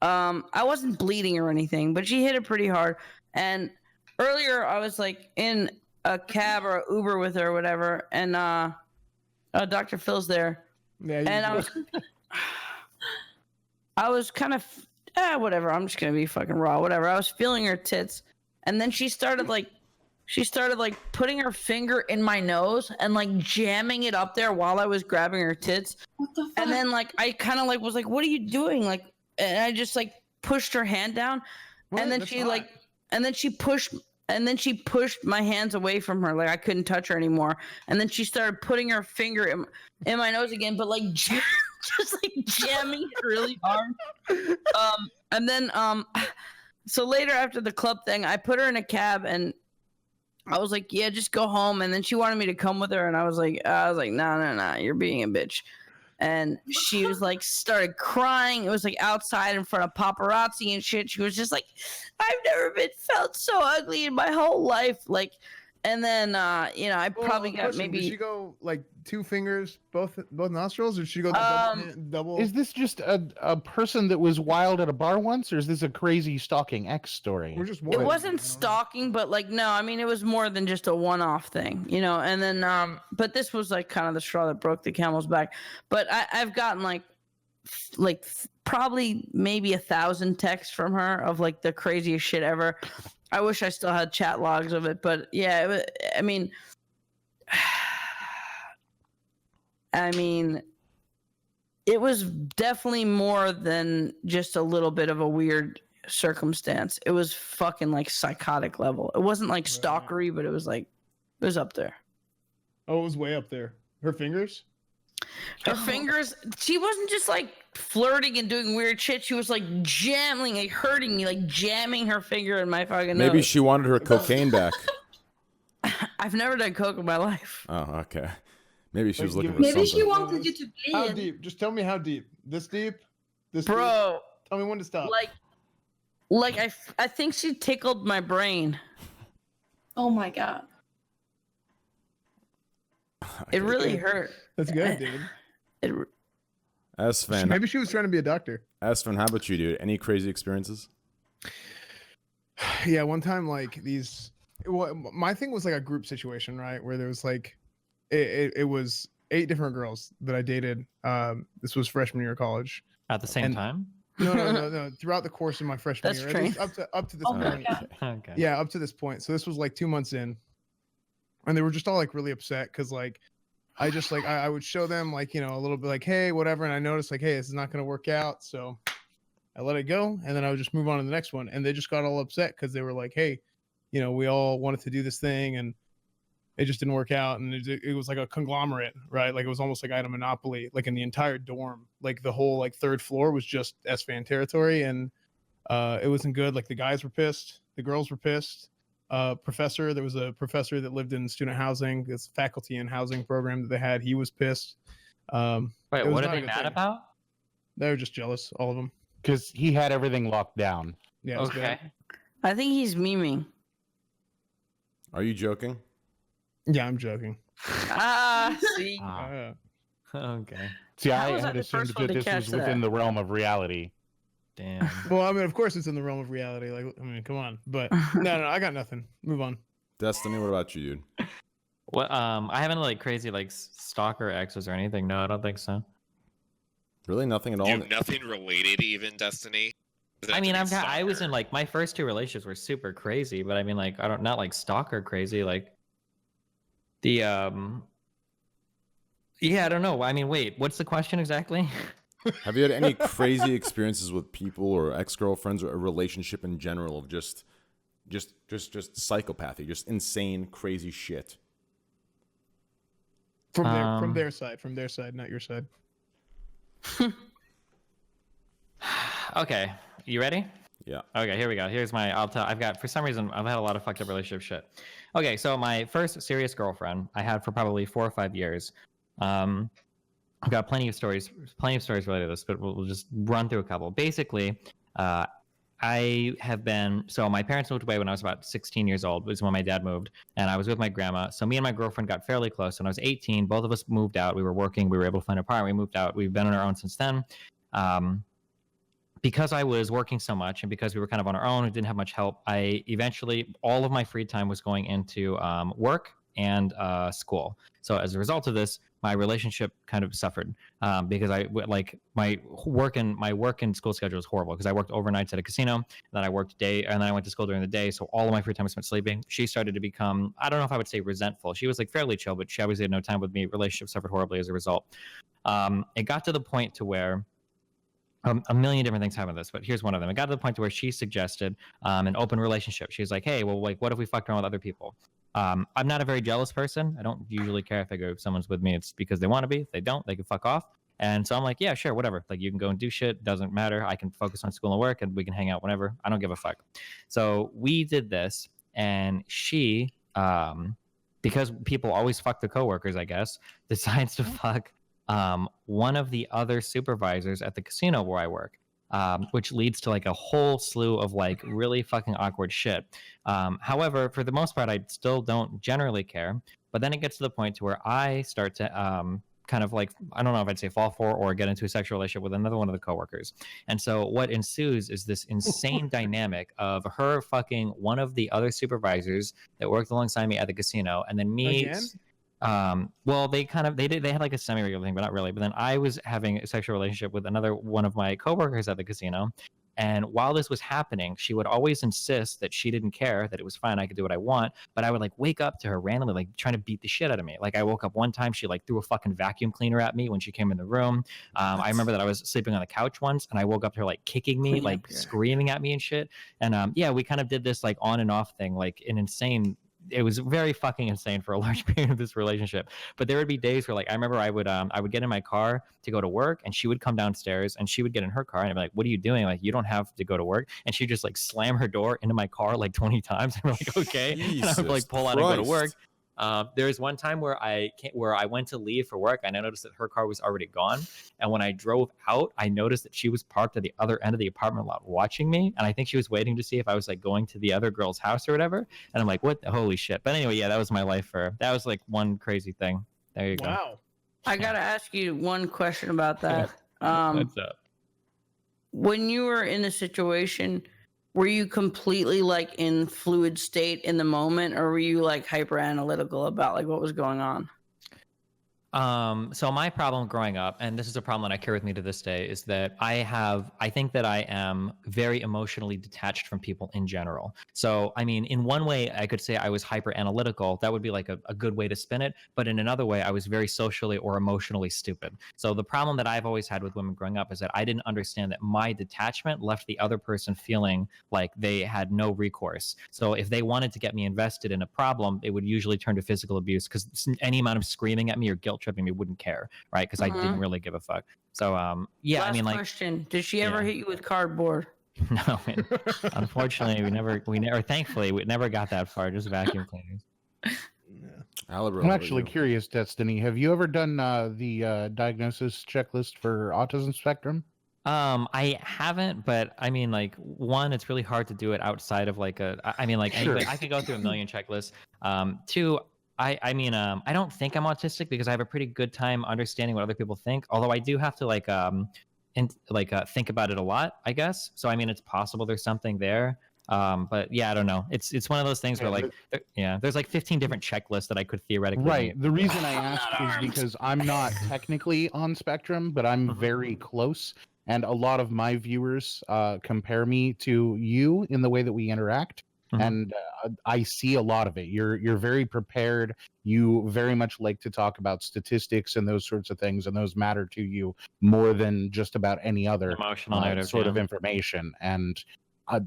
I wasn't bleeding or anything, but she hit it pretty hard. And earlier, I was like in a cab or a Uber with her or whatever, and Dr. Phil's there, Yeah, you and I was kind of whatever. I'm just gonna be fucking raw, whatever. I was feeling her tits, and then she started like putting her finger in my nose and like jamming it up there while I was grabbing her tits. What the fuck? And then like I kind of like was like, "What are you doing?" Like, and I just like pushed her hand down, What? and then That's she hot. like, and then she pushed my hands away from her, like I couldn't touch her anymore. And then she started putting her finger in my nose again, but like just like jamming it really hard. And then so later after the club thing, I put her in a cab and I was like, yeah, just go home. And then she wanted me to come with her, and I was like, no, you're being a bitch. And she was like, started crying. It was like outside in front of paparazzi and shit. She was just like, I've never been felt so ugly in my whole life. Like, and then you know, I probably got question, maybe. Did she go like 2 fingers, both nostrils, or did she go double? Is this just a person that was wild at a bar once, or is this a crazy stalking ex story? Or just It one? wasn't stalking, but like no, I mean it was more than just a one-off thing, you know. And then but this was like kind of the straw that broke the camel's back. But I've gotten like probably maybe 1,000 texts from her of like the craziest shit ever. I wish I still had chat logs of it, but yeah, I mean, it was definitely more than just a little bit of a weird circumstance. It was fucking like psychotic level. It wasn't like stalkery, but it was up there. Oh, it was way up there. Her fingers? Her fingers, she wasn't just like flirting and doing weird shit. She was like jamming, like hurting me, like jamming her finger in my fucking Maybe nose. she wanted her cocaine back. I've never done coke in my life. Oh, okay. Maybe she was looking for Maybe something. she wanted you to How bleed. deep? Just tell me how deep. This deep? This deep? Bro, Tell me when to stop. like I think she tickled my brain. Oh my god. It really hurt. That's good, dude. Asfen, Maybe she was trying to be a doctor. Asfen, how about you, dude? Any crazy experiences? Yeah, one time my thing was like a group situation, right? Where there was like it was 8 different girls that I dated. This was freshman year of college. At the same And- time? No. Throughout the course of my freshman That's year, at least up to this Oh my point. god. Okay. Yeah, up to this point. So this was like 2 months in, and they were just all like really upset because like I just like I would show them like, you know, a little bit like, hey, whatever, and I noticed like, hey, this is not gonna work out, so I let it go, and then I would just move on to the next one, and they just got all upset because they were like, hey, you know, we all wanted to do this thing, and it just didn't work out, and it was like a conglomerate, right? Like it was almost like I had a monopoly, like in the entire dorm, like the whole like 3rd floor was just S-fan territory, and it wasn't good. Like the guys were pissed, the girls were pissed. There was a professor that lived in student housing, this faculty and housing program that they had. He was pissed. Wait, It was what not are a they good mad thing. about? They were just jealous, all of them. Because he had everything locked down. Yeah. It was Okay. bad. I think he's memeing. Are you joking? Yeah, I'm joking. See. Ah, okay. See, How I was I had the assumed first one that to this catch was within that? the realm of reality. Damn. Well, I mean, of course it's in the realm of reality. Like, I mean, come on. But no, I got nothing. Move on. Destiny, what about you, dude? What? I haven't like crazy like stalker exes or anything. No, I don't think so. Really, nothing at all. You nothing related, even Destiny. Does that I mean, have to be I was in stalker? like my first 2 relationships were super crazy, but I mean, like not like stalker crazy, like the yeah, I don't know. I mean, wait, what's the question exactly? Have you had any crazy experiences with people or ex-girlfriends or a relationship in general of just psychopathy, just insane, crazy shit? From their side, not your side. Okay, you ready? Yeah. Okay, here we go. Here's my. I've got, for some reason, I've had a lot of fucked up relationship shit. Okay, so my first serious girlfriend I had for probably 4 or 5 years. I've got plenty of stories related to this, but we'll just run through a couple. Basically, so my parents moved away when I was about 16 years old, was when my dad moved, and I was with my grandma. So me and my girlfriend got fairly close. When I was 18, both of us moved out. We were working. We were able to find an apartment. We moved out. We've been on our own since then. Because I was working so much and because we were kind of on our own and didn't have much help, all of my free time was going into work and school. So as a result of this, my relationship kind of suffered because my work and school schedule was horrible because I worked overnights at a casino, and then I worked day, and then I went to school during the day. So all of my free time was spent sleeping. She started to become, I don't know if I would say resentful. She was like fairly chill, but she obviously had no time with me. Relationship suffered horribly as a result. It got to the point to where a million different things happened with this, but here's one of them. It got to the point to where she suggested an open relationship. She was like, hey, well, like, what if we fucked around with other people? I'm not a very jealous person. I don't usually care if someone's with me. It's because they want to be. If they don't, they can fuck off. And so I'm like, yeah, sure, whatever. Like, you can go and do shit. Doesn't matter. I can focus on school and work, and we can hang out whenever. I don't give a fuck. So we did this, and she, because people always fuck the coworkers, I guess, decides to fuck one of the other supervisors at the casino where I work, which leads to like a whole slew of like really fucking awkward shit. However, for the most part, I still don't generally care. But then it gets to the point to where I start to kind of like, I don't know if I'd say fall for or get into a sexual relationship with another one of the coworkers. And so what ensues is this insane dynamic of her fucking one of the other supervisors that worked alongside me at the casino, and then me. Again? Well, they had like a semi-regular thing, but not really. But then I was having a sexual relationship with another one of my coworkers at the casino. And while this was happening, she would always insist that she didn't care, that it was fine, I could do what I want. But I would like wake up to her randomly, like trying to beat the shit out of me. Like I woke up one time, she like threw a fucking vacuum cleaner at me when she came in the room. I remember that I was sleeping on the couch once, and I woke up to her like kicking me, like screaming at me and shit. And yeah, we kind of did this like on and off thing, like an insane. It was very fucking insane for a large period of this relationship. But there would be days where like I remember I would get in my car to go to work, and she would come downstairs and she would get in her car, and I'd be like, what are you doing? Like, you don't have to go to work. And she'd just like slam her door into my car like 20 times. And I'm like, okay. And I would like pull out and go to work. There was one time where I went to leave for work, and I noticed that her car was already gone. And when I drove out, I noticed that she was parked at the other end of the apartment lot watching me. And I think she was waiting to see if I was like going to the other girl's house or whatever. And I'm like, what? Holy shit. But anyway, yeah, that was my life that was like one crazy thing. There you go. Wow. I gotta ask you one question about that. What's up? When you were in the situation, were you completely like in fluid state in the moment, or were you like hyper analytical about like what was going on? So my problem growing up, and this is a problem that I carry with me to this day, is that I think that I am very emotionally detached from people in general. So, I mean, in one way, I could say I was hyper analytical. That would be like a good way to spin it. But in another way, I was very socially or emotionally stupid. So the problem that I've always had with women growing up is that I didn't understand that my detachment left the other person feeling like they had no recourse. So if they wanted to get me invested in a problem, it would usually turn to physical abuse, because any amount of screaming at me or guilt tripping me wouldn't care, right? Because I didn't really give a fuck. So yeah, Last I mean, like, question: did she ever hit you with cardboard? No, man. Unfortunately, thankfully, we never got that far. Just vacuum cleaners. Alibro, I'm actually curious, Destiny. Have you ever done the diagnosis checklist for autism spectrum? I haven't, but I mean, like, one, it's really hard to do it outside of like Sure. I could go through a million checklists. Two, I mean, I don't think I'm autistic because I have a pretty good time understanding what other people think. Although I do have to think about it a lot, I guess. So I mean, it's possible there's something there. But yeah, I don't know. It's one of those things where there's like 15 different checklists that I could theoretically Right. meet. The reason I ask is because I'm not technically on spectrum, but I'm very close. And a lot of my viewers compare me to you in the way that we interact. And I see a lot of it. You're very prepared. You very much like to talk about statistics and those sorts of things, and those matter to you more than just about any other Emotional narrative, sort of information. And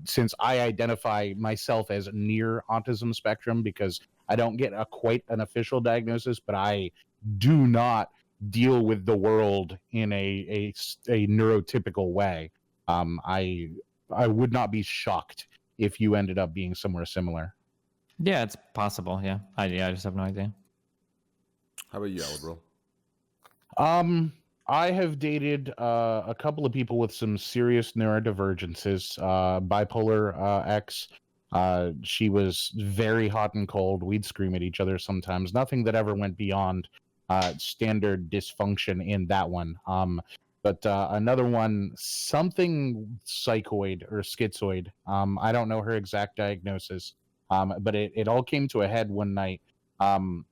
since I identify myself as near autism spectrum, because I don't get quite an official diagnosis, but I do not deal with the world in a neurotypical way. I would not be shocked if you ended up being somewhere similar. Yeah, it's possible. Yeah, I just have no idea. How about you, Alibro? I have dated a couple of people with some serious neurodivergences. Bipolar X. She was very hot and cold. We'd scream at each other sometimes. Nothing that ever went beyond standard dysfunction in that one. But another one, something psychoid or schizoid. I don't know her exact diagnosis. But it all came to a head one night. There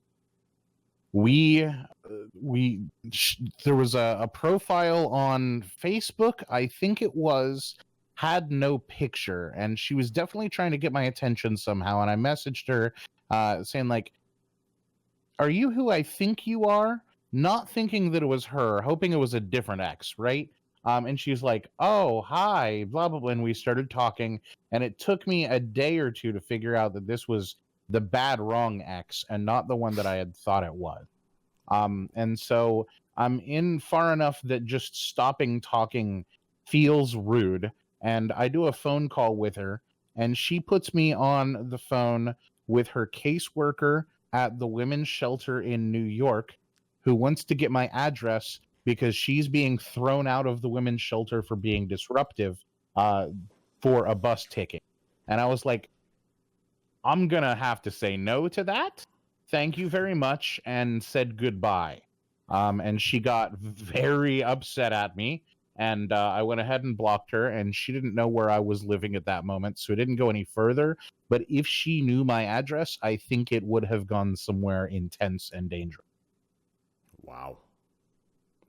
was a profile on Facebook, I think it was, had no picture, and she was definitely trying to get my attention somehow, and I messaged her saying like, are you who I think you are? Not thinking that it was her, hoping it was a different ex, right? And she's like, oh, hi, blah, blah, blah. And we started talking. And it took me a day or two to figure out that this was the bad, wrong ex and not the one that I had thought it was. And so I'm in far enough that just stopping talking feels rude. And I do a phone call with her, and she puts me on the phone with her caseworker at the women's shelter in New York, who wants to get my address because she's being thrown out of the women's shelter for being disruptive for a bus ticket. And I was like, I'm going to have to say no to that. Thank you very much, and said goodbye. And she got very upset at me, and I went ahead and blocked her, and she didn't know where I was living at that moment, so it didn't go any further. But if she knew my address, I think it would have gone somewhere intense and dangerous. Wow.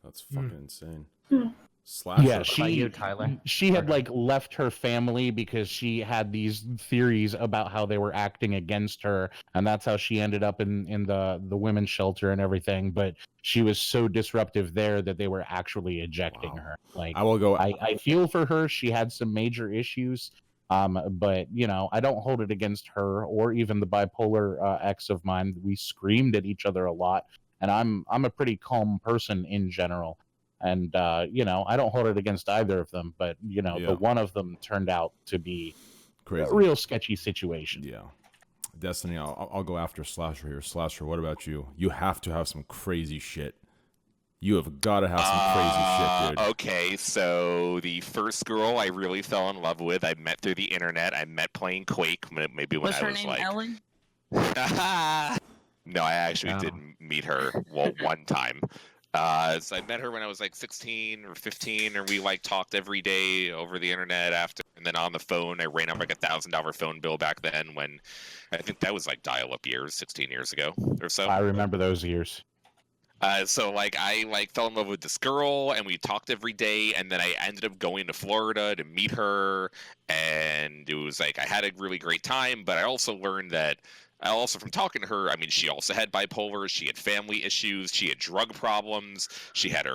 That's fucking insane. Hmm. Slasher. Yeah, What about you, Tyler? she had like left her family because she had these theories about how they were acting against her, and that's how she ended up in the women's shelter and everything. But she was so disruptive there that they were actually ejecting Wow. her. Like, I will go. I feel for her. She had some major issues. But you know, I don't hold it against her or even the bipolar ex of mine. We screamed at each other a lot, and I'm a pretty calm person in general. And you know, I don't hold it against either of them, but you know, Yeah. the one of them turned out to be Crazy. a real sketchy situation. Yeah. Destiny, I'll go after Slasher here. Slasher, what about you? You have to have some crazy shit. You have got to have some crazy shit, dude. Okay, so the first girl I really fell in love with, I met through the internet. I met playing Quake, maybe when What's I her was name? like. Ellie? No, I actually No. didn't meet her one time. So I met her when I was like 16 or 15, and we like talked every day over the internet after, and then on the phone. I ran up like $1,000 phone bill back then when I think that was like dial-up years, 16 years ago or so. I remember those years. So like I like fell in love with this girl, and we talked every day, and then I ended up going to Florida to meet her, and it was like I had a really great time, but I also learned that from talking to her, I mean, she also had bipolar, she had family issues, she had drug problems, she had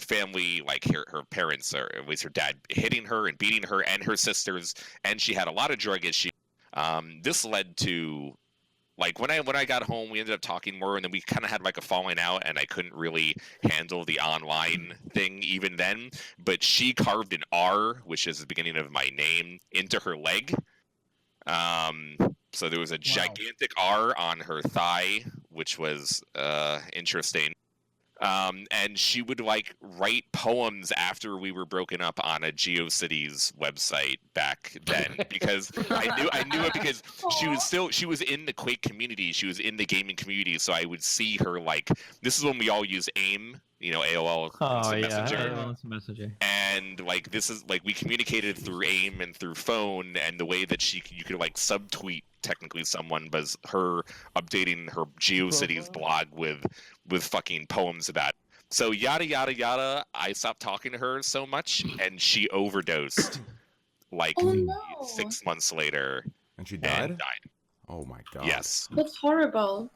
family, like her parents, or at least her dad, hitting her and beating her and her sisters, and she had a lot of drug issues. This led to, like, when I got home, we ended up talking more, and then we kind of had like a falling out, and I couldn't really handle the online thing even then. But she carved an R, which is the beginning of my name, into her leg. So there was a gigantic R on her thigh, which was interesting. And she would like write poems after we were broken up on a GeoCities website back then, because I knew it because she was in the Quake community, she was in the gaming community, so I would see her like, this is when we all use AIM, you know, AOL Messenger. And like this is like we communicated through AIM and through phone, and the way that you could like subtweet technically someone was her updating her GeoCities blog with fucking poems about it. So yada yada yada, I stopped talking to her so much, and she overdosed like 6 months later. And she died? And died. Oh my god. Yes. That's horrible.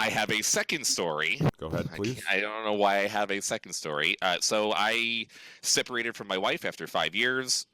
I have a second story. Go ahead, please. I don't know why I have a second story. So I separated from my wife after 5 years.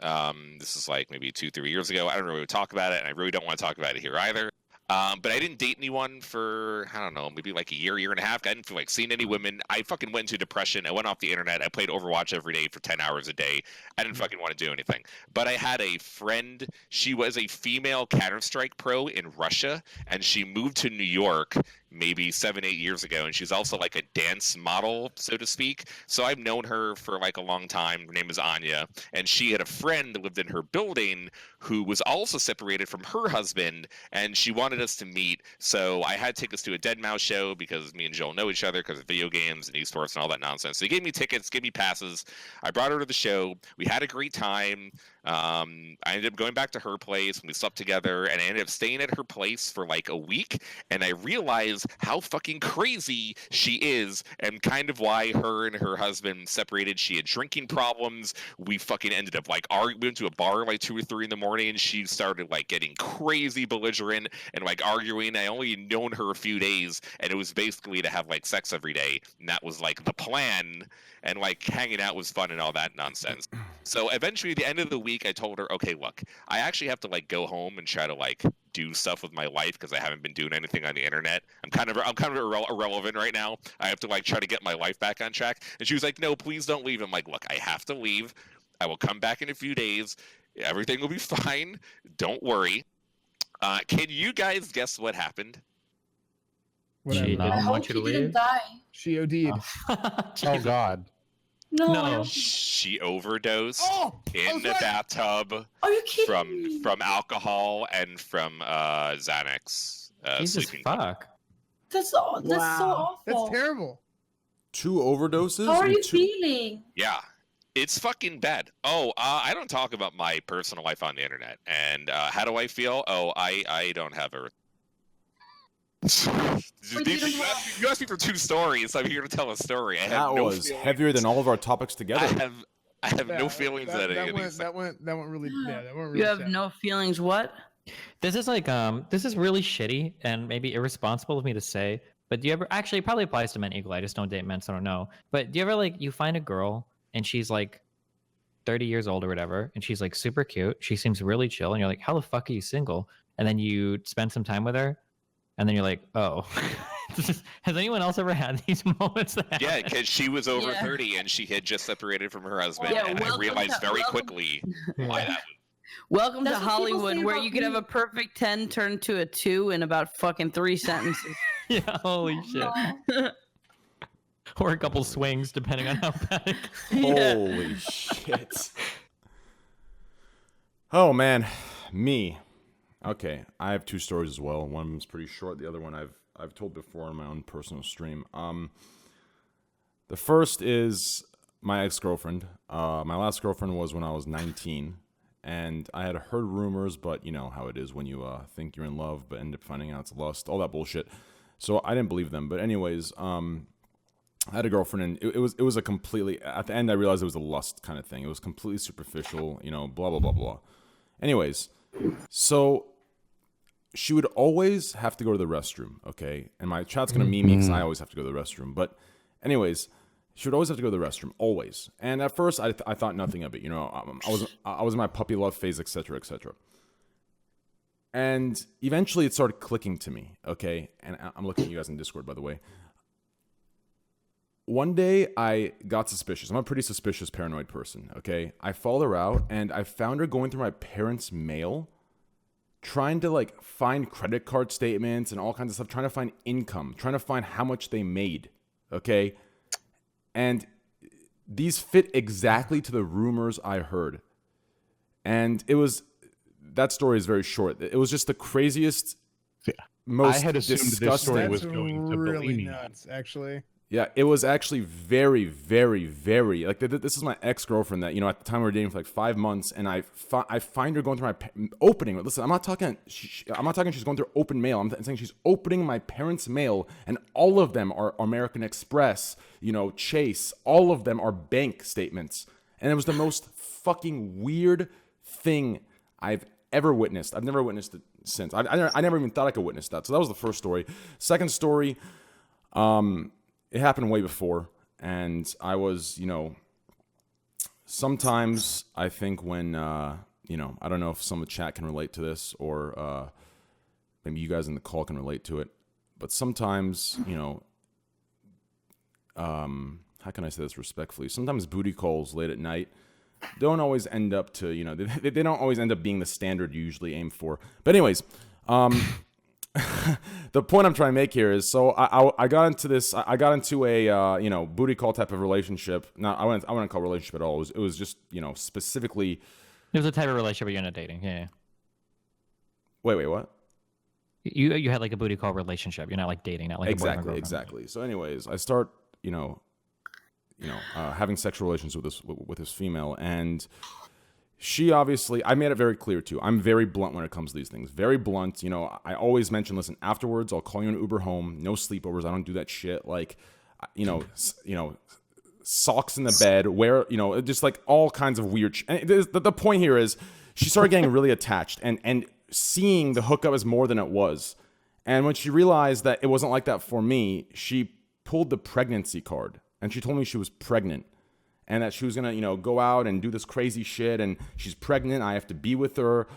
This is like maybe 2-3 years ago. I don't really talk about it, and I really don't want to talk about it here either. But I didn't date anyone for, I don't know, maybe like a year and a half. I didn't feel like seeing any women. I fucking went into depression. I went off the internet. I played Overwatch every day for 10 hours a day. I didn't fucking want to do anything. But I had a friend. She was a female Counter-Strike pro in Russia, and she moved to New York maybe 7-8 years ago, and she's also like a dance model, so to speak. So I've known her for like a long time. Her name is Anya, and she had a friend that lived in her building who was also separated from her husband, and she wanted us to meet. So I had tickets to a Deadmau5 show because me and Joel know each other because of video games and esports and all that nonsense. So he gave me tickets, gave me passes. I brought her to the show. We had a great time. I ended up going back to her place and we slept together, and I ended up staying at her place for like a week, and I realized how fucking crazy she is and kind of why her and her husband separated. She had drinking problems. We fucking ended up like we went to a bar like 2 or 3 in the morning. She started like getting crazy belligerent and like arguing. I only known her a few days, and it was basically to have like sex every day, and that was like the plan, and like hanging out was fun and all that nonsense. So eventually at the end of the week I told her, okay, look, I actually have to like go home and try to like do stuff with my life because I haven't been doing anything on the internet. I'm kind of irrelevant right now. I have to like try to get my life back on track. And she was like, no, please don't leave. I'm like, look, I have to leave. I will come back in a few days. Everything will be fine. Don't worry. Can you guys guess what happened? She Whatever. didn't I hope want you he to didn't leave. die. She OD'd. Oh God. No. No. I hope She overdosed Oh, in the bathtub Are you kidding me? from alcohol and from Xanax. Jesus sleeping fuck. That's so awful. That's terrible. 2 overdoses. How are and you 2 feeling? Yeah, it's fucking bad. Oh, I don't talk about my personal life on the internet. And how do I feel? Oh, I don't have a. Wait, you don't have- You asked me for 2 stories. So I'm here to tell a story. I have That no was feelings. heavier than all of our topics together. I have no Yeah, feelings that, at any that of went, these. that went really that went really You have sad. no feelings. What? This is like this is really shitty and maybe irresponsible of me to say, but do you ever actually it probably applies to men equally. I just don't date men, so I don't know. But do you ever like you find a girl and she's like 30 years old or whatever, and she's like super cute. She seems really chill, and you're like, how the fuck are you single? And then you spend some time with her, and then you're like, oh. Has anyone else ever had these moments? Yeah, because she was over Yeah. 30 and she had just separated from her husband, Yeah, and I welcome realized to- very welcome- quickly why that was. Welcome That's to what people Hollywood, say where about you could have me. a perfect 10 turn to a 2 in about fucking 3 sentences. Yeah, holy shit. No. Or a couple swings, depending on how bad. Holy shit. Oh man, me. Okay, I have 2 stories as well. One of them's pretty short. The other one I've told before on my own personal stream. The first is my ex-girlfriend. My last girlfriend was when I was 19, and I had heard rumors, but you know how it is when you think you're in love, but end up finding out it's lust, all that bullshit. So I didn't believe them. But anyways, I had a girlfriend, and it was a completely. At the end, I realized it was a lust kind of thing. It was completely superficial, you know, blah blah blah blah. Anyways, so she would always have to go to the restroom, okay? And my chat's gonna meme me because I always have to go to the restroom. But anyways, she would always have to go to the restroom, always. And at first, I thought nothing of it, you know. I was in my puppy love phase, etc., etc. And eventually, it started clicking to me, okay? And I'm looking at you guys in Discord, by the way. One day, I got suspicious. I'm a pretty suspicious, paranoid person, okay? I followed her out, and I found her going through my parents' mail, trying to, like, find credit card statements and all kinds of stuff, trying to find income, trying to find how much they made, okay? And these fit exactly to the rumors I heard. And that story is very short. It was just the craziest, most I had assumed this disgusting. story That's was going to really believe me. nuts, actually. Yeah, it was actually very, very, very like this is my ex-girlfriend that, you know, at the time we were dating for like 5 months, and I find her going through my opening. Listen, I'm not talking she's going through open mail. I'm saying she's opening my parents' mail, and all of them are American Express, you know, Chase. All of them are bank statements, and it was the most fucking weird thing I've ever witnessed. I've never witnessed it since. I never even thought I could witness that. So that was the first story. Second story, it happened way before, and I was, you know, sometimes I think when, you know, I don't know if some of the chat can relate to this, or maybe you guys in the call can relate to it, but sometimes, you know, how can I say this respectfully? Sometimes booty calls late at night don't always end up to, you know, they don't always end up being the standard you usually aim for. But anyways, the point I'm trying to make here is, so I got into this. I got into a booty call type of relationship. Not I wouldn't call it relationship at all. It was just specifically. It was a type of relationship you're not dating. Yeah. Wait, what? You had like a booty call relationship. You're not like dating, not like exactly. So, anyways, I start having sexual relations with this female, and she obviously, I made it very clear too. I'm very blunt when it comes to these things. Very blunt. I always mention, listen, afterwards I'll call you an Uber home. No sleepovers. I don't do that shit. Like, socks in the bed. Where just like all kinds of weird. The point here is, she started getting really attached and seeing the hookup as more than it was. And when she realized that it wasn't like that for me, she pulled the pregnancy card and she told me she was pregnant and that she was going to, go out and do this crazy shit. And she's pregnant. I have to be with her.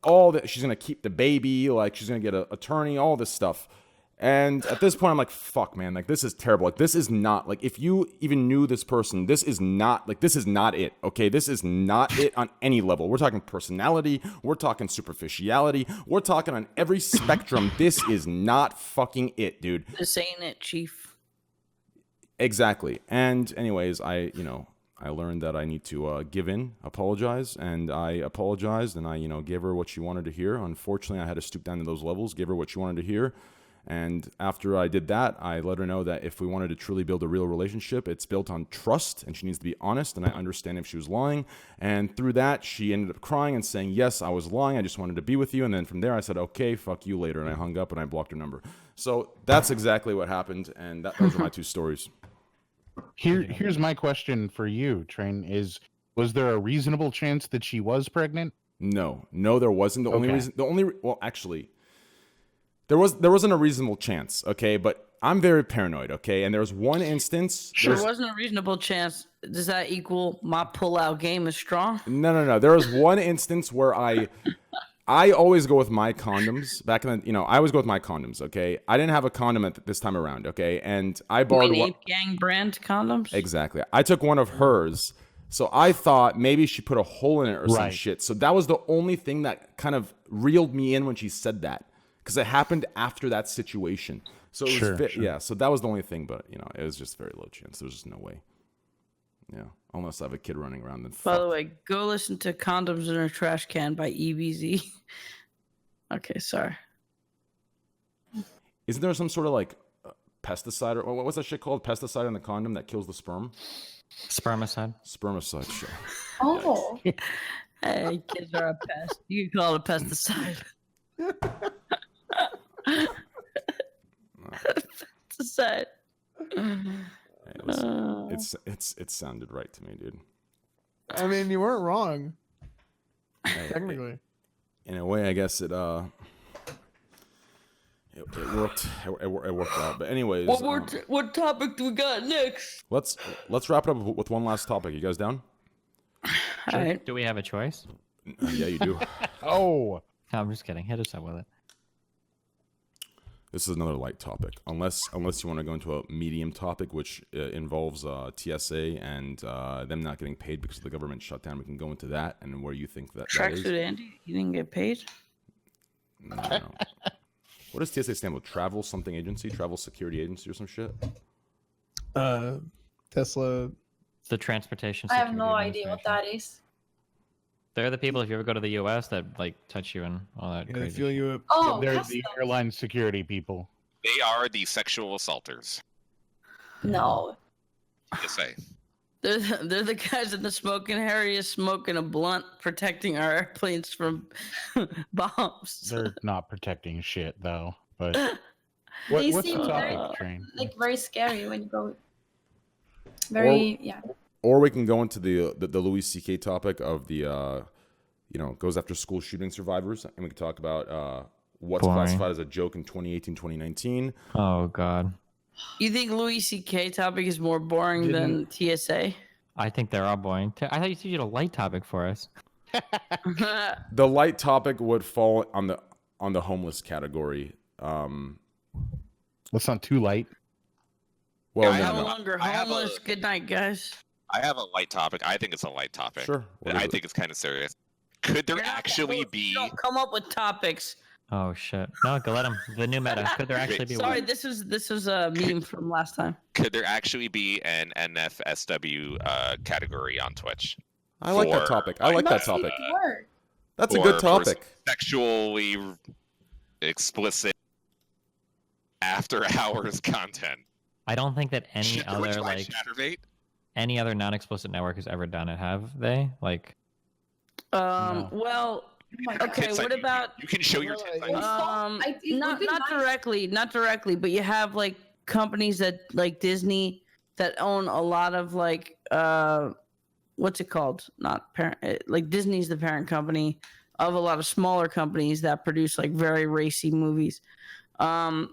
All that. She's going to keep the baby. Like, she's going to get an attorney, all this stuff. And at this point, I'm like, fuck, man. Like, this is terrible. Like, this is not, like, if you even knew this person, this is not it, okay? This is not it on any level. We're talking personality. We're talking superficiality. We're talking on every spectrum. This is not fucking it, dude. This ain't it, chief. Exactly. And anyways, I learned that I need to give in, apologize, and I apologized, and I, gave her what she wanted to hear. Unfortunately, I had to stoop down to those levels, gave her what she wanted to hear. And after I did that, I let her know that if we wanted to truly build a real relationship, it's built on trust, and she needs to be honest, and I understand if she was lying. And through that, she ended up crying and saying, yes, I was lying, I just wanted to be with you. And then from there, I said, okay, fuck you later, and I hung up and I blocked her number. So that's exactly what happened, and those are my two stories. Here's my question for you, Train, was there a reasonable chance that she was pregnant? No, there wasn't. Actually, there wasn't a reasonable chance, okay? But I'm very paranoid, okay? And there was one instance. There wasn't a reasonable chance. Does that equal my pull-out game is strong? No. There was one instance where I always go with my condoms. Back in the, I always go with my condoms, okay? I didn't have a condom at this time around, okay? And I borrowed Ape Gang brand condoms? Exactly. I took one of hers. So I thought maybe she put a hole in it or some shit. So that was the only thing that kind of reeled me in when she said that. Because it happened after that situation. So it was yeah, so that was the only thing, but it was just very low chance. There was just no way. Yeah. Unless I have a kid running around, then By the way, go listen to Condoms in a Trash Can by EBZ. Okay, sorry. Isn't there some sort of like pesticide or what's that shit called? Pesticide in the condom that kills the sperm? Spermicide. Spermicide, sure. Oh. Hey, kids are a pest. You can call it a pesticide. Pesticide. Hey, listen, it sounded right to me, dude. I mean, you weren't wrong. Hey, Technically. In a way, I guess it worked. It worked out. But anyways, what topic do we got next? Let's wrap it up with one last topic. You guys down? All right. Do we have a choice? Yeah, you do. Oh. No, I'm just kidding. Hit us up with it. This is another light topic, unless you want to go into a medium topic, which involves TSA and them not getting paid because of the government shutdown. We can go into that and where you think that is. Tracksuit Andy, you didn't get paid? No. What does TSA stand for? Travel something agency? Travel security agency or some shit? Tesla. The transportation. I have no Security idea what Administration. that is. They're the people, if you ever go to the U.S., that like touch you and all that. Yeah, they crazy feel shit. you up. Oh, They're customs. the airline security people. They are the sexual assaulters. No. TSA. They're the guys in the smoking area smoking a blunt, protecting our airplanes from bombs. They're not protecting shit though. But They what's the seem topic, very, Train? like very scary when you go. Very yeah. Or we can go into the Louis C.K. topic of the goes after school shooting survivors, and we can talk about what's Boring. classified as a joke in 2018, 2019. Oh God. You think Louis C.K. topic is more boring than TSA? I think they're all boring. I thought you said you had a light topic for us. The light topic would fall on the homeless category. Let's not too light. Well, Yeah, No no. longer I have homeless. Good night, guys. I have a light topic. I think it's a light topic. Sure. What And is I it? think it's kind of serious. Could there You're not actually supposed- be? Don't come up with topics. Oh shit! No, go let them. The new meta. Could there actually be? Sorry, one? this was a meme from last time. Could there actually be an NFSW category on Twitch? I like that For, topic. I like that Not topic. Word. That's a or good for topic. Sexually explicit after hours content. I don't think that any Should Twitch other buy like Chatterbait? any other non-explicit network has ever done it. Have they? Like, No. Well, Oh my God. okay. Tits What on YouTube. about You can show your tits on Well, YouTube. it would not be nice. not directly, but you have like companies that like Disney that own a lot of like what's it called? Not parent, like Disney's the parent company of a lot of smaller companies that produce like very racy movies. And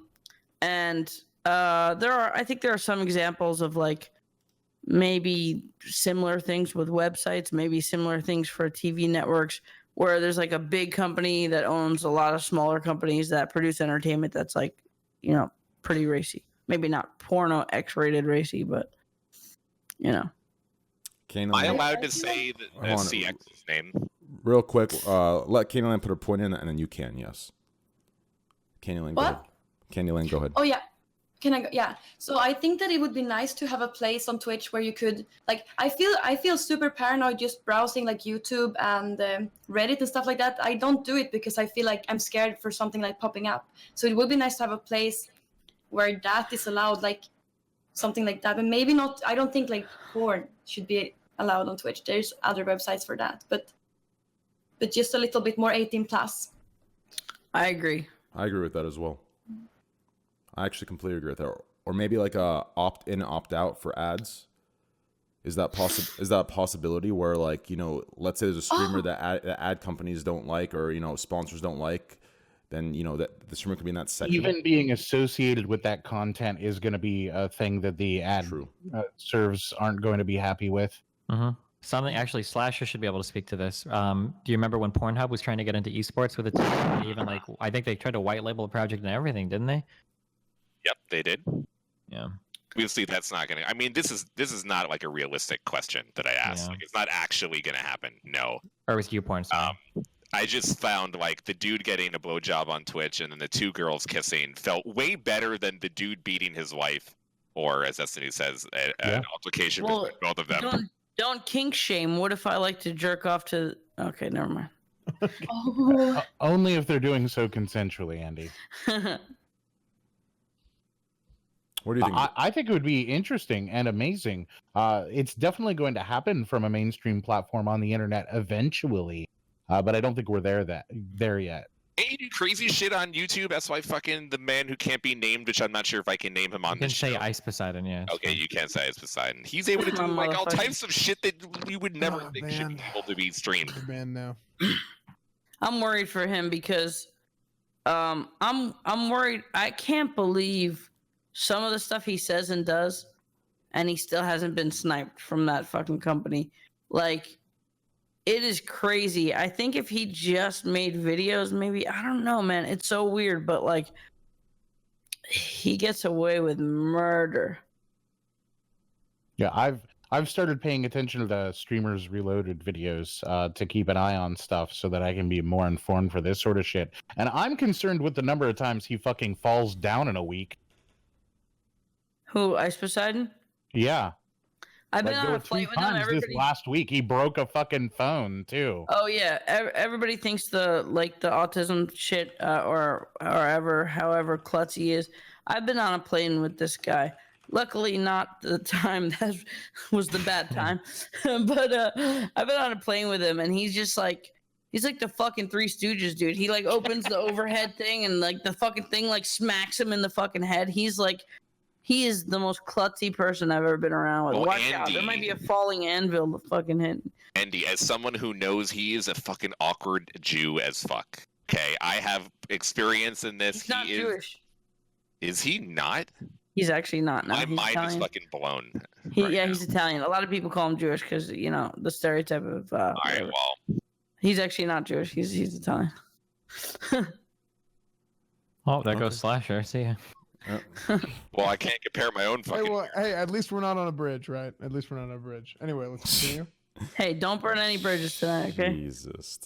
I think there are some examples of like maybe similar things with websites, maybe similar things for TV networks where there's like a big company that owns a lot of smaller companies that produce entertainment that's like, you know, pretty racy. Maybe not porno X-rated racy, but you know. Kanan, Am I I allowed to feel say Hold the on. CX's name? real quick, let Kanan put her point in, and then you can. Yes. Kanan, go What? ahead. Kanan, go ahead. Oh yeah. Can I go? Yeah. So I think that it would be nice to have a place on Twitch where you could like. I feel super paranoid just browsing like YouTube and Reddit and stuff like that. I don't do it because I feel like I'm scared for something like popping up. So it would be nice to have a place where that is allowed, like something like that. But maybe not. I don't think like porn should be allowed on Twitch. There's other websites for that, but just a little bit more 18 plus. I agree. I agree with that as well. I actually completely agree with that. Or maybe like a opt-in, opt-out for ads. Is that a possibility where, like, you know, let's say there's a streamer that ad companies don't like, or, you know, sponsors don't like, then, you know, that the streamer could be in that section. Even being associated with that content is going to be a thing that the ad serves aren't going to be happy with. Mm-hmm. Something actually, Slasher should be able to speak to this. Do you remember when Pornhub was trying to get into esports with a team? And even like, I think they tried to white label a project and everything, didn't they? Yep, they did. Yeah. Obviously, that's not gonna. I mean, this is not like a realistic question that I asked. Yeah. Like, it's not actually gonna happen. No. Or was you porn? Sorry. I just found like the dude getting a blowjob on Twitch and then the two girls kissing felt way better than the dude beating his wife, or as Destiny says, an altercation between both of them. Don't kink shame. What if I like to jerk off to? Okay, never mind. Oh. Only if they're doing so consensually, Andy. What do you think? I think it would be interesting and amazing. It's definitely going to happen from a mainstream platform on the internet eventually, but I don't think we're there yet. Hey, you do crazy shit on YouTube. That's why fucking the man who can't be named, which I'm not sure if I can name him on You can this say show. Ice Poseidon, yeah. it's Okay, fine. you can't say it's Poseidon. He's able to do like all Motherfucker. types of shit that you would never Oh, think should be man. able to be streamed. You're banned now. I'm worried for him because I'm worried. I can't believe some of the stuff he says and does, and he still hasn't been sniped from that fucking company. Like, it is crazy. I think if he just made videos, maybe, I don't know, man. It's so weird, but like, he gets away with murder. Yeah, I've started paying attention to the Streamers Reloaded videos to keep an eye on stuff so that I can be more informed for this sort of shit. And I'm concerned with the number of times he fucking falls down in a week. Who, Ice Poseidon? Yeah. I've been Like, on there a were 3 plane with him. times this Everybody. last week he broke a fucking phone too. Oh yeah, everybody thinks the autism shit or however klutz he is. I've been on a plane with this guy. Luckily, not the time that was the bad time, but I've been on a plane with him, and he's like the fucking Three Stooges, dude. He like opens the overhead thing, and like the fucking thing like smacks him in the fucking head. He is the most klutzy person I've ever been around with. Oh, Watch out, there might be a falling anvil to fucking hit. Andy, as someone who knows he is a fucking awkward Jew as fuck. Okay, I have experience in this. He's not Jewish. Is he not? He's actually not. No, My he's mind Italian. is fucking blown. He's Italian. A lot of people call him Jewish because you know the stereotype of. All right, well, he's actually not Jewish. He's Italian. Oh, there goes Slasher. See ya. well, I can't compare my own Hey, fucking. well, hey, at least we're not on a bridge, right? At least we're not on a bridge. Anyway, let's continue. Hey, don't burn any bridges tonight, okay? Jesus.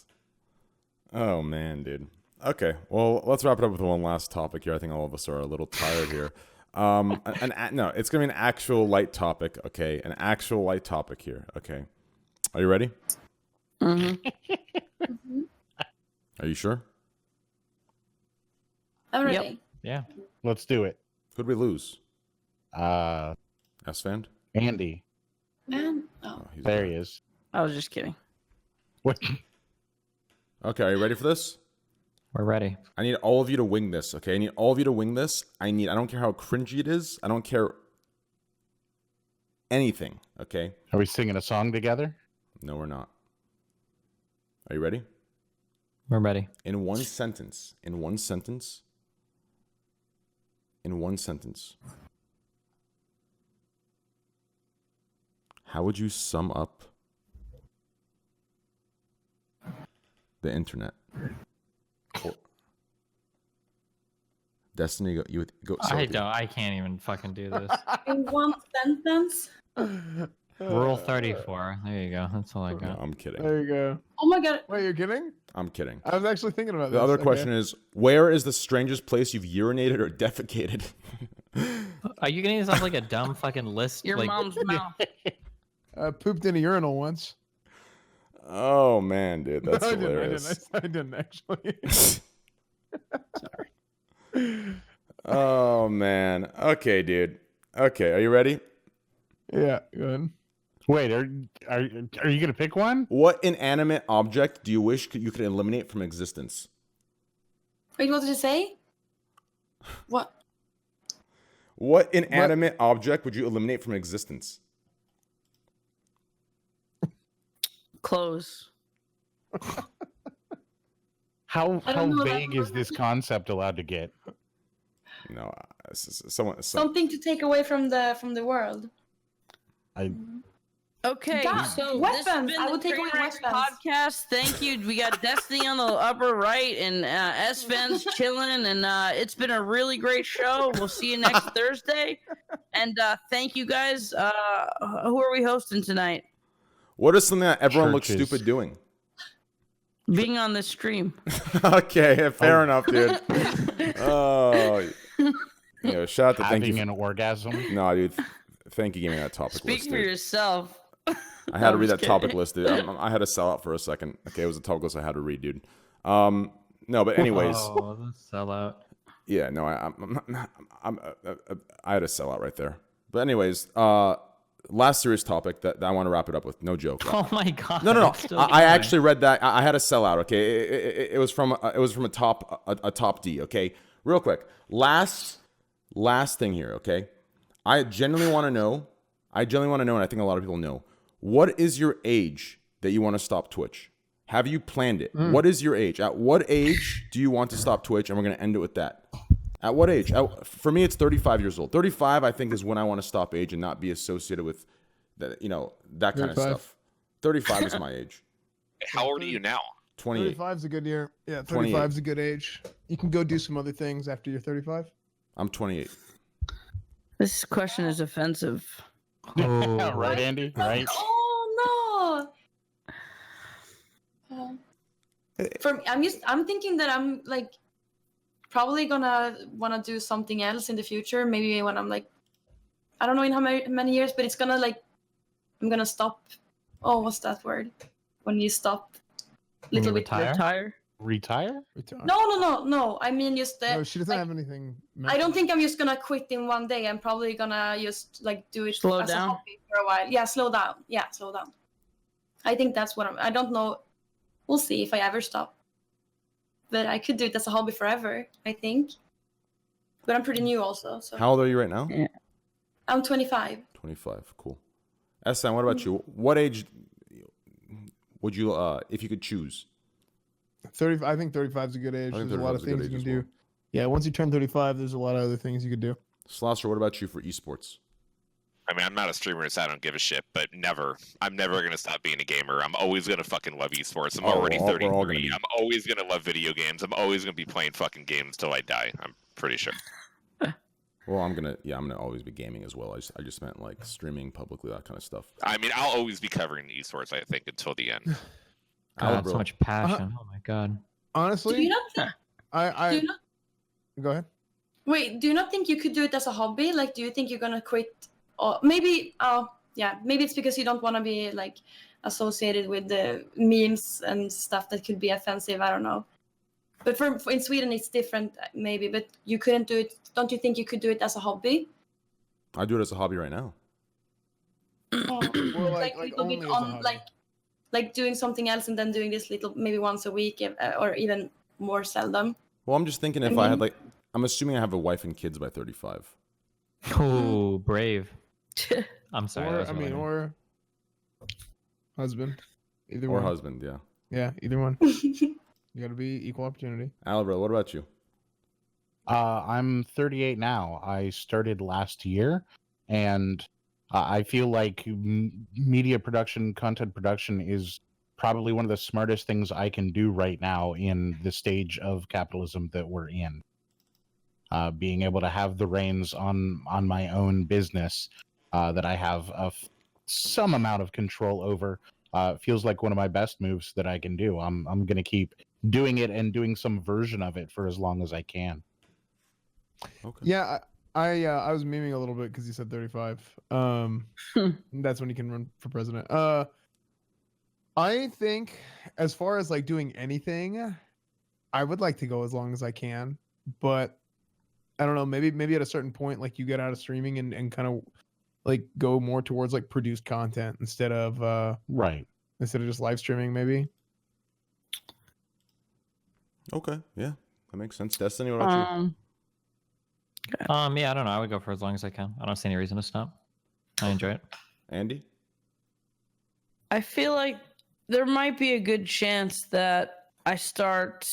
Oh man, dude. Okay, well, let's wrap it up with one last topic here. I think all of us are a little tired here. No, it's gonna be an actual light topic. Okay, an actual light topic here. Okay, are you ready? Mm-hmm. Are you sure? I'm ready. Yep. Yeah. Let's do it. Who'd we lose? S-Fan? Andy. And He's There back. he is. I was just kidding. What? Okay, are you ready for this? We're ready. I need all of you to wing this, okay? I need all of you to wing this. I don't care how cringy it is. I don't care anything, okay? Are we singing a song together? No, we're not. Are you ready? We're ready. In one sentence. How would you sum up the internet? Destiny, you would go. I can't even fucking do this. in one sentence. Rule 34. There you go. That's all I No, got. I'm kidding. There you go. Oh my god. Wait, you're kidding? I'm kidding. I was actually thinking about The this. other Okay. question is, where is the strangest place you've urinated or defecated? Are you getting this off like a dumb fucking list? Your like, mom's mouth. Pooped in a urinal once. Oh man, dude, that's I hilarious. I didn't actually. Oh man. Okay, dude. Okay, are you ready? Yeah, good. Wait, are you gonna pick one? What inanimate object do you wish you could eliminate from existence? Wait, what did you say? What? What inanimate object would you eliminate from existence? Clothes. How I don't know that vague is this concept allowed to get? No, someone. Something to take away from the world. Okay, God, so weapons. this has been I the would take away Trainwreckstv weapons. podcast. Thank you. We got Destiny on the upper right, and S-Fans chilling, and it's been a really great show. We'll see you next Thursday, and thank you guys. Who are we hosting tonight? What is something that everyone looks Churches. stupid doing? Being on this stream. Okay, fair enough, dude. Oh, shout out to thank you. Having an orgasm. No, dude. Thank you for giving me that topic Speak list, for dude. yourself. I had to I'm read that just topic kidding. list, dude. I had to sell out for a second. Okay, it was a topic list I had to read, dude. No, but anyways, Oh, the sellout. yeah, no, I had to sell out right there. But anyways, last serious topic that I want to wrap it up with. No joke. Oh my god. No. it's still I going. actually read that. I had a sellout. Okay, it was from a top D. Okay, real quick. Last thing here. Okay, I genuinely want to know. And I think a lot of people know. What is your age that you want to stop Twitch? Have you planned it? What is your age? At what age do you want to stop Twitch? And we're gonna end it with that. At what age? For me, it's 35 years old. 35, I think, is when I want to stop age and not be associated with that. That kind of 35. stuff. 35 is my age. How old are you now? 28. 35 is a good year. Yeah, 28. 35 is a good age. You can go do some other things after you're 35. I'm 28. This question is offensive. Oh, Right, Andy? Right? Oh no. For me, I'm thinking that I'm like probably gonna wanna do something else in the future. Maybe when I'm like, I don't know in how many years, but it's gonna like, I'm gonna stop. Oh, what's that word? When you stop. When you Little bit. retire? Retire? No. I mean just that. No, she doesn't like, have anything. I don't think I'm just gonna quit in one day. I'm probably gonna just like do it Slow as down? a hobby for a while. Yeah, slow down. I think that's what I don't know. We'll see if I ever stop. But I could do it as a hobby forever, I think. But I'm pretty new also. So How old are you right now? I'm 25. 25. Cool. SN, what about you? What age would you, if you could choose? 30. I think 35 is a good age. I think There's a lot 35 of is a good things you age can as do. Yeah, once you turn 35, there's a lot of other things you could do. Slosser, what about you for esports? I mean, I'm not a streamer, so I don't give a shit. But I'm never gonna stop being a gamer. I'm always gonna fucking love esports. I'm already we're all gonna 33. be. I'm always gonna love video games. I'm always gonna be playing fucking games till I die. I'm pretty sure. Well, I'm gonna always be gaming as well. I just meant like streaming publicly, that kind of stuff. I mean, I'll always be covering esports. I think until the end. God, bro. so much passion. Oh my god. Do Honestly, you not think I you not go ahead. wait? Do you not think you could do it as a hobby? Like, do you think you're gonna quit? Or maybe, yeah, maybe it's because you don't want to be like associated with the memes and stuff that could be offensive. I don't know. But for in Sweden, it's different, maybe. But you couldn't do it. Don't you think you could do it as a hobby? I do it as a hobby right now. Oh, Well, like like a little bit only as a on, hobby. like doing something else and then doing this little, maybe once a week, or even more seldom. Well, I'm just thinking if I had like, I'm assuming I have a wife and kids by 35. Oh, brave. I'm sorry. that Or was I mean, really mean. or husband. Either Or one. husband, yeah. Yeah, either one. You got to be equal opportunity. Albert, what about you? I'm 38 now. I started last year, and I feel like media production, content production is probably one of the smartest things I can do right now in the stage of capitalism that we're in. Being able to have the reins on my own business that I have some amount of control over feels like one of my best moves that I can do. I'm going to keep doing it and doing some version of it for as long as I can. Okay. Yeah, I was memeing a little bit because you said 35. That's when you can run for president. I think as far as like doing anything, I would like to go as long as I can, but I don't know, maybe at a certain point, like you get out of streaming and kind of like go more towards like produced content instead of Right. instead of just live streaming, maybe. Okay, yeah, that makes sense. Destiny, what about you? Yeah, I don't know. I would go for as long as I can. I don't see any reason to stop. I enjoy it. Andy? I feel like there might be a good chance that I start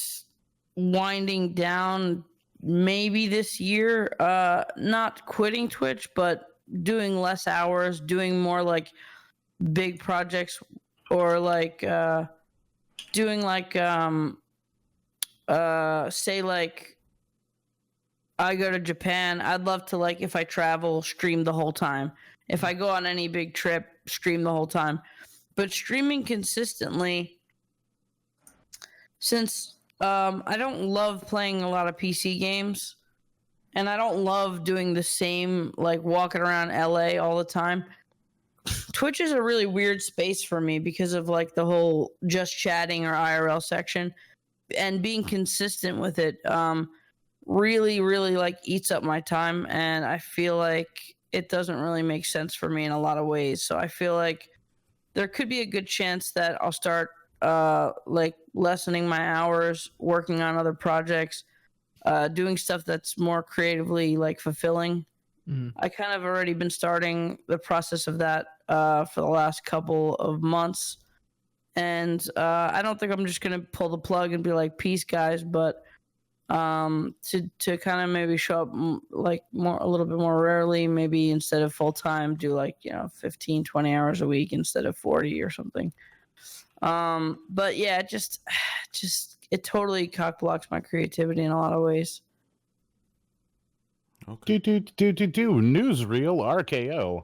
winding down maybe this year. Not quitting Twitch, but doing less hours, doing more like big projects, or like doing like say like I go to Japan, I'd love to, like, if I travel, stream the whole time. If I go on any big trip, stream the whole time. But streaming consistently, since I don't love playing a lot of PC games, and I don't love doing the same, like, walking around LA all the time, Twitch is a really weird space for me because of, like, the whole just chatting or IRL section. And being consistent with it really, really, like, eats up my time, and I feel like it doesn't really make sense for me in a lot of ways. So I feel like there could be a good chance that I'll start like lessening my hours, working on other projects, doing stuff that's more creatively, like, fulfilling. I kind of already been starting the process of that for the last couple of months. And I don't think I'm just going to pull the plug and be like, peace, guys. But to kind of maybe show up like a little bit more rarely, maybe instead of full time, do like, 15, 20 hours a week instead of 40 or something. But yeah, just it totally cock blocks my creativity in a lot of ways. Okay. Newsreel RKO.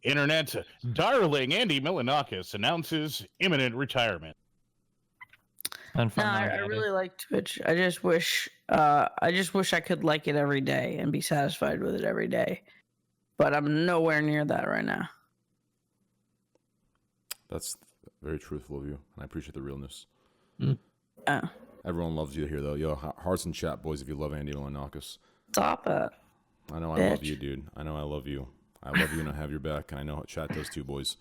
Internet darling Andy Milanakis announces imminent retirement. And No, fun I Andy. really like Twitch. I just wish I could like it every day and be satisfied with it every day. But I'm nowhere near that right now. That's very truthful of you, and I appreciate the realness. Oh, Everyone loves you here, though. Yo, hearts in chat, boys, if you love Andy Milanakis. stop it. I know I love you, dude. I know I love you. I love you and I have your back, and I know chat does too, boys.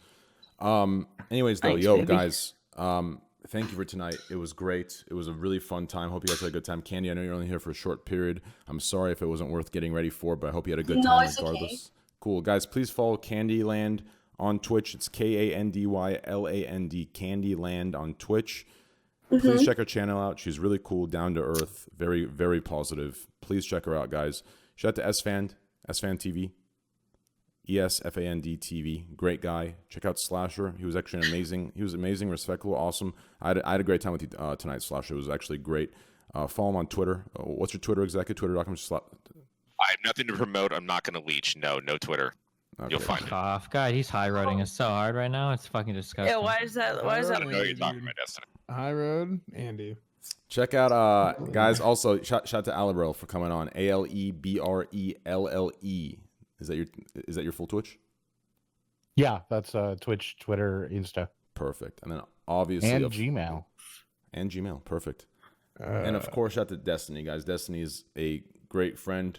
Anyways, though, Thanks, yo, baby. guys, thank you for tonight. It was great. It was a really fun time. Hope you guys had a good time. Candy, I know you're only here for a short period. I'm sorry if it wasn't worth getting ready for, but I hope you had a good No, time it's okay. regardless. Cool. Guys, please follow Candyland on Twitch. It's Kandyland, Candyland on Twitch. Please check her channel out. She's really cool, down to earth, very, very positive. Please check her out, guys. Shout out to SFan TV. ESFAND TV, great guy. Check out Slasher. He was actually amazing, respectful, awesome. I had a great time with you tonight, Slasher. It was actually great. Follow him on Twitter. What's your Twitter exactly? Twitter.com. I have nothing to promote. I'm not going to leech. No Twitter. Okay. You'll find it. Off, God, he's high roading us so hard right now. It's fucking disgusting. Yeah, why is that? Why is I that? don't know what you're talking about, Destiny. High Road, Andy. Check out, guys. Also, shout out to Alebrell for coming on. ALEBRELLE. Is that your full Twitch? Yeah, that's Twitch, Twitter, Insta, Perfect. And then obviously and Gmail. And Gmail. Perfect. And of course, shout out to Destiny, guys. Destiny is a great friend.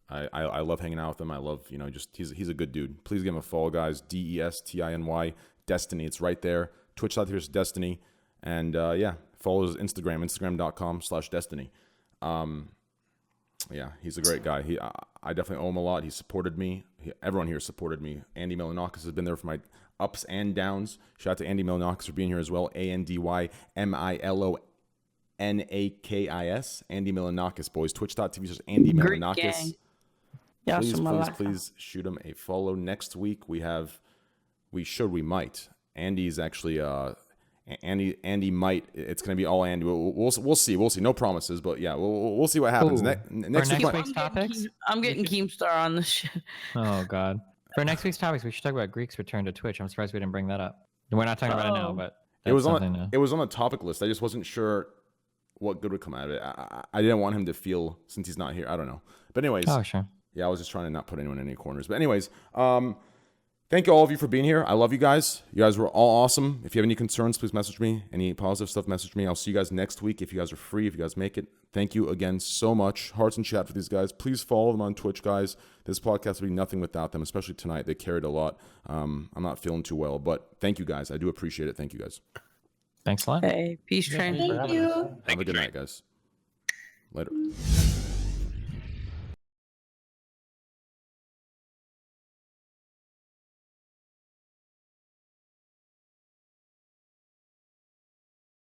I love hanging out with him. I love, just he's a good dude. Please give him a follow, guys. DESTINY Destiny. It's right there. Twitch.tv/Destiny. And follow his Instagram, instagram.com/Destiny. Yeah, he's a great guy. I definitely owe him a lot. He supported me. Everyone here supported me. Andy Milanakis has been there for my ups and downs. Shout out to Andy Milanakis for being here as well. ANDYMILONAKIS. Andy Milanakis, boys. Twitch.tv/Andy Milanakis. Please shoot him a follow. Next week we might. Andy's actually Andy might. It's gonna be all Andy. We'll see. No promises, but yeah, we'll see what happens. Next week's topics. I'm getting Keemstar on this shit. Oh God. For next week's topics, we should talk about Greek's return to Twitch. I'm surprised we didn't bring that up. We're not talking about it now, but it was on the topic list. I just wasn't sure what good would come out of it. I didn't want him to feel, since he's not here. I don't know. But anyways. Oh sure. Yeah, I was just trying to not put anyone in any corners. But anyways, thank you all of you for being here. I love you guys. You guys were all awesome. If you have any concerns, please message me. Any positive stuff, message me. I'll see you guys next week if you guys are free, if you guys make it. Thank you again so much. Hearts and chat for these guys. Please follow them on Twitch, guys. This podcast would be nothing without them, especially tonight. They carried a lot. I'm not feeling too well, but thank you guys. I do appreciate it. Thank you guys. Thanks a lot. Hey, peace train. Thank you. Have a good night, guys. Later.